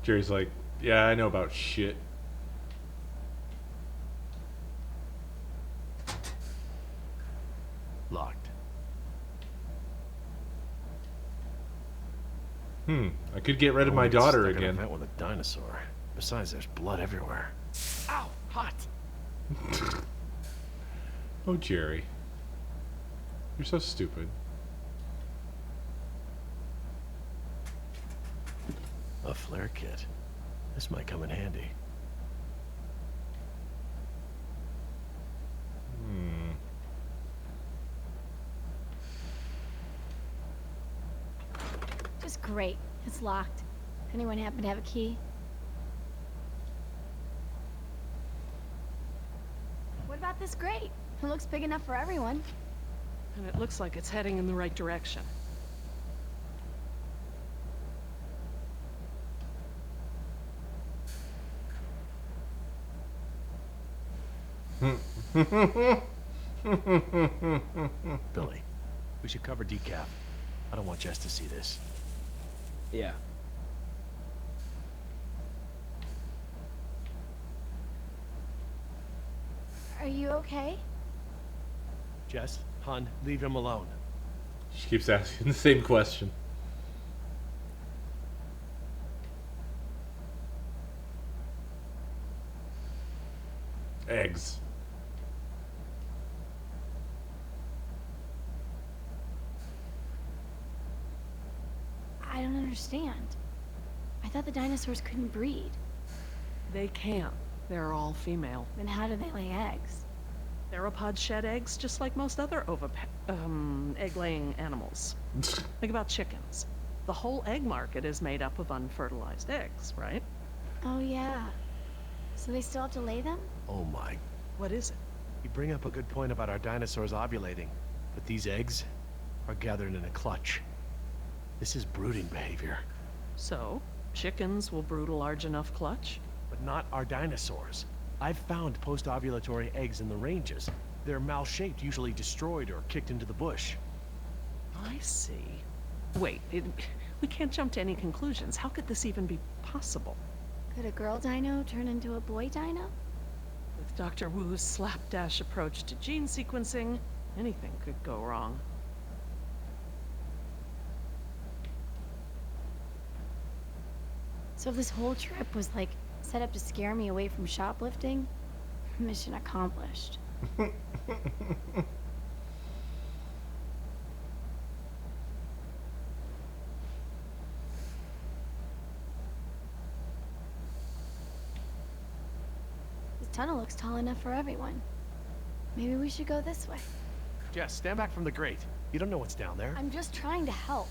Jerry's like, yeah, I know about shit. Locked. I could get rid of my daughter again. That with a dinosaur. Besides, there's blood everywhere. Ow! Hot! Oh, Jerry. You're so stupid. A flare kit. This might come in handy. Just great. It's locked. Anyone happen to have a key? What about this grate? It looks big enough for everyone. And it looks like it's heading in the right direction. Billy, we should cover decaf. I don't want Jess to see this. Yeah. Are you okay? Jess, hon, leave him alone. She keeps asking the same question. Eggs. I don't understand. I thought the dinosaurs couldn't breed. They can. They're all female. Then how do they lay eggs? Theropods shed eggs just like most other egg-laying animals. Think about chickens. The whole egg market is made up of unfertilized eggs, right? Oh yeah. So they still have to lay them? Oh my. What is it? You bring up a good point about our dinosaurs ovulating, but these eggs are gathered in a clutch. This is brooding behavior. So, chickens will brood a large enough clutch? But not our dinosaurs. I've found post-ovulatory eggs in the ranges. They're mal-shaped, usually destroyed or kicked into the bush. I see. Wait, we can't jump to any conclusions. How could this even be possible? Could a girl dino turn into a boy dino? With Dr. Wu's slapdash approach to gene sequencing, anything could go wrong. So if this whole trip was like set up to scare me away from shoplifting, mission accomplished. This tunnel looks tall enough for everyone. Maybe we should go this way. Jess, stand back from the grate. You don't know what's down there. I'm just trying to help.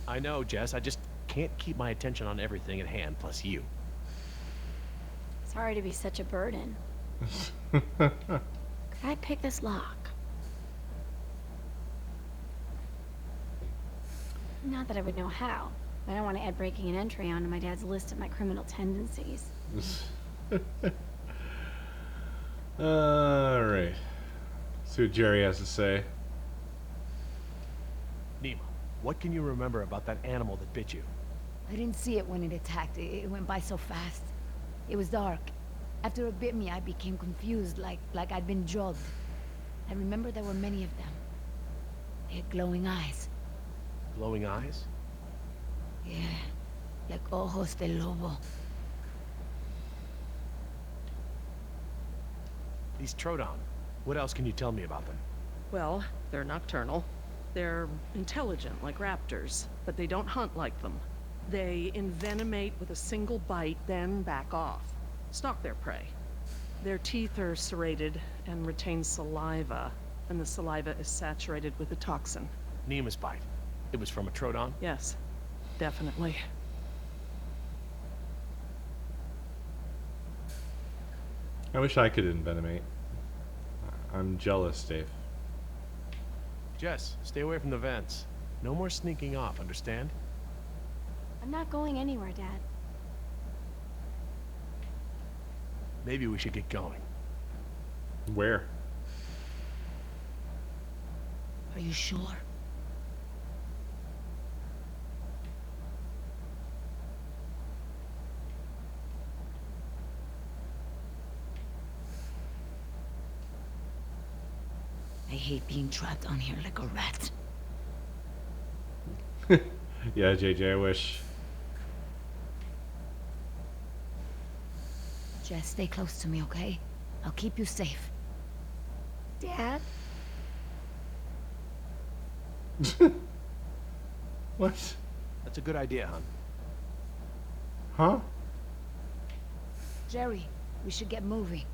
I know, Jess. I just can't keep my attention on everything at hand, plus you. Sorry to be such a burden. Could I pick this lock? Not that I would know how. I don't want to add breaking an entry onto my dad's list of my criminal tendencies. Alright. See what Jerry has to say. Nima, what can you remember about that animal that bit you? I didn't see it when it attacked. It went by so fast. It was dark. After it bit me, I became confused, like I'd been drugged. I remember there were many of them. They had glowing eyes. Glowing eyes? Yeah, like ojos de lobo. These Troodon. What else can you tell me about them? Well, they're nocturnal. They're intelligent, like raptors, but they don't hunt like them. They envenomate with a single bite, then back off. Stalk their prey. Their teeth are serrated and retain saliva, and the saliva is saturated with a toxin. Nima's bite. It was from a Troodon? Yes, definitely. I wish I could envenomate. I'm jealous, Dave. Jess, stay away from the vents. No more sneaking off, understand? I'm not going anywhere, Dad. Maybe we should get going. Where? Are you sure? I hate being trapped on here like a rat. Yeah, JJ, I wish. Jess, stay close to me, okay? I'll keep you safe. Dad? What? That's a good idea, hon. Huh? Jerry, we should get moving.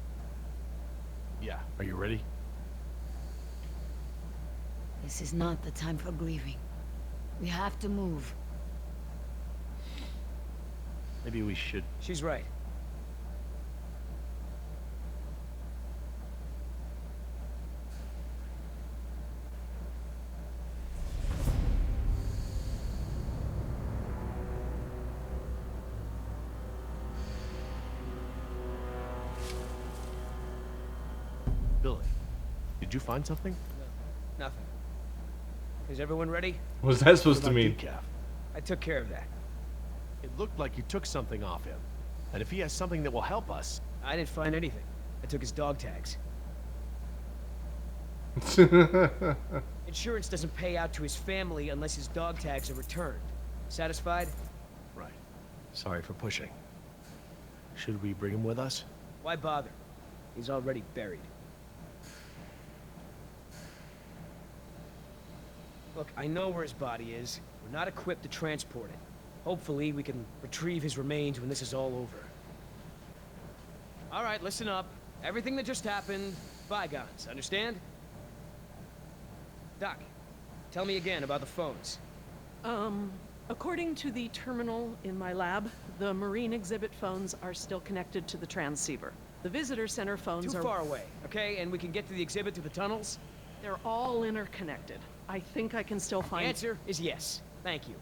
Yeah, are you ready? This is not the time for grieving. We have to move. Maybe we should... She's right. Did you find something? No, nothing. Is everyone ready? What's that supposed to What about mean? decaf? I took care of that. It looked like you took something off him. And if he has something that will help us... I didn't find anything. I took his dog tags. Insurance doesn't pay out to his family unless his dog tags are returned. Satisfied? Right. Sorry for pushing. Should we bring him with us? Why bother? He's already buried. Look, I know where his body is. We're not equipped to transport it. Hopefully, we can retrieve his remains when this is all over. All right, listen up. Everything that just happened, bygones, understand? Doc, tell me again about the phones. According to the terminal in my lab, the marine exhibit phones are still connected to the transceiver. The visitor center phones Too are... far away, okay? And we can get to the exhibit through the tunnels? They're all interconnected. I think I can still The find... answer is yes. Thank you.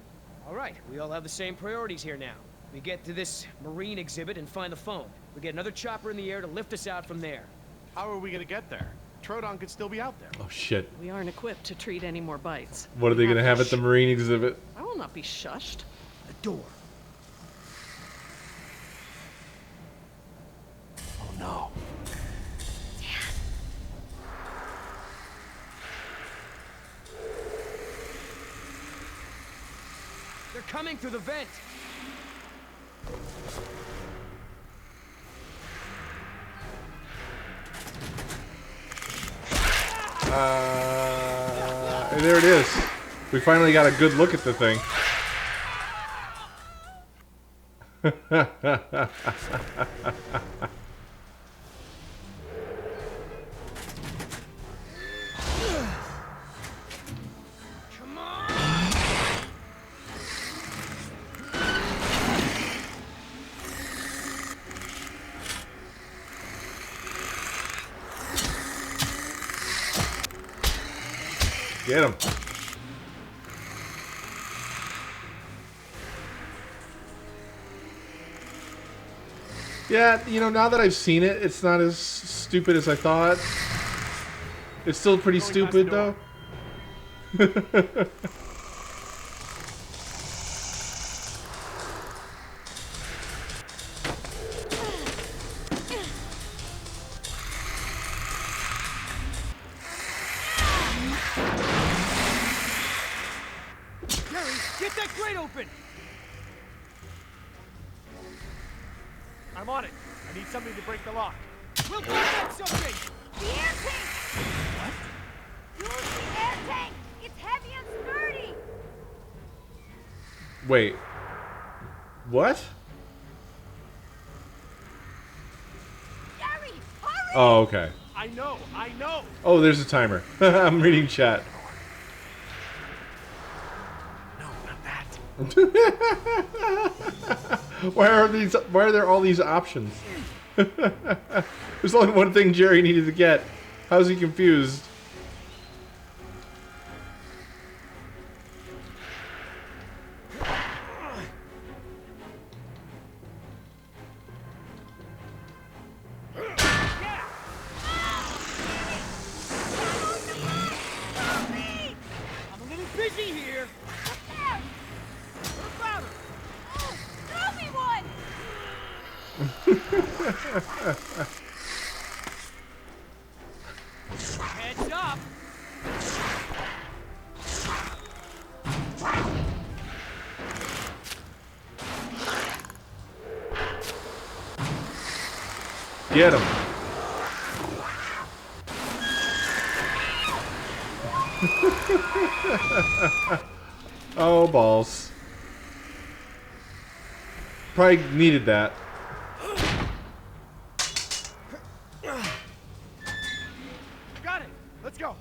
All right, we all have the same priorities here now. We get to this marine exhibit and find the phone. We get another chopper in the air to lift us out from there. How are we gonna get there? Troodon could still be out there. Oh shit. We aren't equipped to treat any more bites. What are they gonna have at the marine exhibit? I will not be shushed. The door. Oh no. They're coming through the vent. And there it is. We finally got a good look at the thing. Come on! Get him. Yeah, you know, now that I've seen it, it's not as stupid as I thought. It's still pretty stupid, though. Jerry, get that grate open! I'm on it. I need something to break the lock. We'll find out something! The air tank! What? Use the air tank! It's heavy and sturdy! Wait. What? Gary, hurry! Oh, okay. I know! Oh, there's a timer. I'm reading chat. No, not that. Why are there all these options? There's only one thing Jerry needed to get. How's he confused? I'm a little busy here. What about her? Oh, throw me one! Heads up! Get him. Oh, balls. Probably needed that. Got it! Let's go!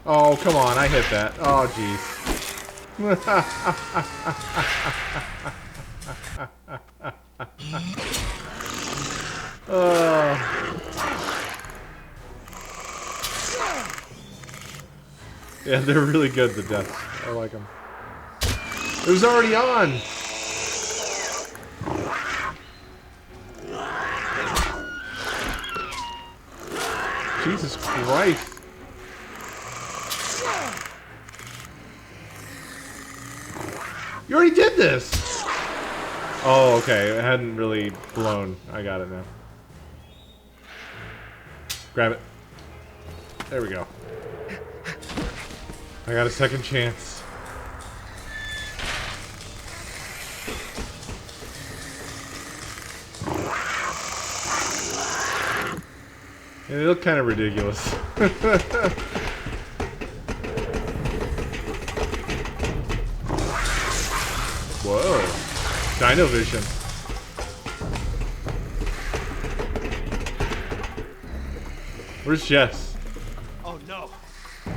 Oh, come on, I hit that. Oh, jeez. Yeah, they're really good, the deaths. I like them. It was already on! Jesus Christ. You already did this! Oh, okay. It hadn't really blown. I got it now. Grab it. There we go. I got a second chance. Yeah, they look kind of ridiculous. Whoa. Dino vision. Where's Jess? Oh no.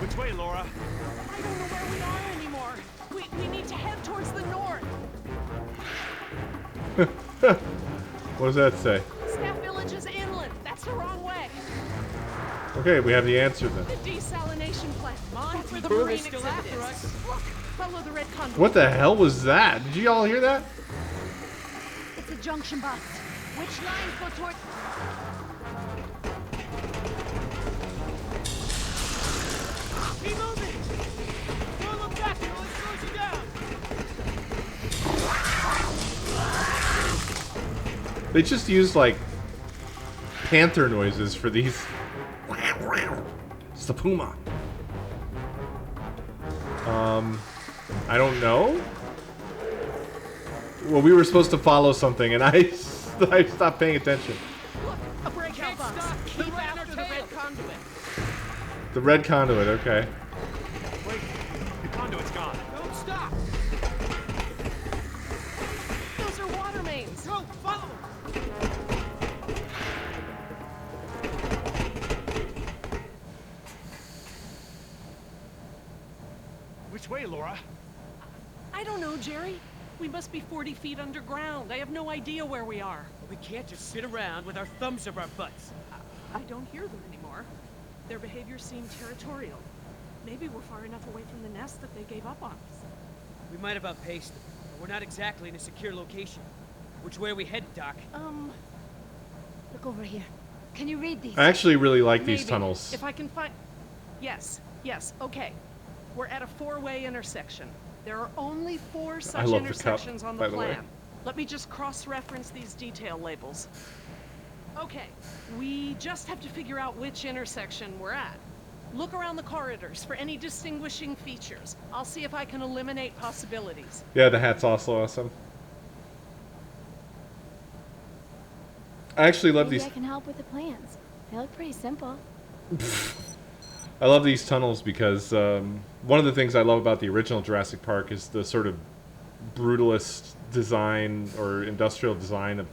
Which way, Laura? I don't know where we are anymore. We need to head towards the north. What does that say? Staff Village is inland. That's the wrong way. Okay, we have the answer then. The desalination plant. That's where the people, marine they're still exhibit after is. us. Look, follow the red conduit. What the hell was that? Did you all hear that? It's a junction box. Which lines go toward... Keep moving! Don't look back, or it slows you down! They just used like panther noises for these. It's the puma. I don't know. Well, we were supposed to follow something, and I stopped paying attention. Look, a breakout box. Keep after the red conduit. The red conduit, okay. Wait, the conduit's gone. Don't stop! Those are water mains. Go, follow them! Which way, Laura? I don't know, Jerry. We must be 40 feet underground. I have no idea where we are. We can't just sit around with our thumbs up our butts. I don't hear them anymore. Their behavior seemed territorial. Maybe we're far enough away from the nest that they gave up on us. We might have outpaced them, but we're not exactly in a secure location. Which way are we headed, Doc? Look over here. Can you read these? I actually really like these Maybe. tunnels. If I can find... Yes, okay. We're at a four-way intersection. There are only 4 such love the cup, intersections on by the the way. plan. Let me just cross-reference these detail labels. Okay, we just have to figure out which intersection we're at. Look around the corridors for any distinguishing features. I'll see if I can eliminate possibilities. Yeah, the hat's also awesome. I actually love Maybe these. I can help with the plans. They look pretty simple. I love these tunnels because one of the things I love about the original Jurassic Park is the sort of brutalist design or industrial design of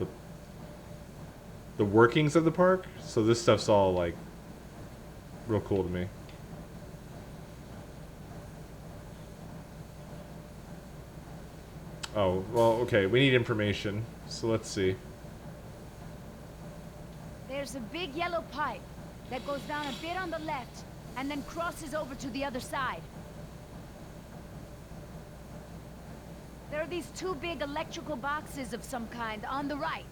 the workings of the park. So this stuff's all like real cool to me. Oh, well, okay, we need information. So let's see. There's a big yellow pipe that goes down a bit on the left and then crosses over to the other side. There are these 2 big electrical boxes of some kind on the right.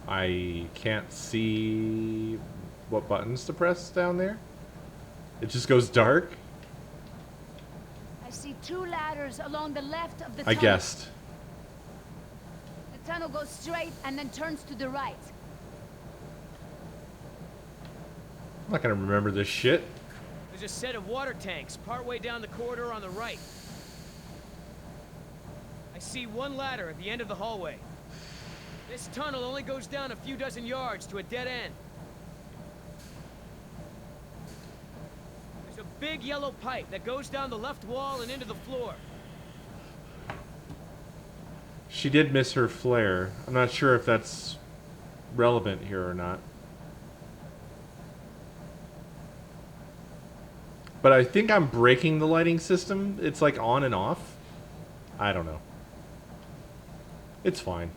I can't see what buttons to press down there. It just goes dark. I see 2 ladders along the left of the I tunnel. guessed. The tunnel goes straight and then turns to the right. I'm not gonna remember this shit. There's a set of water tanks partway down the corridor on the right. I see 1 ladder at the end of the hallway. This tunnel only goes down a few dozen yards to a dead end. There's a big yellow pipe that goes down the left wall and into the floor. She did miss her flare. I'm not sure if that's relevant here or not. But I think I'm breaking the lighting system. It's like on and off. I don't know. It's fine.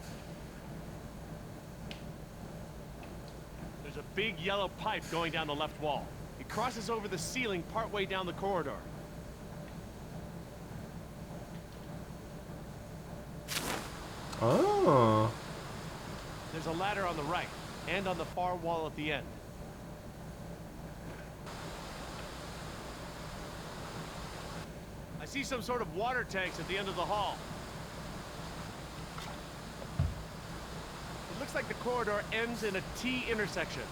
There's a big yellow pipe going down the left wall. It crosses over the ceiling partway down the corridor. Oh. There's a ladder on the right, and on the far wall at the end. I see some sort of water tanks at the end of the hall. It looks like the corridor ends in a T intersection.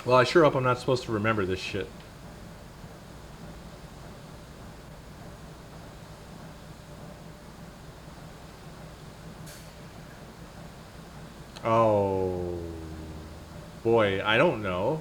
Well, I sure hope I'm not supposed to remember this shit. Oh. Boy, I don't know.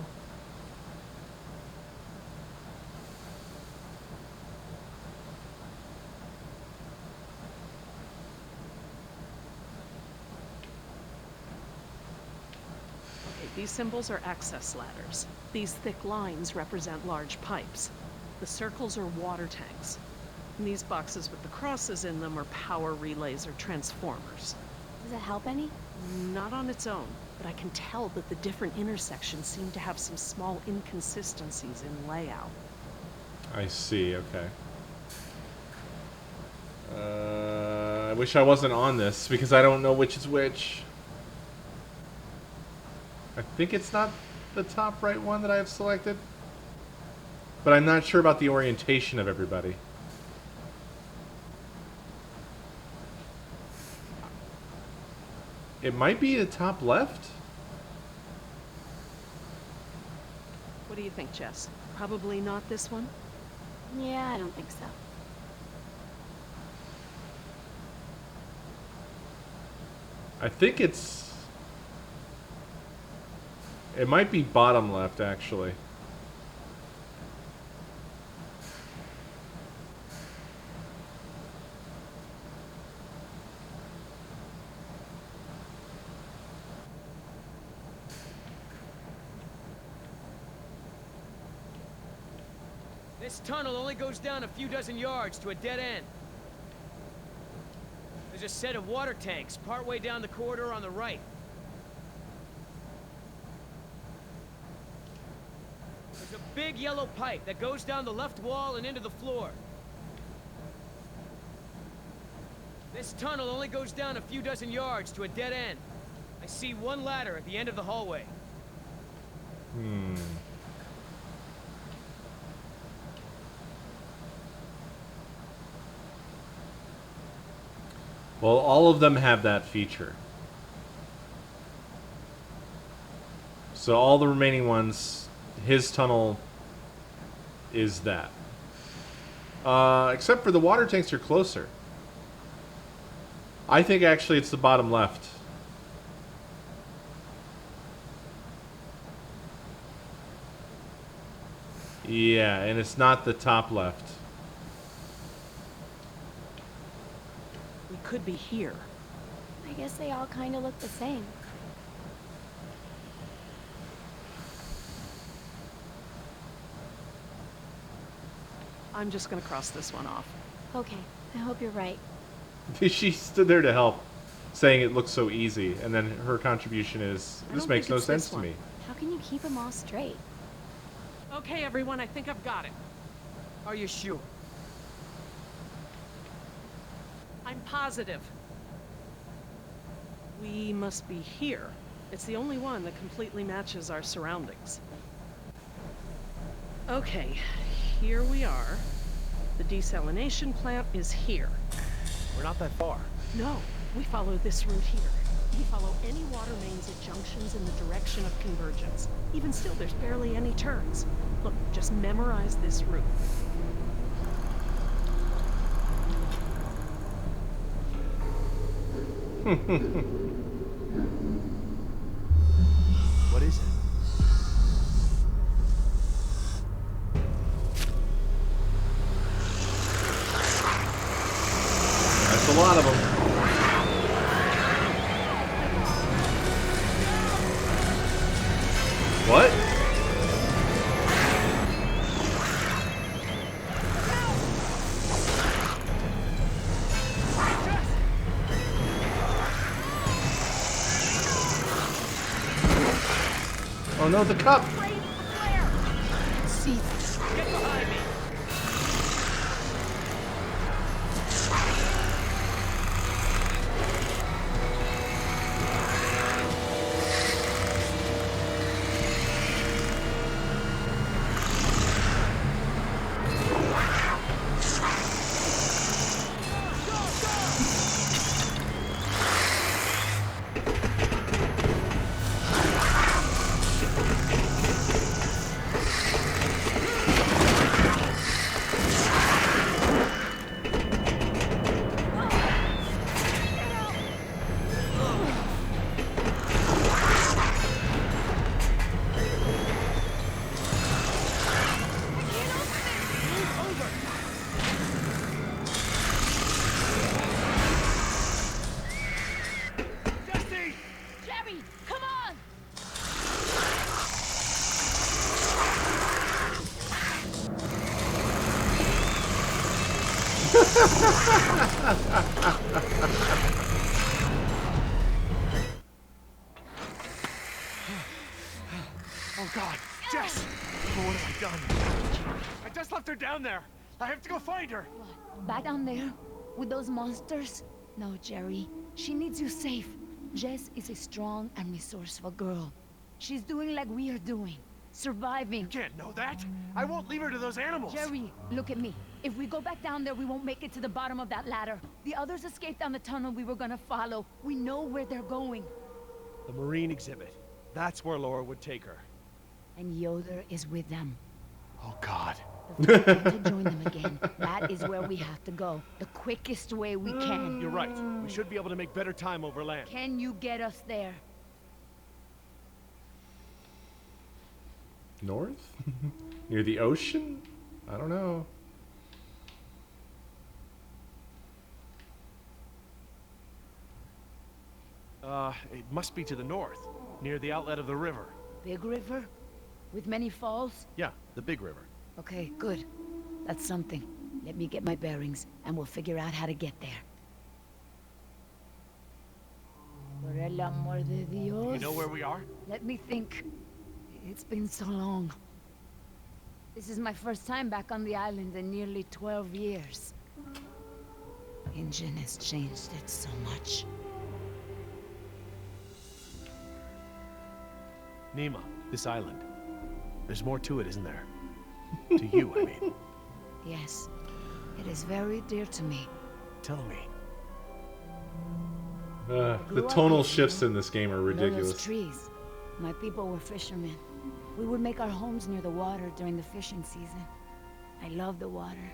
These symbols are access ladders. These thick lines represent large pipes. The circles are water tanks. And these boxes with the crosses in them are power relays or transformers. Does it help any? Not on its own, but I can tell that the different intersections seem to have some small inconsistencies in layout. I see, okay. I wish I wasn't on this, because I don't know which is which. I think it's not the top right one that I have selected. But I'm not sure about the orientation of everybody. It might be the top left? What do you think, Jess? Probably not this one? Yeah, I don't think so. I think it's... It might be bottom left, actually. This tunnel only goes down a few dozen yards to a dead end. There's a set of water tanks partway down the corridor on the right. There's a big yellow pipe that goes down the left wall and into the floor. This tunnel only goes down a few dozen yards to a dead end. I see one ladder at the end of the hallway. Well, all of them have that feature. So all the remaining ones, his tunnel is that. Except for the water tanks are closer. I think actually it's the bottom left. Yeah, and it's not the top left. We could be here. I guess they all kind of look the same. I'm just gonna cross this one off. Okay, I hope you're right. She stood there to help, saying it looks so easy, and then her contribution is, this makes no sense to me. How can you keep them all straight? Okay, everyone, I think I've got it. Are you sure? I'm positive. We must be here. It's the only one that completely matches our surroundings. Okay, here we are. The desalination plant is here. We're not that far. No, we follow this route here. We follow any water mains at junctions in the direction of convergence. Even still, there's barely any turns. Look, just memorize this route. What is it? That's a lot of them. What? Oh no, the cup! See. Get behind me! Jerry, come on! Oh God, Jess! What have I done? I just left her down there. I have to go find her. What? Back down there? With those monsters? No, Jerry. She needs you safe. Jess is a strong and resourceful girl. She's doing like we are doing. Surviving. You can't know that. I won't leave her to those animals. Jerry, look at me. If we go back down there, we won't make it to the bottom of that ladder. The others escaped down the tunnel we were gonna follow. We know where they're going. The Marine exhibit. That's where Laura would take her. And Yoder is with them. Oh God. The first time to join them again. That is where we have to go. The quickest way we can. You're right. We should be able to make better time over land. Can you get us there? North? Near the ocean? I don't know. It must be to the north, near the outlet of the river. Big river? With many falls? Yeah, the big river. Okay, good. That's something. Let me get my bearings, and we'll figure out how to get there. Por el amor de Dios. You know where we are? Let me think. It's been so long. This is my first time back on the island in nearly 12 years. Ingen has changed it so much. Nima, this island. There's more to it, isn't there? To you, I mean. Yes, it is very dear to me. Tell me. The tonal shifts in this game are Know ridiculous. those trees. My people were fishermen. We would make our homes near the water during the fishing season. I love the water.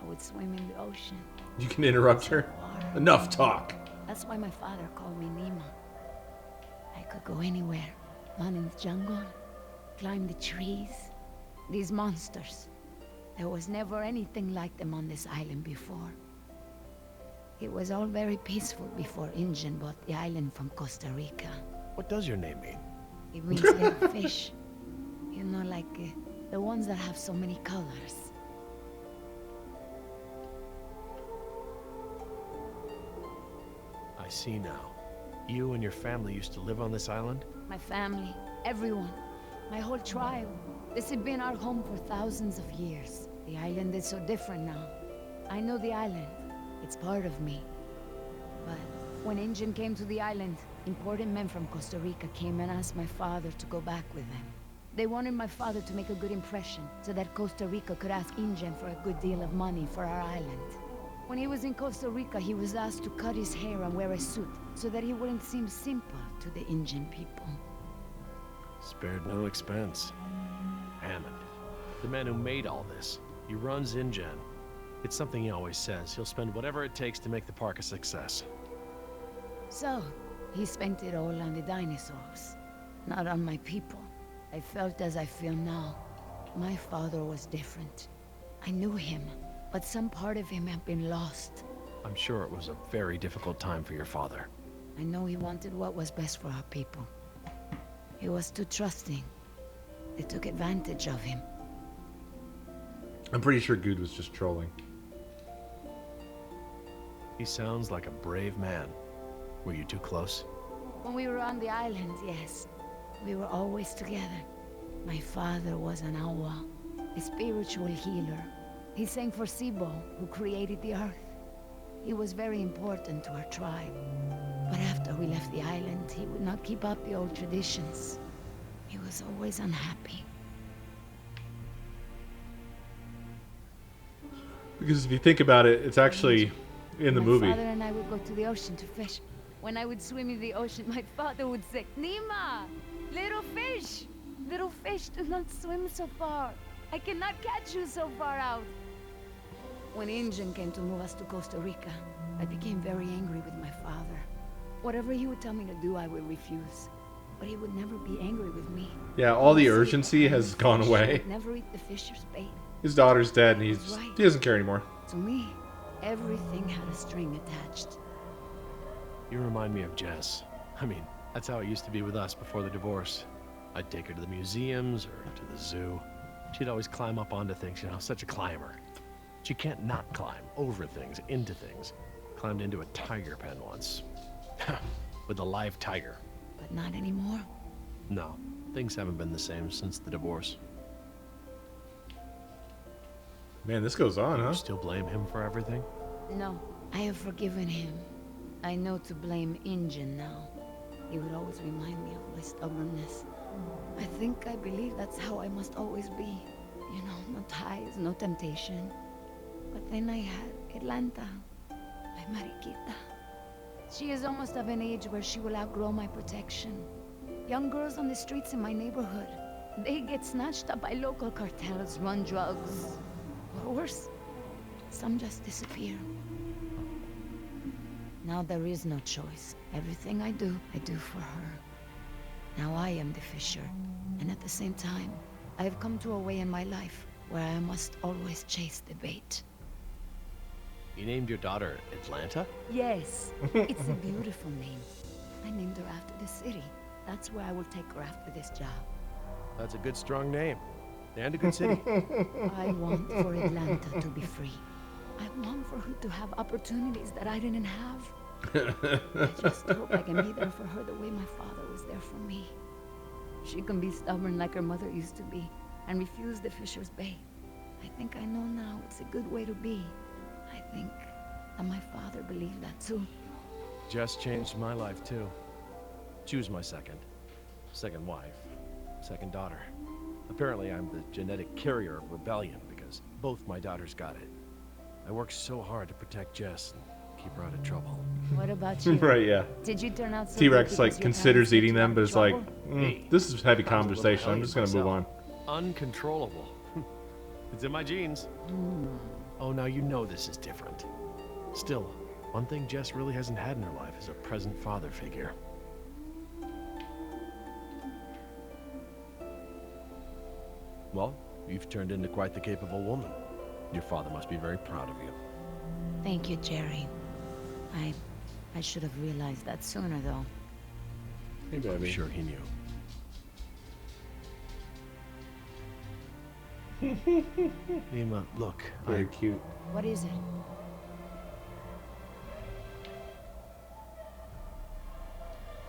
I would swim in the ocean. You can interrupt her. Enough talk. That's why my father called me Nima. I could go anywhere. Run in the jungle, climb the trees. These monsters. There was never anything like them on this island before. It was all very peaceful before Ingen bought the island from Costa Rica. What does your name mean? It means little fish. You know, like the ones that have so many colors. I see now. You and your family used to live on this island? My family, everyone, my whole tribe. This had been our home for thousands of years. The island is so different now. I know the island. It's part of me. But when Ingen came to the island, important men from Costa Rica came and asked my father to go back with them. They wanted my father to make a good impression, so that Costa Rica could ask Ingen for a good deal of money for our island. When he was in Costa Rica, he was asked to cut his hair and wear a suit, so that he wouldn't seem simple to the Ingen people. Spared no expense. Hammond, the man who made all this, he runs InGen. It's something he always says. He'll spend whatever it takes to make the park a success. So, he spent it all on the dinosaurs, not on my people. I felt as I feel now. My father was different. I knew him, but some part of him had been lost. I'm sure it was a very difficult time for your father. I know he wanted what was best for our people. He was too trusting. They took advantage of him. I'm pretty sure Good was just trolling. He sounds like a brave man. Were you too close? When we were on the island, yes. We were always together. My father was an awa, a spiritual healer. He sang for Sibo, who created the earth. He was very important to our tribe. But after we left the island, he would not keep up the old traditions. He was always unhappy. Because if you think about it, it's actually in the movie. My father and I would go to the ocean to fish. When I would swim in the ocean, my father would say, Nima, little fish, do not swim so far. I cannot catch you so far out. When Injun came to move us to Costa Rica, I became very angry with my father. Whatever he would tell me to do, I would refuse. But he would never be angry with me. Yeah, all the urgency has gone away. He would never eat the fisher's bait. His daughter's dead, and he doesn't care anymore. To me, everything had a string attached. You remind me of Jess. I mean, that's how it used to be with us before the divorce. I'd take her to the museums or to the zoo. She'd always climb up onto things, you know, such a climber. She can't not climb over things, into things. Climbed into a tiger pen once. With a live tiger. But not anymore? No, things haven't been the same since the divorce. Man, this goes on, huh? You still blame him for everything? No, I have forgiven him. I know to blame Injun now. He would always remind me of my stubbornness. I believe that's how I must always be. You know, no ties, no temptation. But then I had Atlanta, my Mariquita. She is almost of an age where she will outgrow my protection. Young girls on the streets in my neighborhood, they get snatched up by local cartels, run drugs. Or worse, some just disappear. Now there is no choice. Everything I do for her. Now I am the fisher, and at the same time, I have come to a way in my life where I must always chase the bait. You named your daughter Atlanta? Yes, it's a beautiful name. I named her after the city. That's where I will take her after this job. That's a good, strong name. And a good city. I want for Atlanta to be free. I want for her to have opportunities that I didn't have. I just hope I can be there for her the way my father was there for me. She can be stubborn like her mother used to be and refuse the fisher's bait. I think I know now it's a good way to be. I think that my father believed that too. Jess changed my life too. She was my second wife, second daughter. Apparently I'm the genetic carrier of rebellion because both my daughters got it. I worked so hard to protect Jess and keep her out of trouble. What about you? Right, yeah. Did you turn out so T-Rex good like because your considers parents eating put you them, out but of it's like, trouble? Hey, this is heavy I was a little conversation. I'm just gonna move on. Uncontrollable. It's in my genes. Oh, now you know this is different. Still, one thing Jess really hasn't had in her life is a present father figure. Well, you've turned into quite the capable woman. Your father must be very proud of you. Thank you, Jerry. I should have realized that sooner, though. Hey, baby. I'm sure he knew. Nima, look. Very cute. What is it?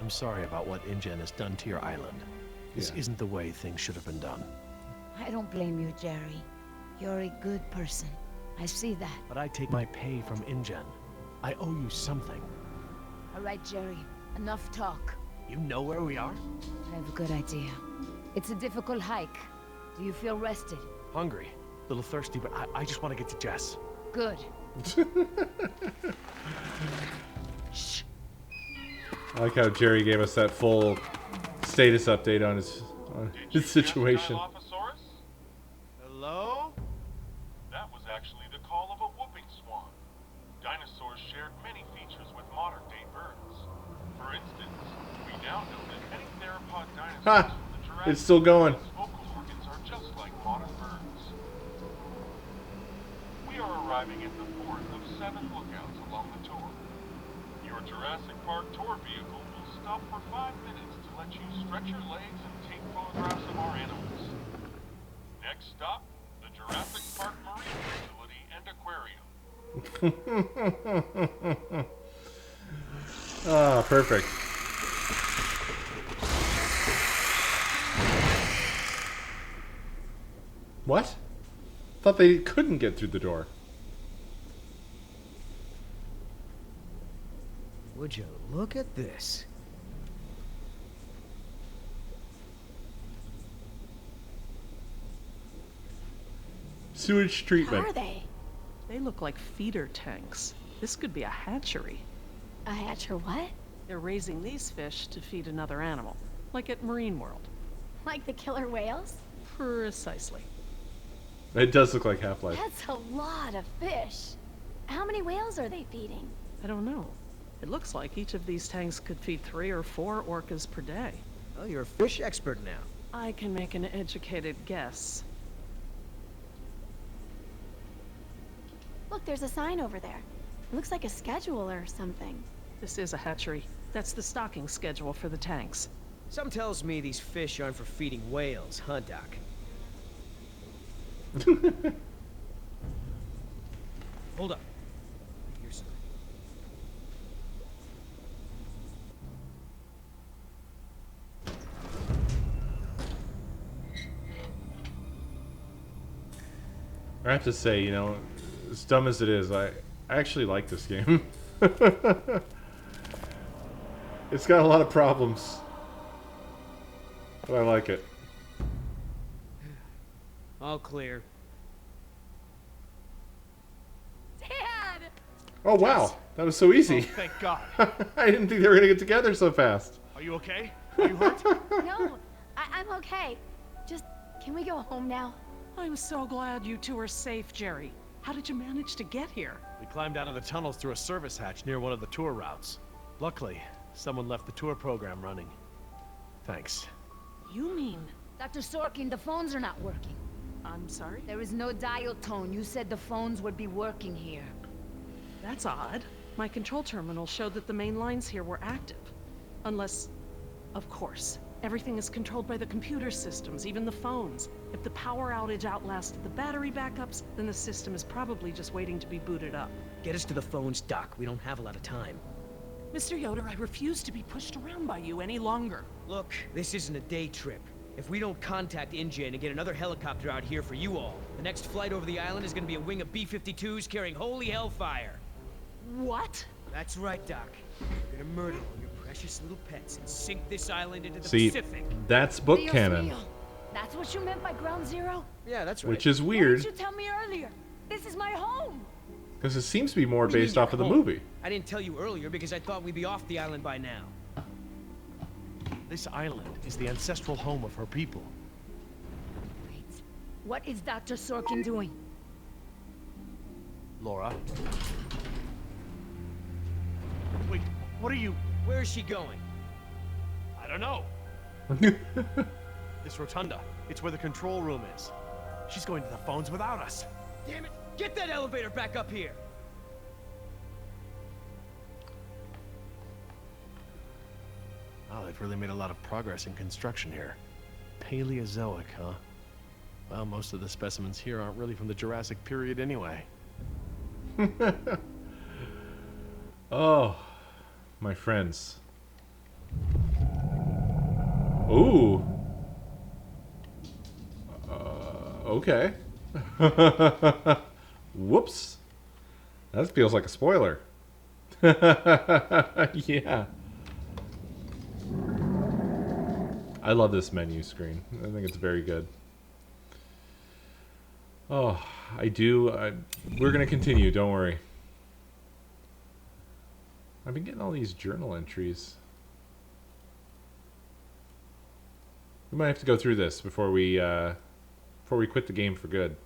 I'm sorry about what InGen has done to your island. This isn't the way things should have been done. I don't blame you, Jerry. You're a good person. I see that. But I take my pay from InGen. I owe you something. All right, Jerry. Enough talk. You know where we are? I have a good idea. It's a difficult hike. Do you feel rested? Hungry. A little thirsty, but I just want to get to Jess. Good. Shh. I like how Jerry gave us that full status update on his situation. Hello? That was actually the call of a whooping swan. Dinosaurs shared many features with modern-day birds. For instance, we now know that many theropod dinosaurs Ha! from the Jurassic It's still going. vocal organs are just like modern birds. We are arriving at the fourth of 7 lookouts along the tour. Your Jurassic Park tour vehicle will stop for 5 minutes to let you stretch your legs and take photographs of our animals. Next stop, the Jurassic Park Marine Facility and Aquarium. Ah, perfect. What? Thought they couldn't get through the door. Would you look at this? Sewage treatment. What are they? They look like feeder tanks. This could be a hatchery. A hatcher what? They're raising these fish to feed another animal, like at Marine World. Like the killer whales? Precisely. It does look like Half-Life. That's a lot of fish. How many whales are they feeding? I don't know. It looks like each of these tanks could feed 3 or 4 orcas per day. Oh, you're a fish expert now. I can make an educated guess. Look, there's a sign over there. It looks like a schedule or something. This is a hatchery. That's the stocking schedule for the tanks. Some tells me these fish aren't for feeding whales, huh, Doc? Hold up. Here's some. I have to say, you know, as dumb as it is, I actually like this game. It's got a lot of problems, but I like it. All clear. Dad! Oh wow, that was so easy. Oh, thank God. I didn't think they were gonna get together so fast. Are you okay? Are you hurt? No, I'm okay. Just, can we go home now? I'm so glad you two are safe, Jerry. How did you manage to get here? We climbed out of the tunnels through a service hatch near one of the tour routes. Luckily, someone left the tour program running. Thanks. You mean... Dr. Sorkin, the phones are not working. I'm sorry? There is no dial tone. You said the phones would be working here. That's odd. My control terminal showed that the main lines here were active. Unless... Of course. Everything is controlled by the computer systems, even the phones. If the power outage outlasted the battery backups, then the system is probably just waiting to be booted up. Get us to the phones, Doc. We don't have a lot of time. Mr. Yoder, I refuse to be pushed around by you any longer. Look, this isn't a day trip. If we don't contact InGen and get another helicopter out here for you all, the next flight over the island is gonna be a wing of B-52s carrying holy hellfire. What? That's right, Doc. We're gonna murder all your precious little pets and sink this island into the See, Pacific. that's book Dios canon, mío. That's what you meant by ground zero? Yeah, that's right. which is Why weird didn't you tell me earlier? This is my home. because it seems to be more What do you based mean off of the you're home? movie. I didn't tell you earlier because I thought we'd be off the island by now. This island is the ancestral home of her people. Wait, what is Dr. Sorkin doing? Laura. Wait, what are you... Where is she going? I don't know. This rotunda. It's where the control room is. She's going to the phones without us. Damn it! Get that elevator back up here! Oh, they've really made a lot of progress in construction here. Paleozoic, huh? Well, most of the specimens here aren't really from the Jurassic period anyway. Oh, my friends. Ooh. Okay. Whoops. That feels like a spoiler. Yeah. I love this menu screen. I think it's very good. Oh, I do. We're going to continue, don't worry. I've been getting all these journal entries. We might have to go through this before we quit the game for good.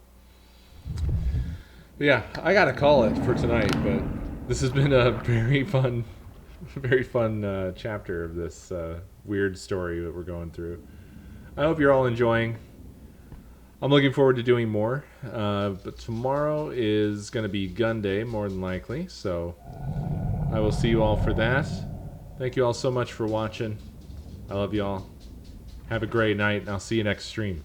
But yeah, I gotta call it for tonight. But this has been a very fun chapter of this weird story that we're going through. I hope you're all enjoying. I'm looking forward to doing more. But tomorrow is going to be Gun Day, more than likely. So I will see you all for that. Thank you all so much for watching. I love you all. Have a great night, and I'll see you next stream.